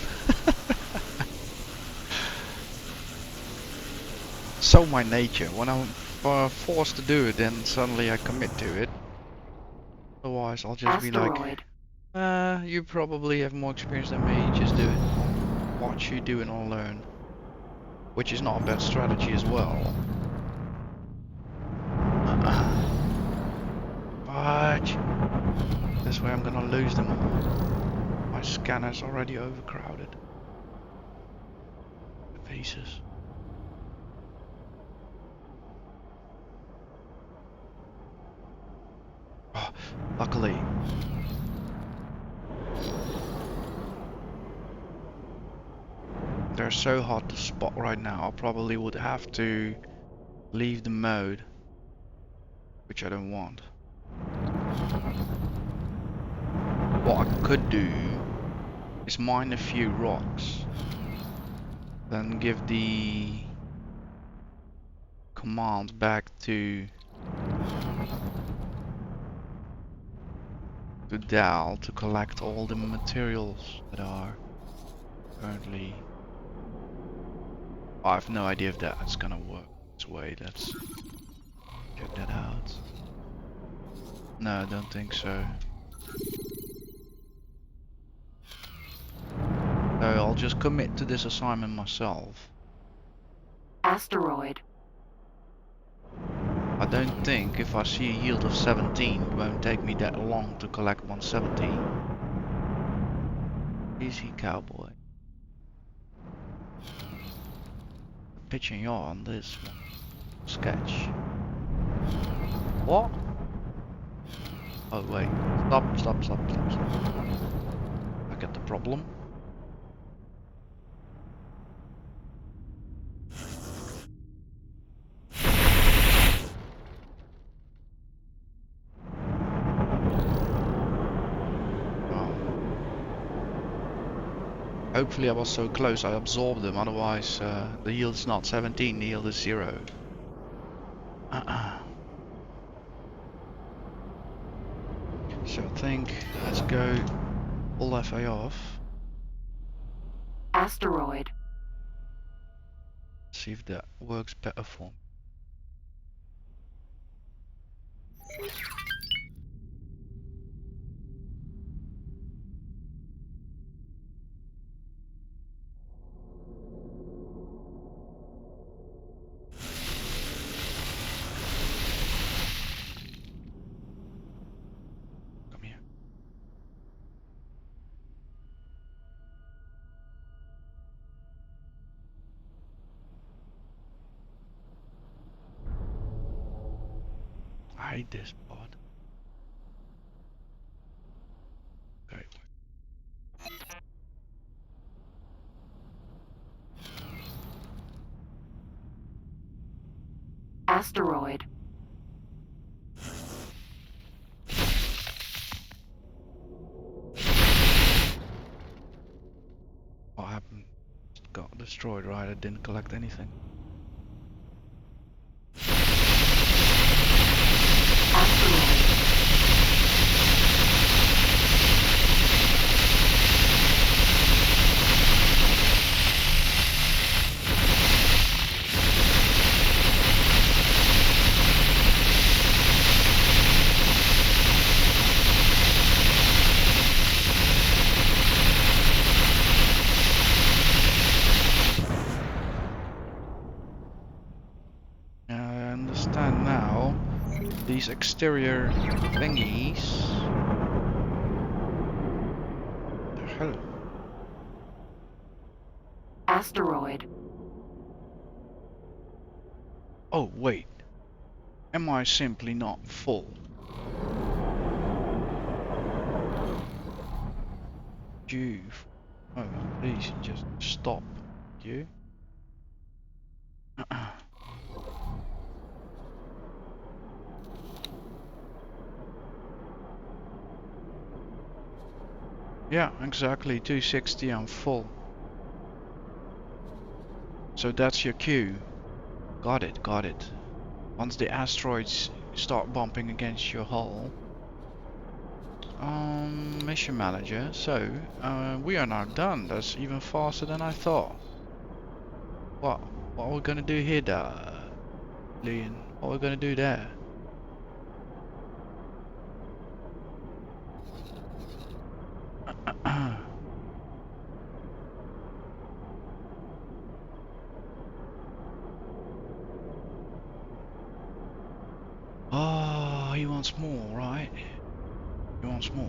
So my nature. When I'm forced to do it, then suddenly I commit to it. Otherwise, I'll just Asteroid. be like, you probably have more experience than me. Just do it. I'll watch you do it and I'll learn. Which is not a bad strategy as well. But this way I'm gonna lose them all. My scanner's already overcrowded. Faces. Oh, luckily. They're so hard to spot right now, I probably would have to leave the mode, which I don't want. What I could do is mine a few rocks, then give the command back to Dal to collect all the materials that are currently. I have no idea if that's gonna work this way. Let's check that out. No, I don't think so. So I'll just commit to this assignment myself. Asteroid. I don't think if I see a yield of 17, it won't take me that long to collect 170. Easy, cowboy. Pitching you on this one. Sketch. What? Oh wait. Stop. I get the problem. Hopefully I was so close I absorbed them, otherwise the yield is not 17, the yield is 0. So I think let's go all FA off. Asteroid. See if that works better for me. Come here. I hate this pod. Okay. Asteroid. What happened? It got destroyed, right? I didn't collect anything. These exterior thingies. The hell? Asteroid. Oh wait. Am I simply not full? You. Oh, please just stop. You. Yeah, exactly, 260, I'm full. So that's your cue. Got it. Once the asteroids start bumping against your hull. Mission manager, so, we are now done. That's even faster than I thought. What are we gonna do here, Leon? What are we gonna do there? Oh, he wants more, right? He wants more.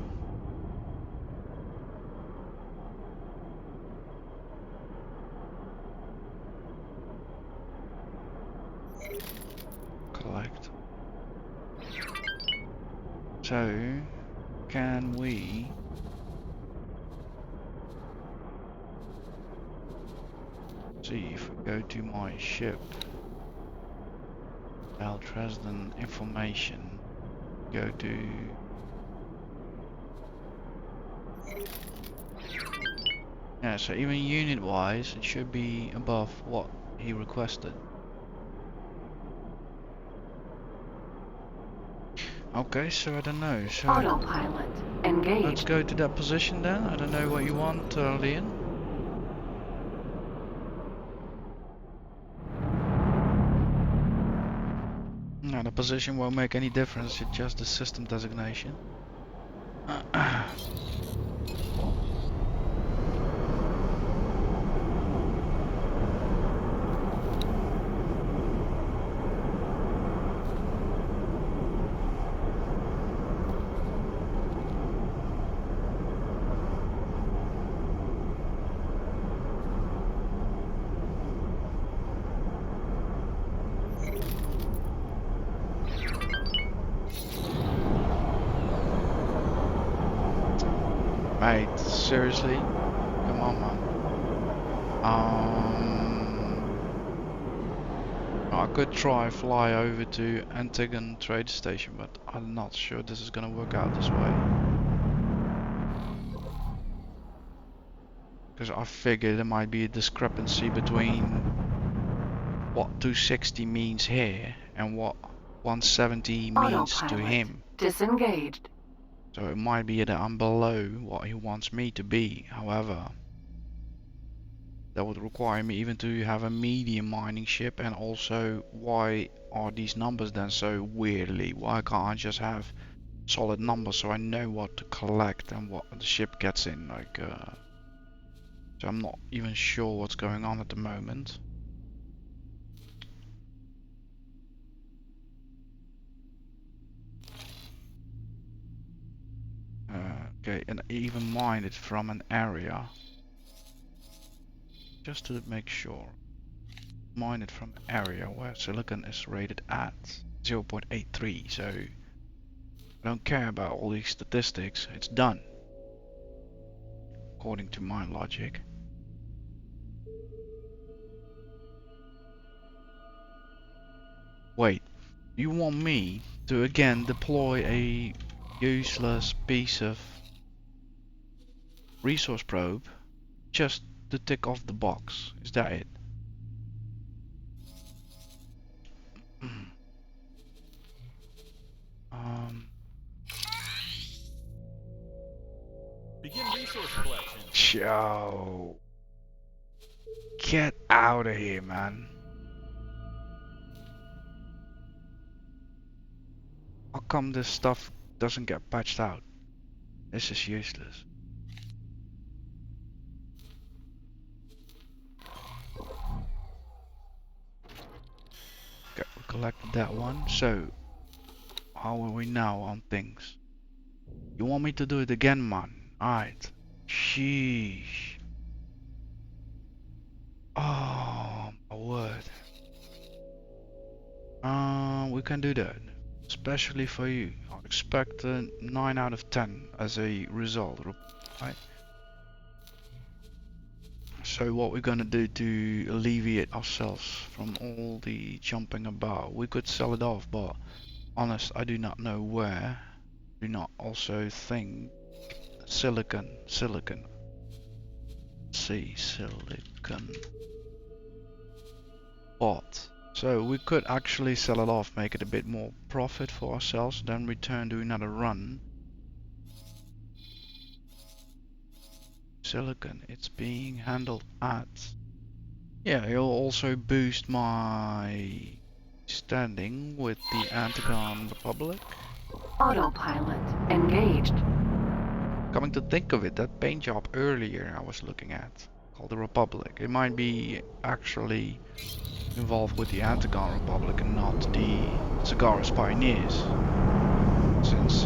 So, can we... see if we go to my ship, Dresden information, go to... yeah, so even unit wise it should be above what he requested. Okay, so I don't know, so... Autopilot engaged. Let's go to that position then. I don't know what you want, Leon. No, the position won't make any difference, it's just the system designation. Mate, seriously? Come on, man. I could try fly over to Antigon trade station, but I'm not sure this is gonna work out this way. Because I figured there might be a discrepancy between what 260 means here and what 170 means to him. Disengaged. So it might be that I'm below what he wants me to be. However, that would require me even to have a medium mining ship, and also why are these numbers then so weirdly? Why can't I just have solid numbers so I know what to collect and what the ship gets in? Like, so I'm not even sure what's going on at the moment. Okay, and even mine it from an area. Just to make sure. Mine it from an area where silicon is rated at 0.83, so I don't care about all these statistics, it's done. According to my logic. Wait, you want me to again deploy a useless piece of resource probe just to tick off the box? Is that it? Begin resource collection. Joe, get out of here, man. How come this stuff doesn't get patched out? This is useless. Okay, we collected that one. So, how are we now on things? You want me to do it again, man? Alright. Sheesh. Oh, my word. We can do that. Especially for you. I expect a 9 out of 10 as a result, right? So what we're gonna do to alleviate ourselves from all the jumping about, we could sell it off, but honest, I do not know where. Do not also think silicon. See, silicon. Bought. So we could actually sell it off, make it a bit more profit for ourselves, then return to another run. Silicon, it's being handled at... yeah, it'll also boost my standing with the Argon Republic. Autopilot engaged. Coming to think of it, that paint job earlier I was looking at, called the Republic, it might be actually involved with the Argon Republic and not the Sagaris Pioneers. Since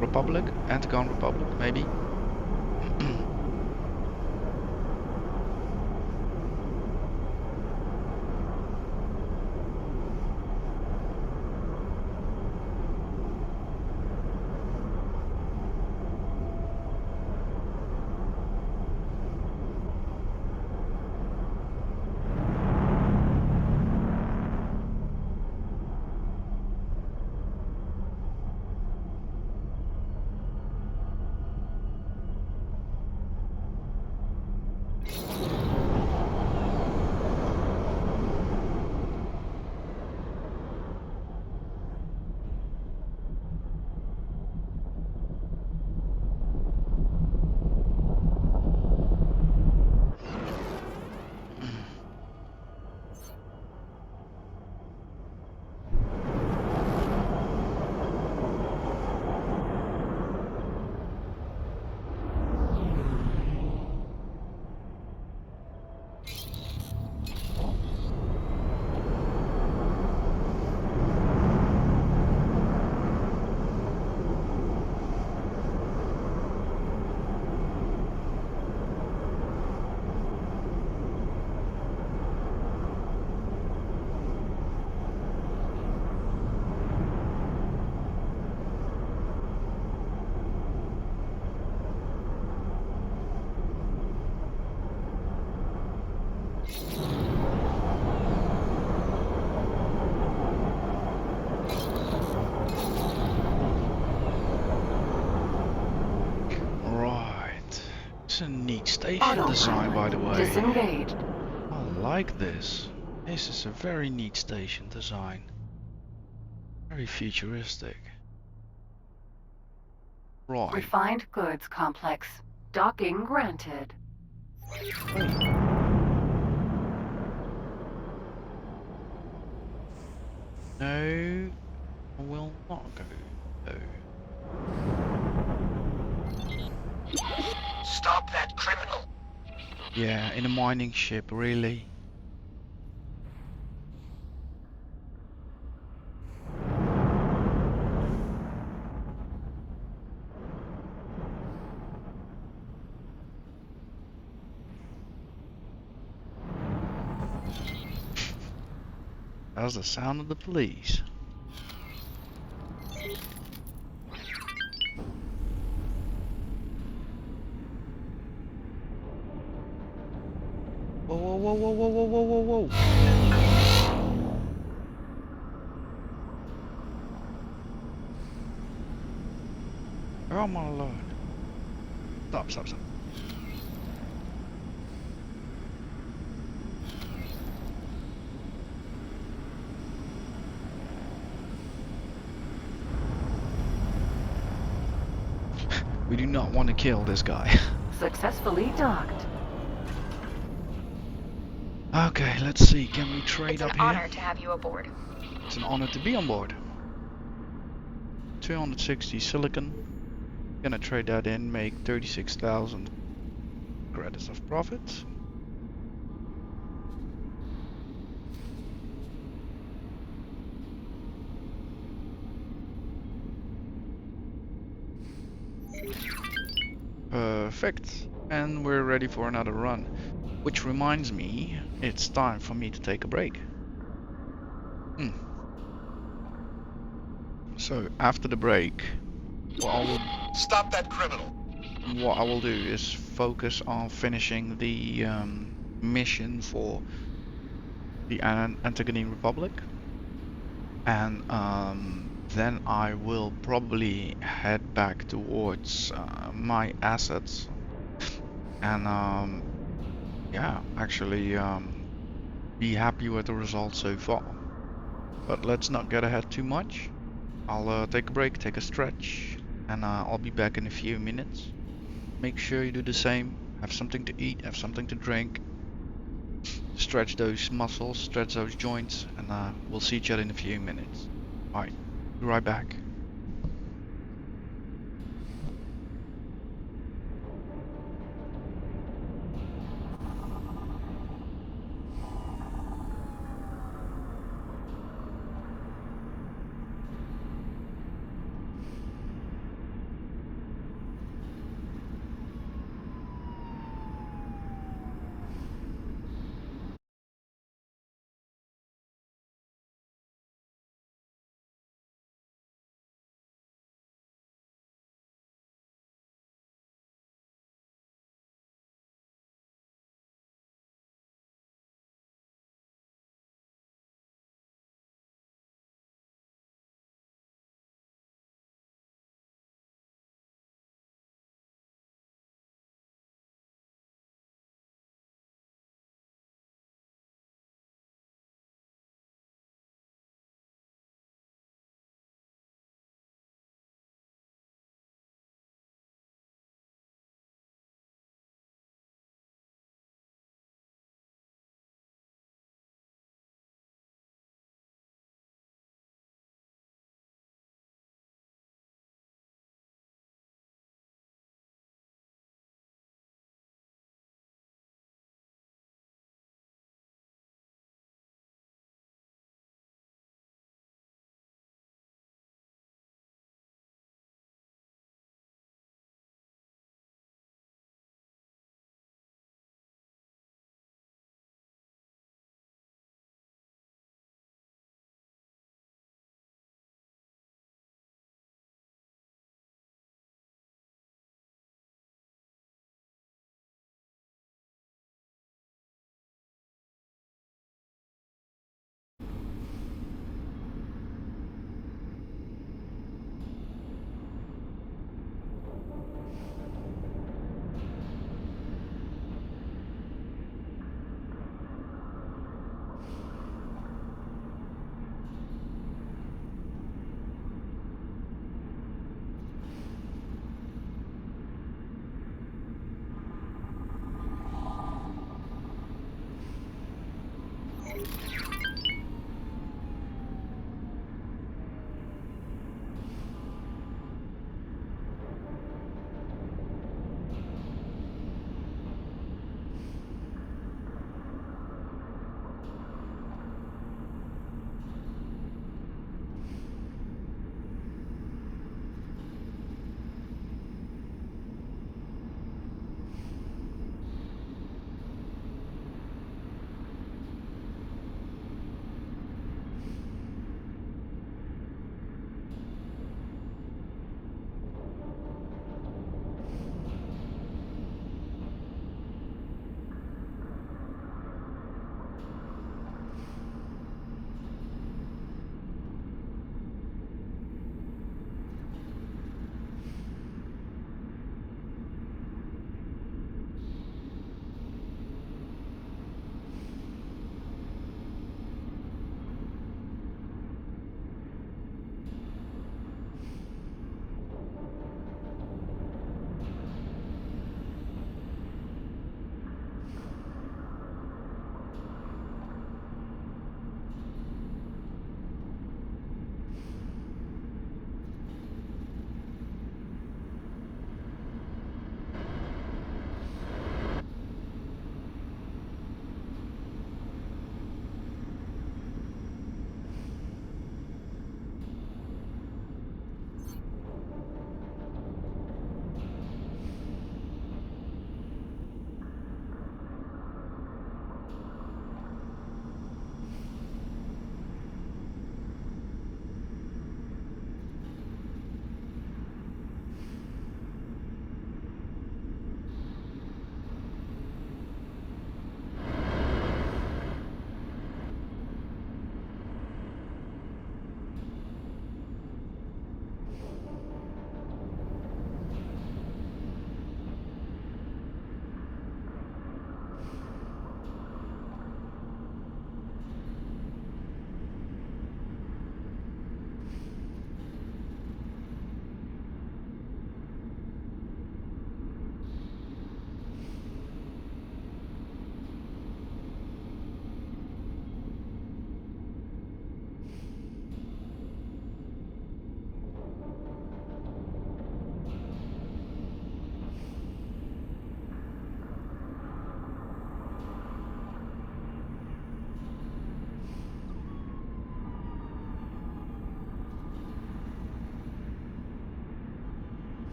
Republic? Argon Republic, maybe? a neat station design, by the way. Disengaged. I like this. This is a very neat station design. Very futuristic. Right. Refined goods complex. Docking granted. No, I will not go. No. Stop that criminal. Yeah, in a mining ship, really. That's the sound of the police. Whoa, whoa, whoa, whoa, whoa, whoa, whoa, whoa, whoa. Oh my lord. Stop, stop, stop. We do not want to kill this guy. Successfully docked. Okay, let's see. Can we trade It's up an here? honor to have you aboard. It's an honor to be on board. 260 silicon. Gonna trade that in, make 36,000 credits of profit. Perfect. And we're ready for another run. Which reminds me, it's time for me to take a break. So after the break, Stop that criminal. what I will do is focus on finishing the mission for the Antigone Republic, and then I will probably head back towards my assets, and yeah, actually be happy with the results so far. But let's not get ahead too much. I'll take a break, take a stretch, and I'll be back in a few minutes. Make sure you do the same. Have something to eat, have something to drink. Stretch those muscles, stretch those joints, and we'll see each other in a few minutes. Alright, be right back.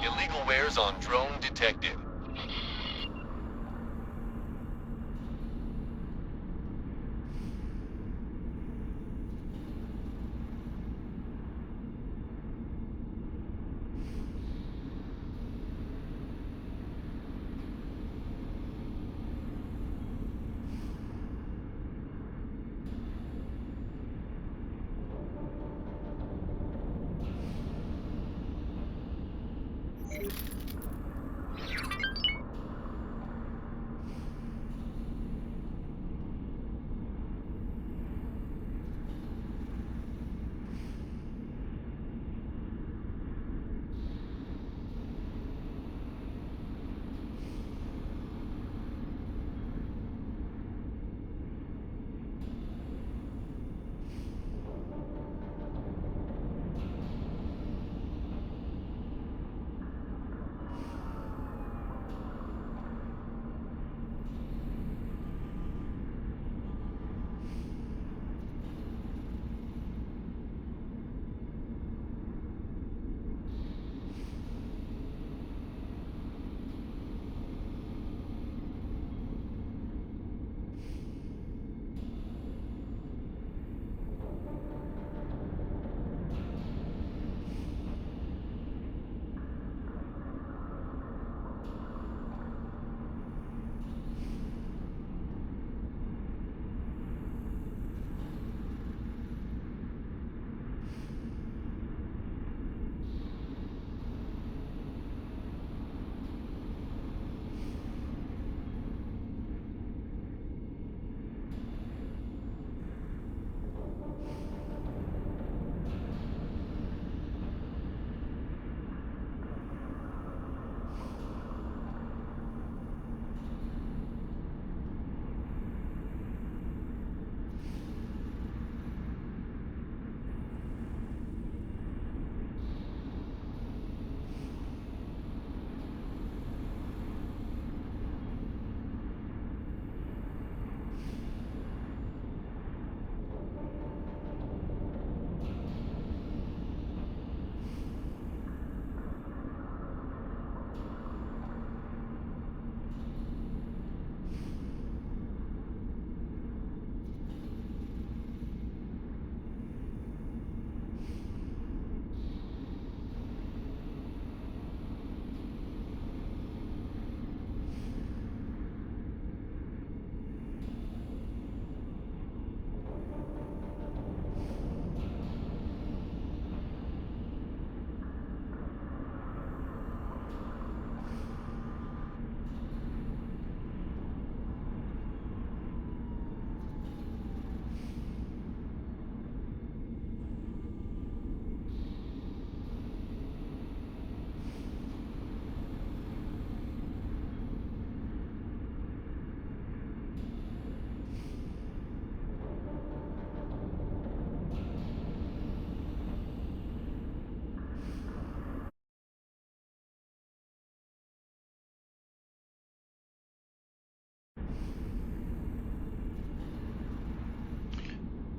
Illegal wares on drone detected.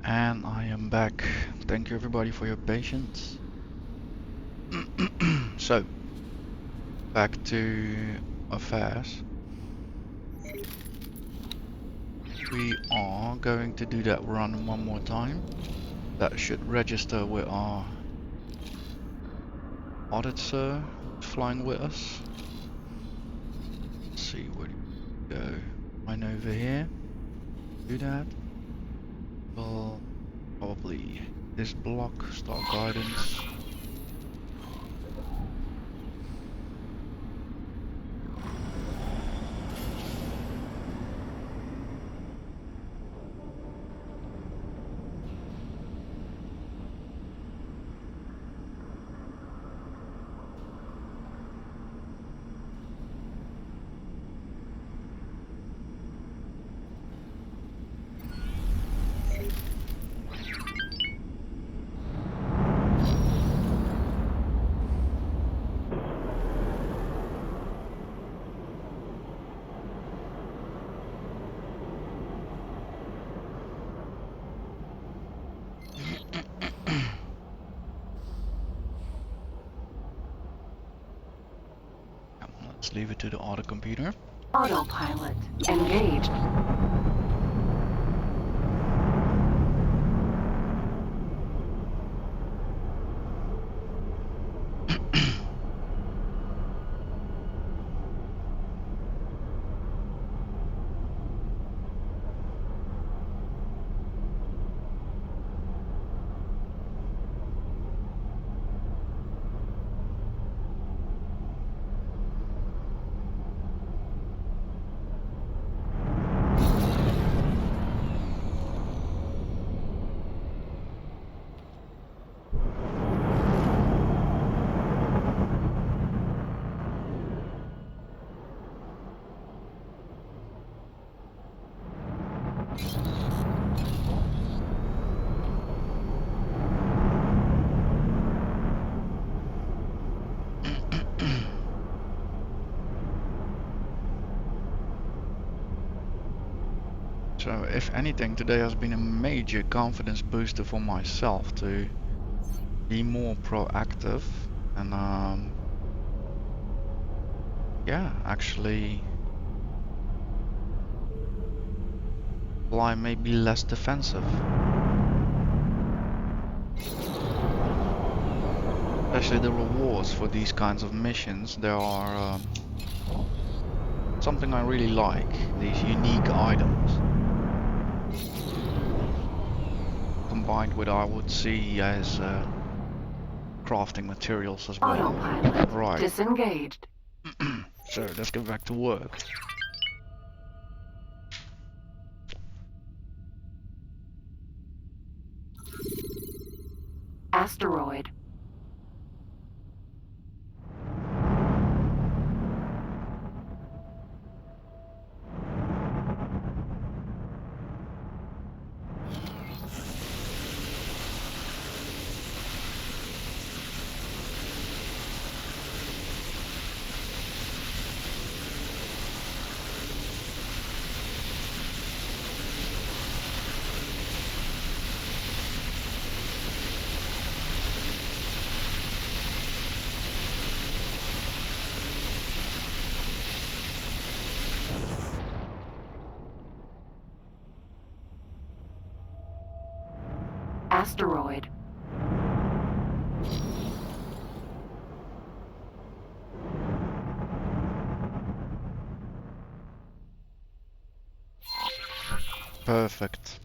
And I am back. Thank you everybody for your patience. So, back to affairs. We are going to do that run one more time. That should register with our auditor who's flying with us. Let's see where to go. Mine over here. Do that. Well, probably this block, start guidance. Let's leave it to the auto computer. Autopilot engaged. So if anything, today has been a major confidence booster for myself to be more proactive and yeah, actually fly maybe less defensive. Especially the rewards for these kinds of missions, there are something I really like, these unique items. Combined with I would see as crafting materials as well. Autopilot Right. disengaged. So let's get back to work. Asteroid. Asteroid. Perfect.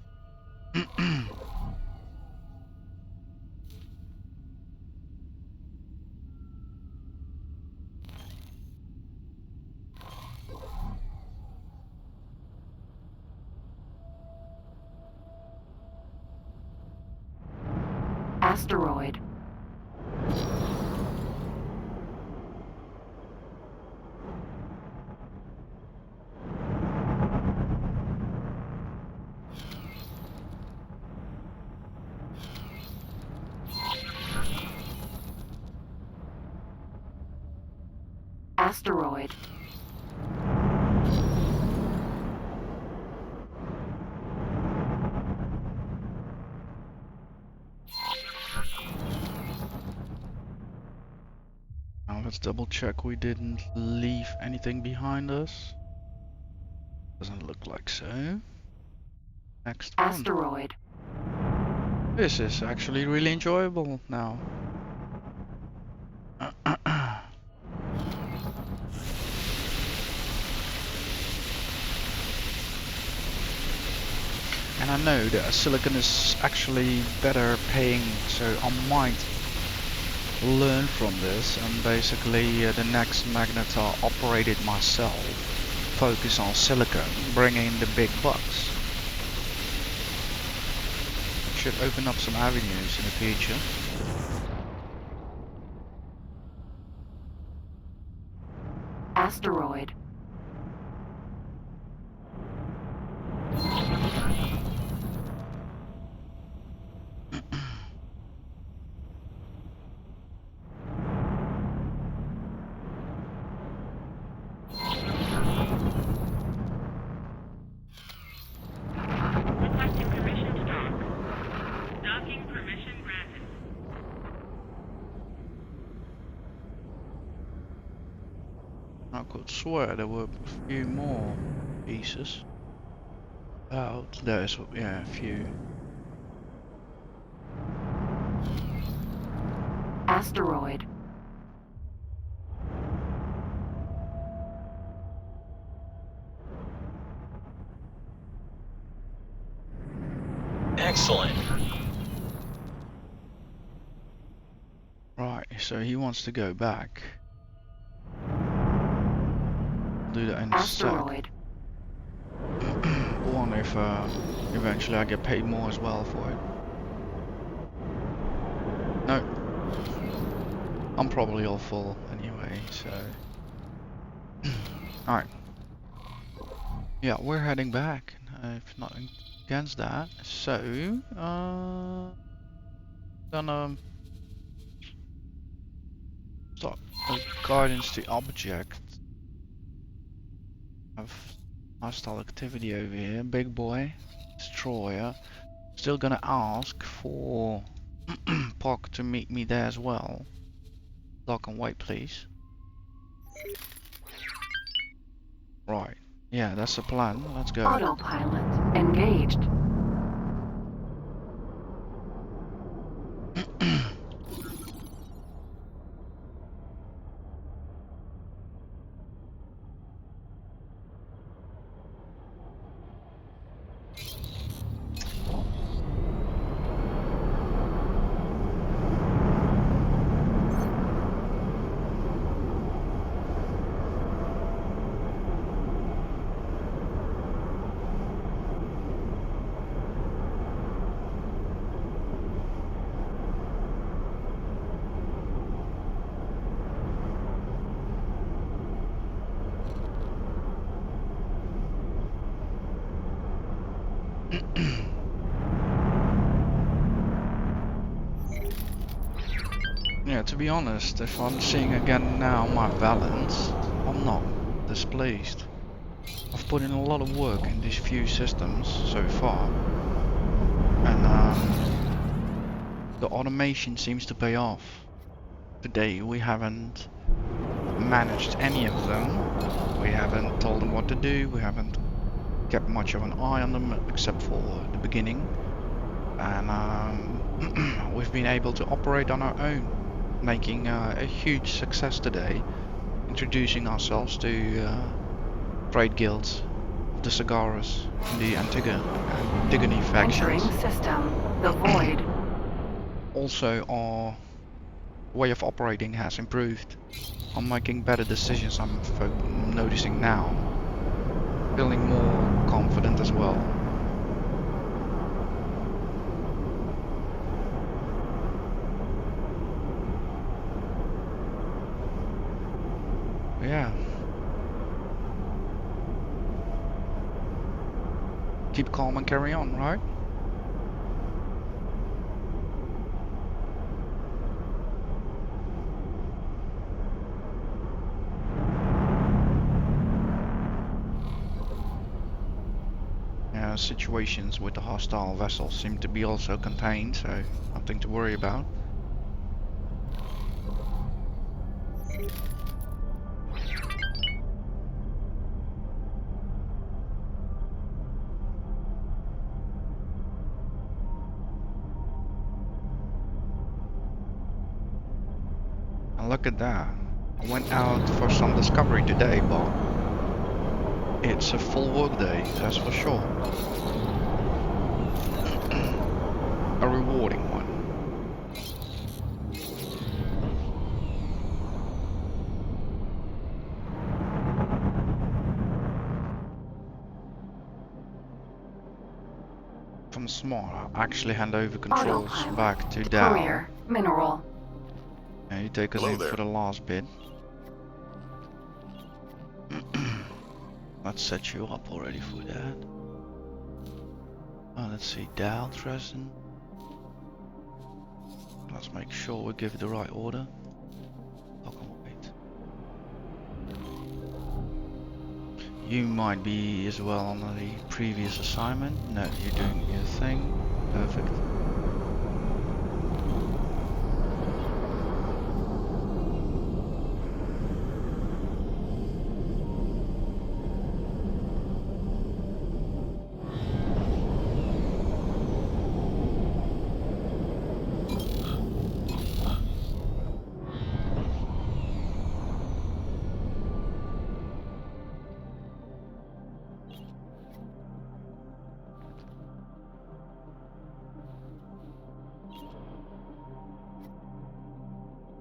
Asteroid. Asteroid. Let's double check we didn't leave anything behind us. Doesn't look like so. Next one. Asteroid. This is actually really enjoyable now. And I know that silicon is actually better paying, so I might learn from this and basically the next magnet I operated myself, focus on silicon, bring in the big bucks. Should open up some avenues in the future. Asteroid. Requesting permission to dock. Docking permission granted. I could swear there were a few more pieces. Out there's, yeah, a few. Asteroid. Excellent. Right, so he wants to go back. Do that in a sec. Asteroid. Wonder if eventually I get paid more as well for it. No. I'm probably all full anyway, so... Alright. Yeah, we're heading back. If not against that. So, gonna start guidance to object. Have hostile activity over here. Big boy, destroyer. Still gonna ask for Pock to meet me there as well. Dock and wait, please. Right. Yeah, that's the plan. Let's go. Autopilot engaged. Yeah, to be honest, if I'm seeing again now my balance, I'm not displeased. I've put in a lot of work in these few systems so far, and the automation seems to pay off. Today we haven't managed any of them, we haven't told them what to do, we haven't kept much of an eye on them except for the beginning, and we've been able to operate on our own, making a huge success today, introducing ourselves to trade guilds, the Cigaras, the Antigone factions. Entering system. The void. Also, our way of operating has improved. I'm making better decisions, I'm noticing now. Feeling more confident as well. Yeah. Keep calm and carry on, right? Yeah, situations with the hostile vessels seem to be also contained, so nothing to worry about. And look at that. I went out for some discovery today, but it's a full work day, that's for sure. A rewarding one. If I'm smart, I'll actually hand over controls Autopilot. back to Dal. Courier. Mineral. And you take us Hello in there. for the last bit. Let's set you up already for that. Oh, let's see, Dal, Dresden. Let's make sure we give it the right order. Lock and wait. You might be as well on the previous assignment. No, you're doing your thing. Perfect.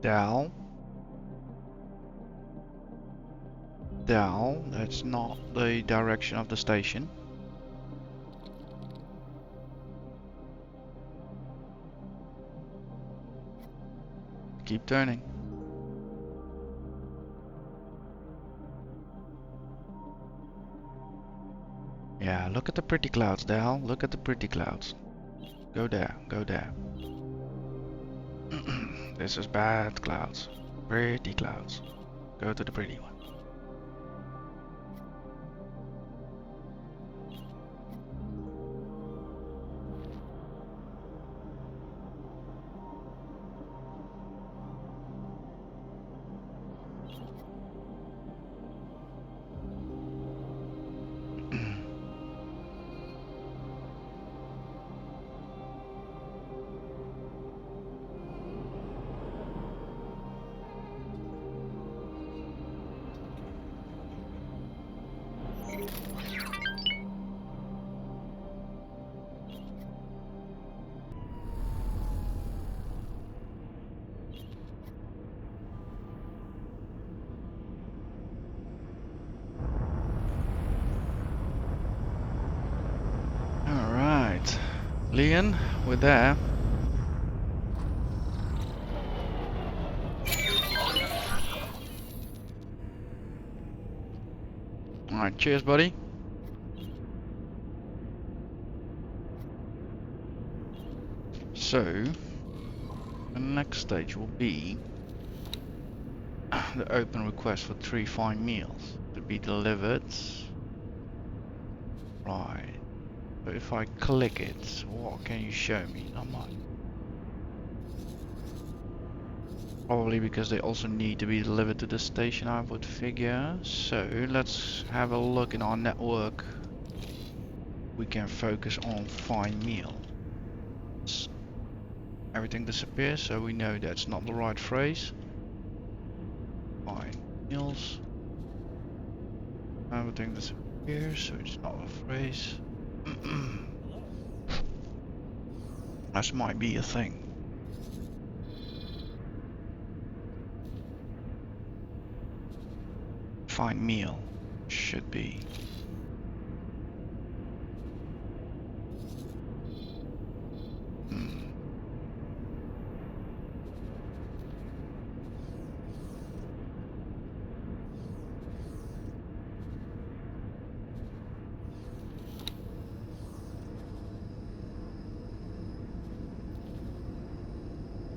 Dal. Dal, that's not the direction of the station. Keep turning. Yeah, look at the pretty clouds, Dal. Look at the pretty clouds. Go there, go there. This is bad clouds. Pretty clouds. Go to the pretty one. Alright, Leon, we're there. Alright, cheers, buddy. So, the next stage will be the open request for 3 fine meals to be delivered. Right. But if I click it, what can you show me? Not much. Probably because they also need to be delivered to the station, I would figure. So let's have a look in our network. We can focus on fine meals. Everything disappears, so we know that's not the right phrase. Fine meals. Everything disappears, so it's not a phrase. That might be a thing. Fine meal should be.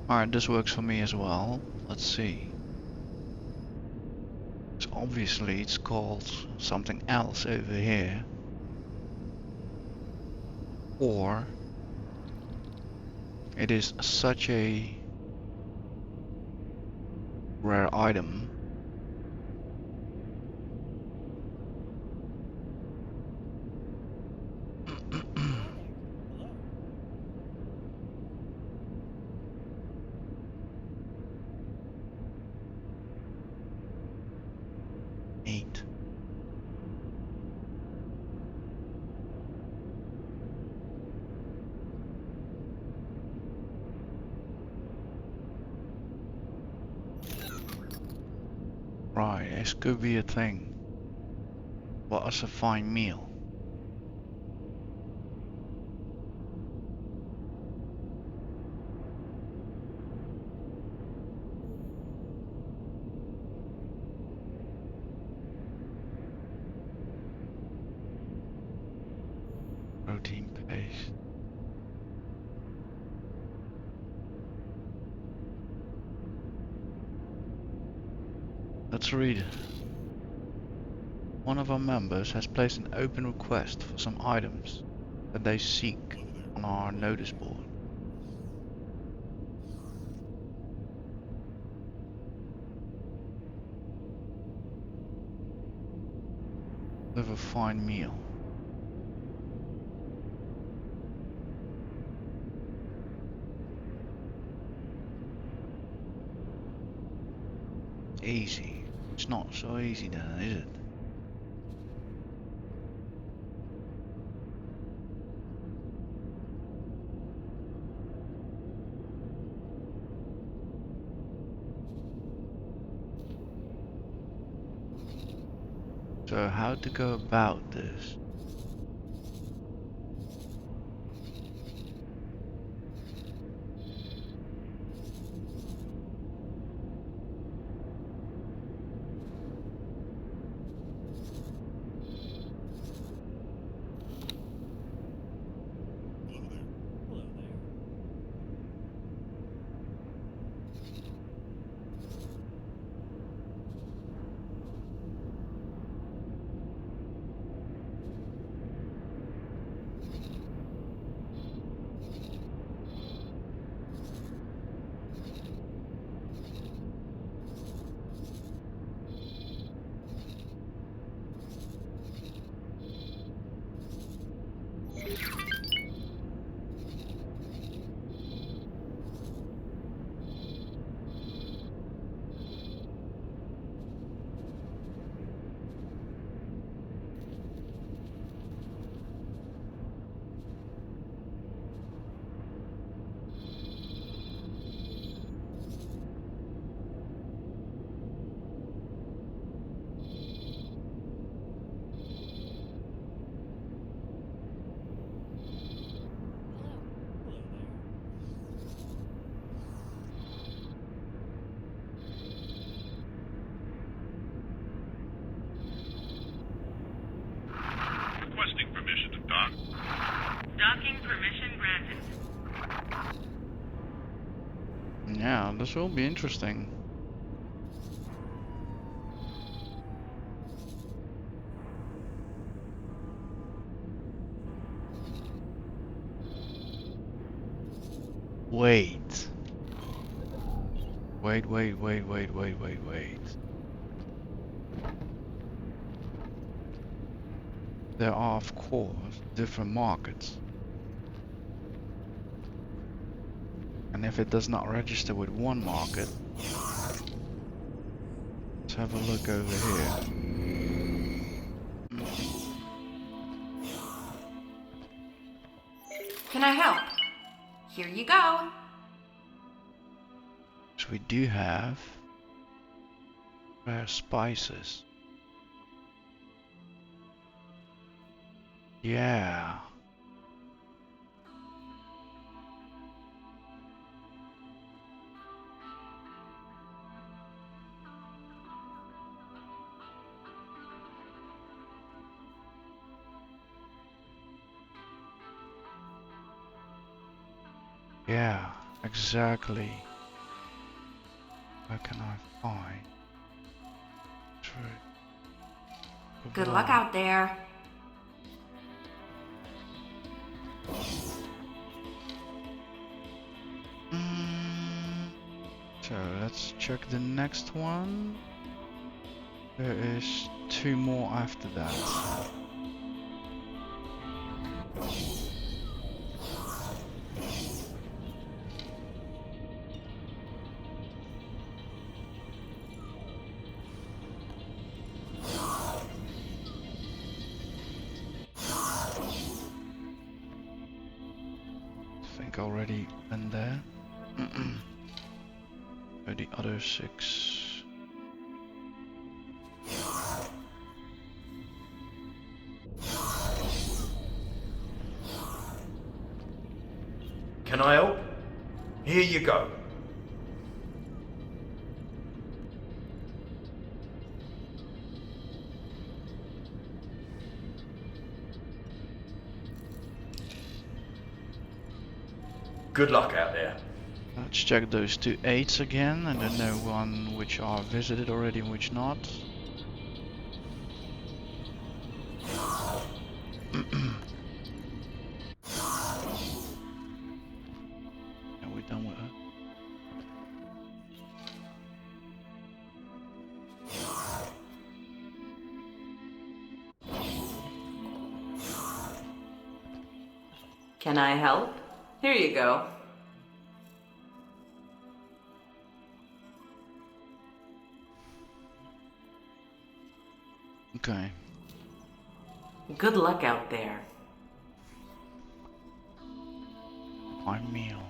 Alright, this works for me as well. Let's see. So obviously it's called something else over here. Or it is such a rare item Right, this could be a thing. What is a fine meal? Protein paste. Let's read. One of our members has placed an open request for some items that they seek on our notice board. Live a fine meal. Easy. It's not so easy then, is it? So how to go about this? Requesting permission to dock. Docking permission granted. Yeah, this will be interesting. Wait. Wait. There are, of course, different markets. And if it does not register with one market, let's have a look over here. Can I help? Here you go. So we do have rare spices. Yeah. Yeah, exactly. Where can I find? Good luck out there. So let's check the next one. There is 2 more after that. I think already been there. The other 6. Can I help? Here you go. Good luck out there. Let's check those 2 8s again, and then know one which are visited already and which not. And we're done with her. Can I help? Here you go. Okay. Good luck out there. My meal.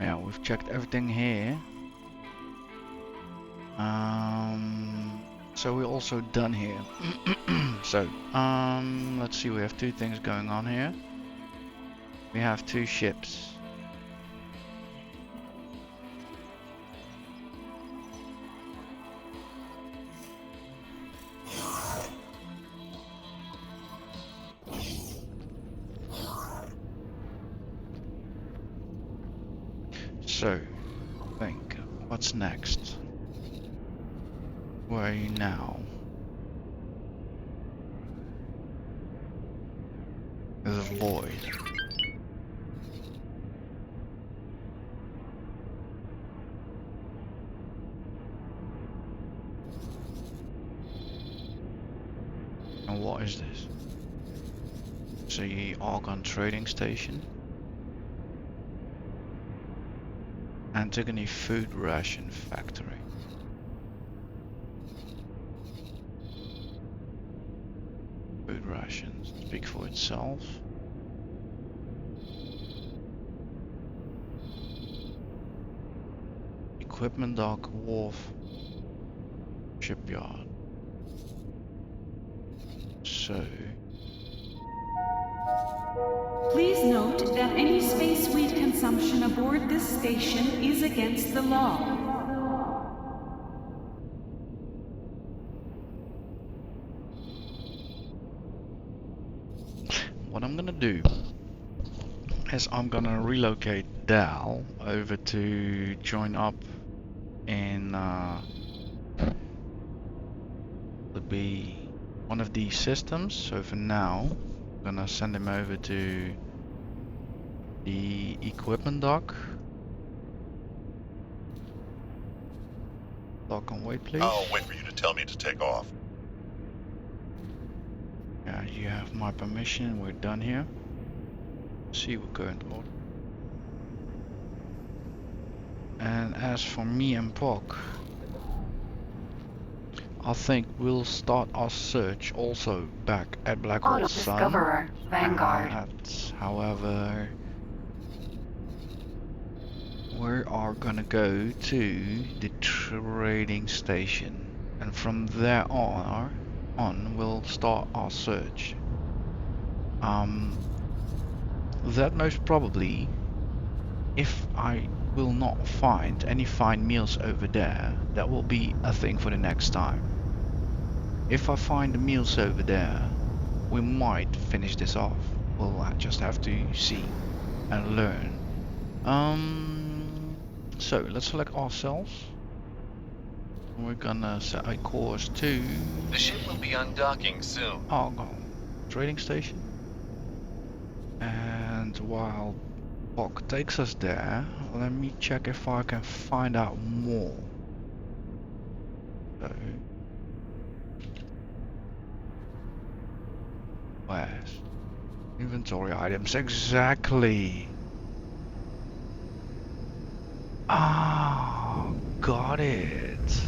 Yeah, we've checked everything here. So we're also done here. So, let's see, we have 2 things going on here. We have 2 ships. So, think, what's next? Where are you now? There's a void. And what is this? See, Argon trading station. Antigone food ration factory. Food rations speak for itself. Equipment dock, wharf, shipyard. So, Please note that any space weed consumption aboard this station is against the law. what I'm gonna do is I'm gonna relocate Dal over to join up in would be one of these systems. So for now, I'm gonna send him over to the equipment dock. Dock and wait, please. I'll wait for you to tell me to take off. Yeah, you have my permission. We're done here. See, we're going to order. And as for me and Pock, I think we'll start our search also back at Black Hole Sun. Auto-discoverer, Vanguard. However, we are gonna go to the trading station, and from there on we'll start our search. That most probably, if I will not find any fine meals over there, that will be a thing for the next time. If I find the meals over there, we might finish this off. We'll just have to see and learn. So let's select ourselves. We're gonna set a course to The ship will be undocking soon. Argon trading station. And while Pock takes us there, let me check if I can find out more. So, where's inventory items? Exactly. Ah, got it.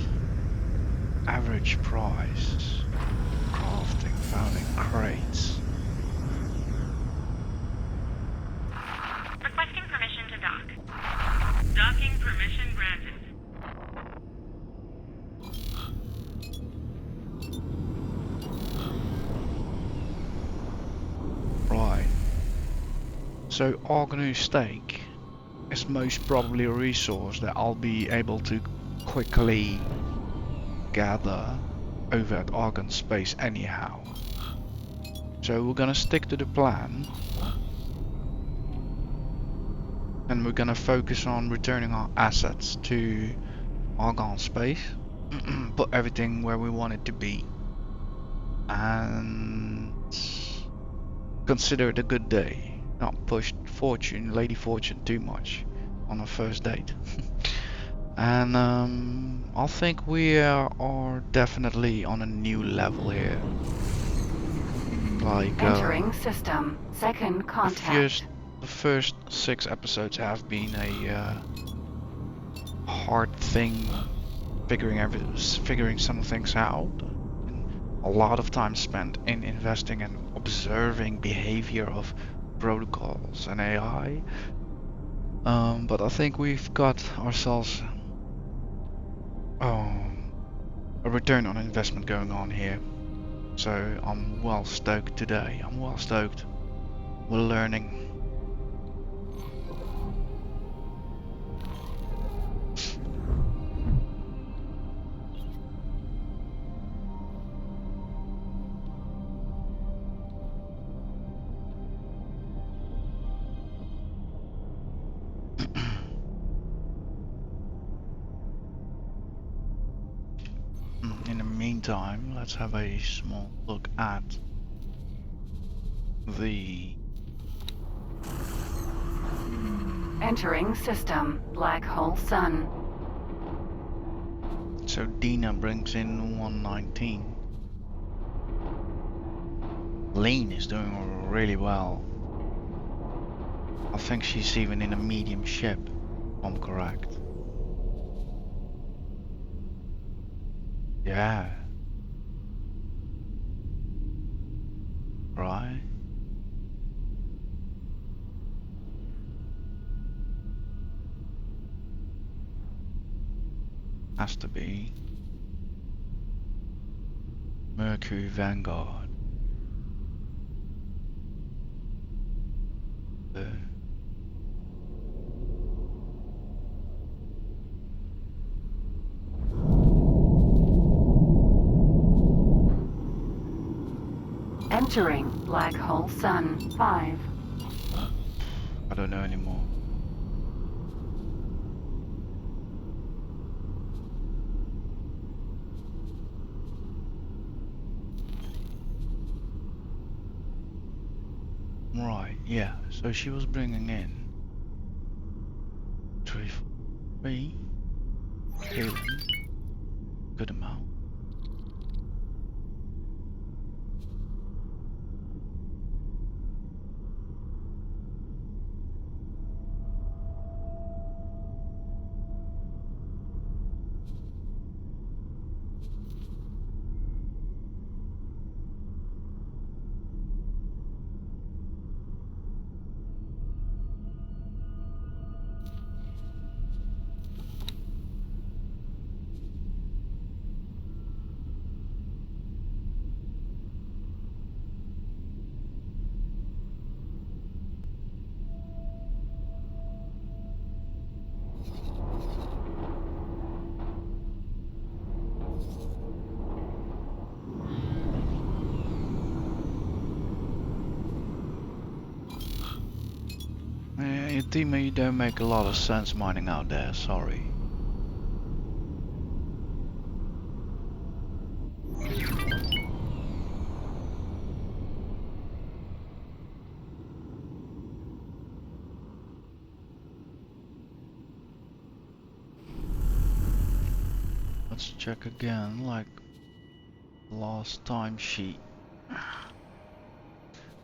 Average price. Crafting found in crates. Requesting permission to dock. Docking permission granted. So Argon steak is most probably a resource that I'll be able to quickly gather over at Argon space anyhow. So we're gonna stick to the plan. And we're gonna focus on returning our assets to Argon space. Put everything where we want it to be. And consider it a good day. Not push Lady Fortune too much on our first date. And I think we are definitely on a new level here. Like entering system. Second contact. the first 6 episodes have been a hard thing figuring some things out. And a lot of time spent in investing and observing behavior of protocols and AI. But I think we've got ourselves a return on investment going on here. So I'm well stoked today. I'm well stoked. We're learning. In the meantime, let's have a small look at the entering system. Black hole sun. So Dina brings in 119. Lean is doing really well. I think she's even in a medium ship, if I'm correct. Yeah. Right. Has to be Mercury Vanguard. Entering black hole sun 5. I don't know anymore. Right, yeah, so she was bringing in 3, healing, good amount. Dima, you don't make a lot of sense mining out there, sorry. Let's check again, like last time sheet.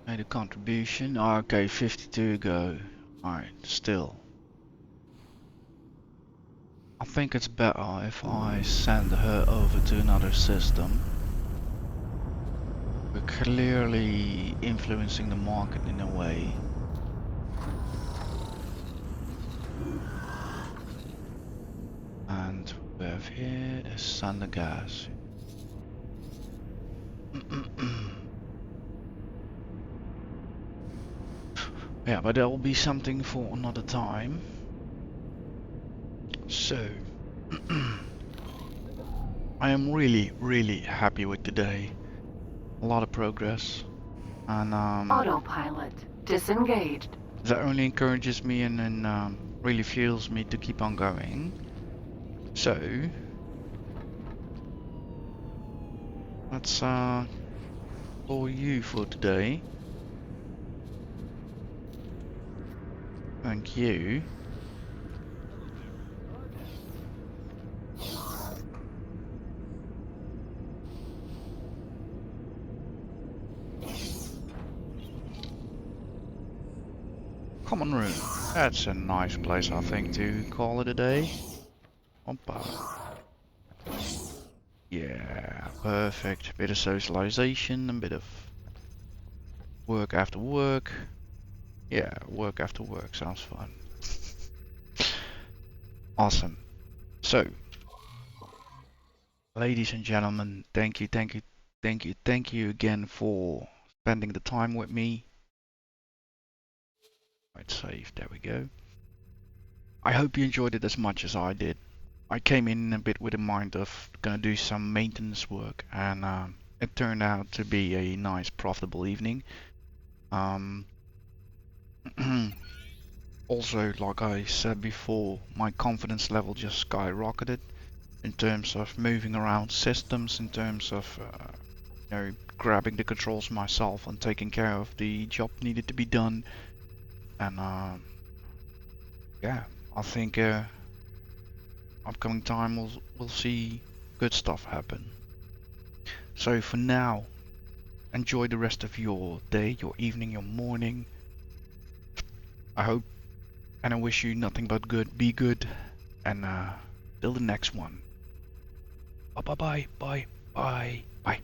Made a contribution. Okay, 52 go. Alright, still. I think it's better if I send her over to another system. We're clearly influencing the market in a way. And we have here is Sander gas. Yeah, but that will be something for another time. So, I am really happy with today. A lot of progress, and Autopilot disengaged. that only encourages me and really fuels me to keep on going. So, that's for you for today. Thank you. Common room. That's a nice place, I think, to call it a day. Hoppa. Yeah, perfect. Bit of socialization, a bit of work after work. Yeah, work after work sounds fun. Awesome. So, ladies and gentlemen, thank you again for spending the time with me. Right, save, there we go. I hope you enjoyed it as much as I did. I came in a bit with a mind of gonna do some maintenance work, and it turned out to be a nice, profitable evening. Also, like I said before, my confidence level just skyrocketed in terms of moving around systems, in terms of you know, grabbing the controls myself and taking care of the job needed to be done. And yeah, I think upcoming time we'll see good stuff happen. So for now, enjoy the rest of your day, your evening, your morning. I hope and I wish you nothing but good. Be good, and till the next one. Bye bye bye bye bye bye.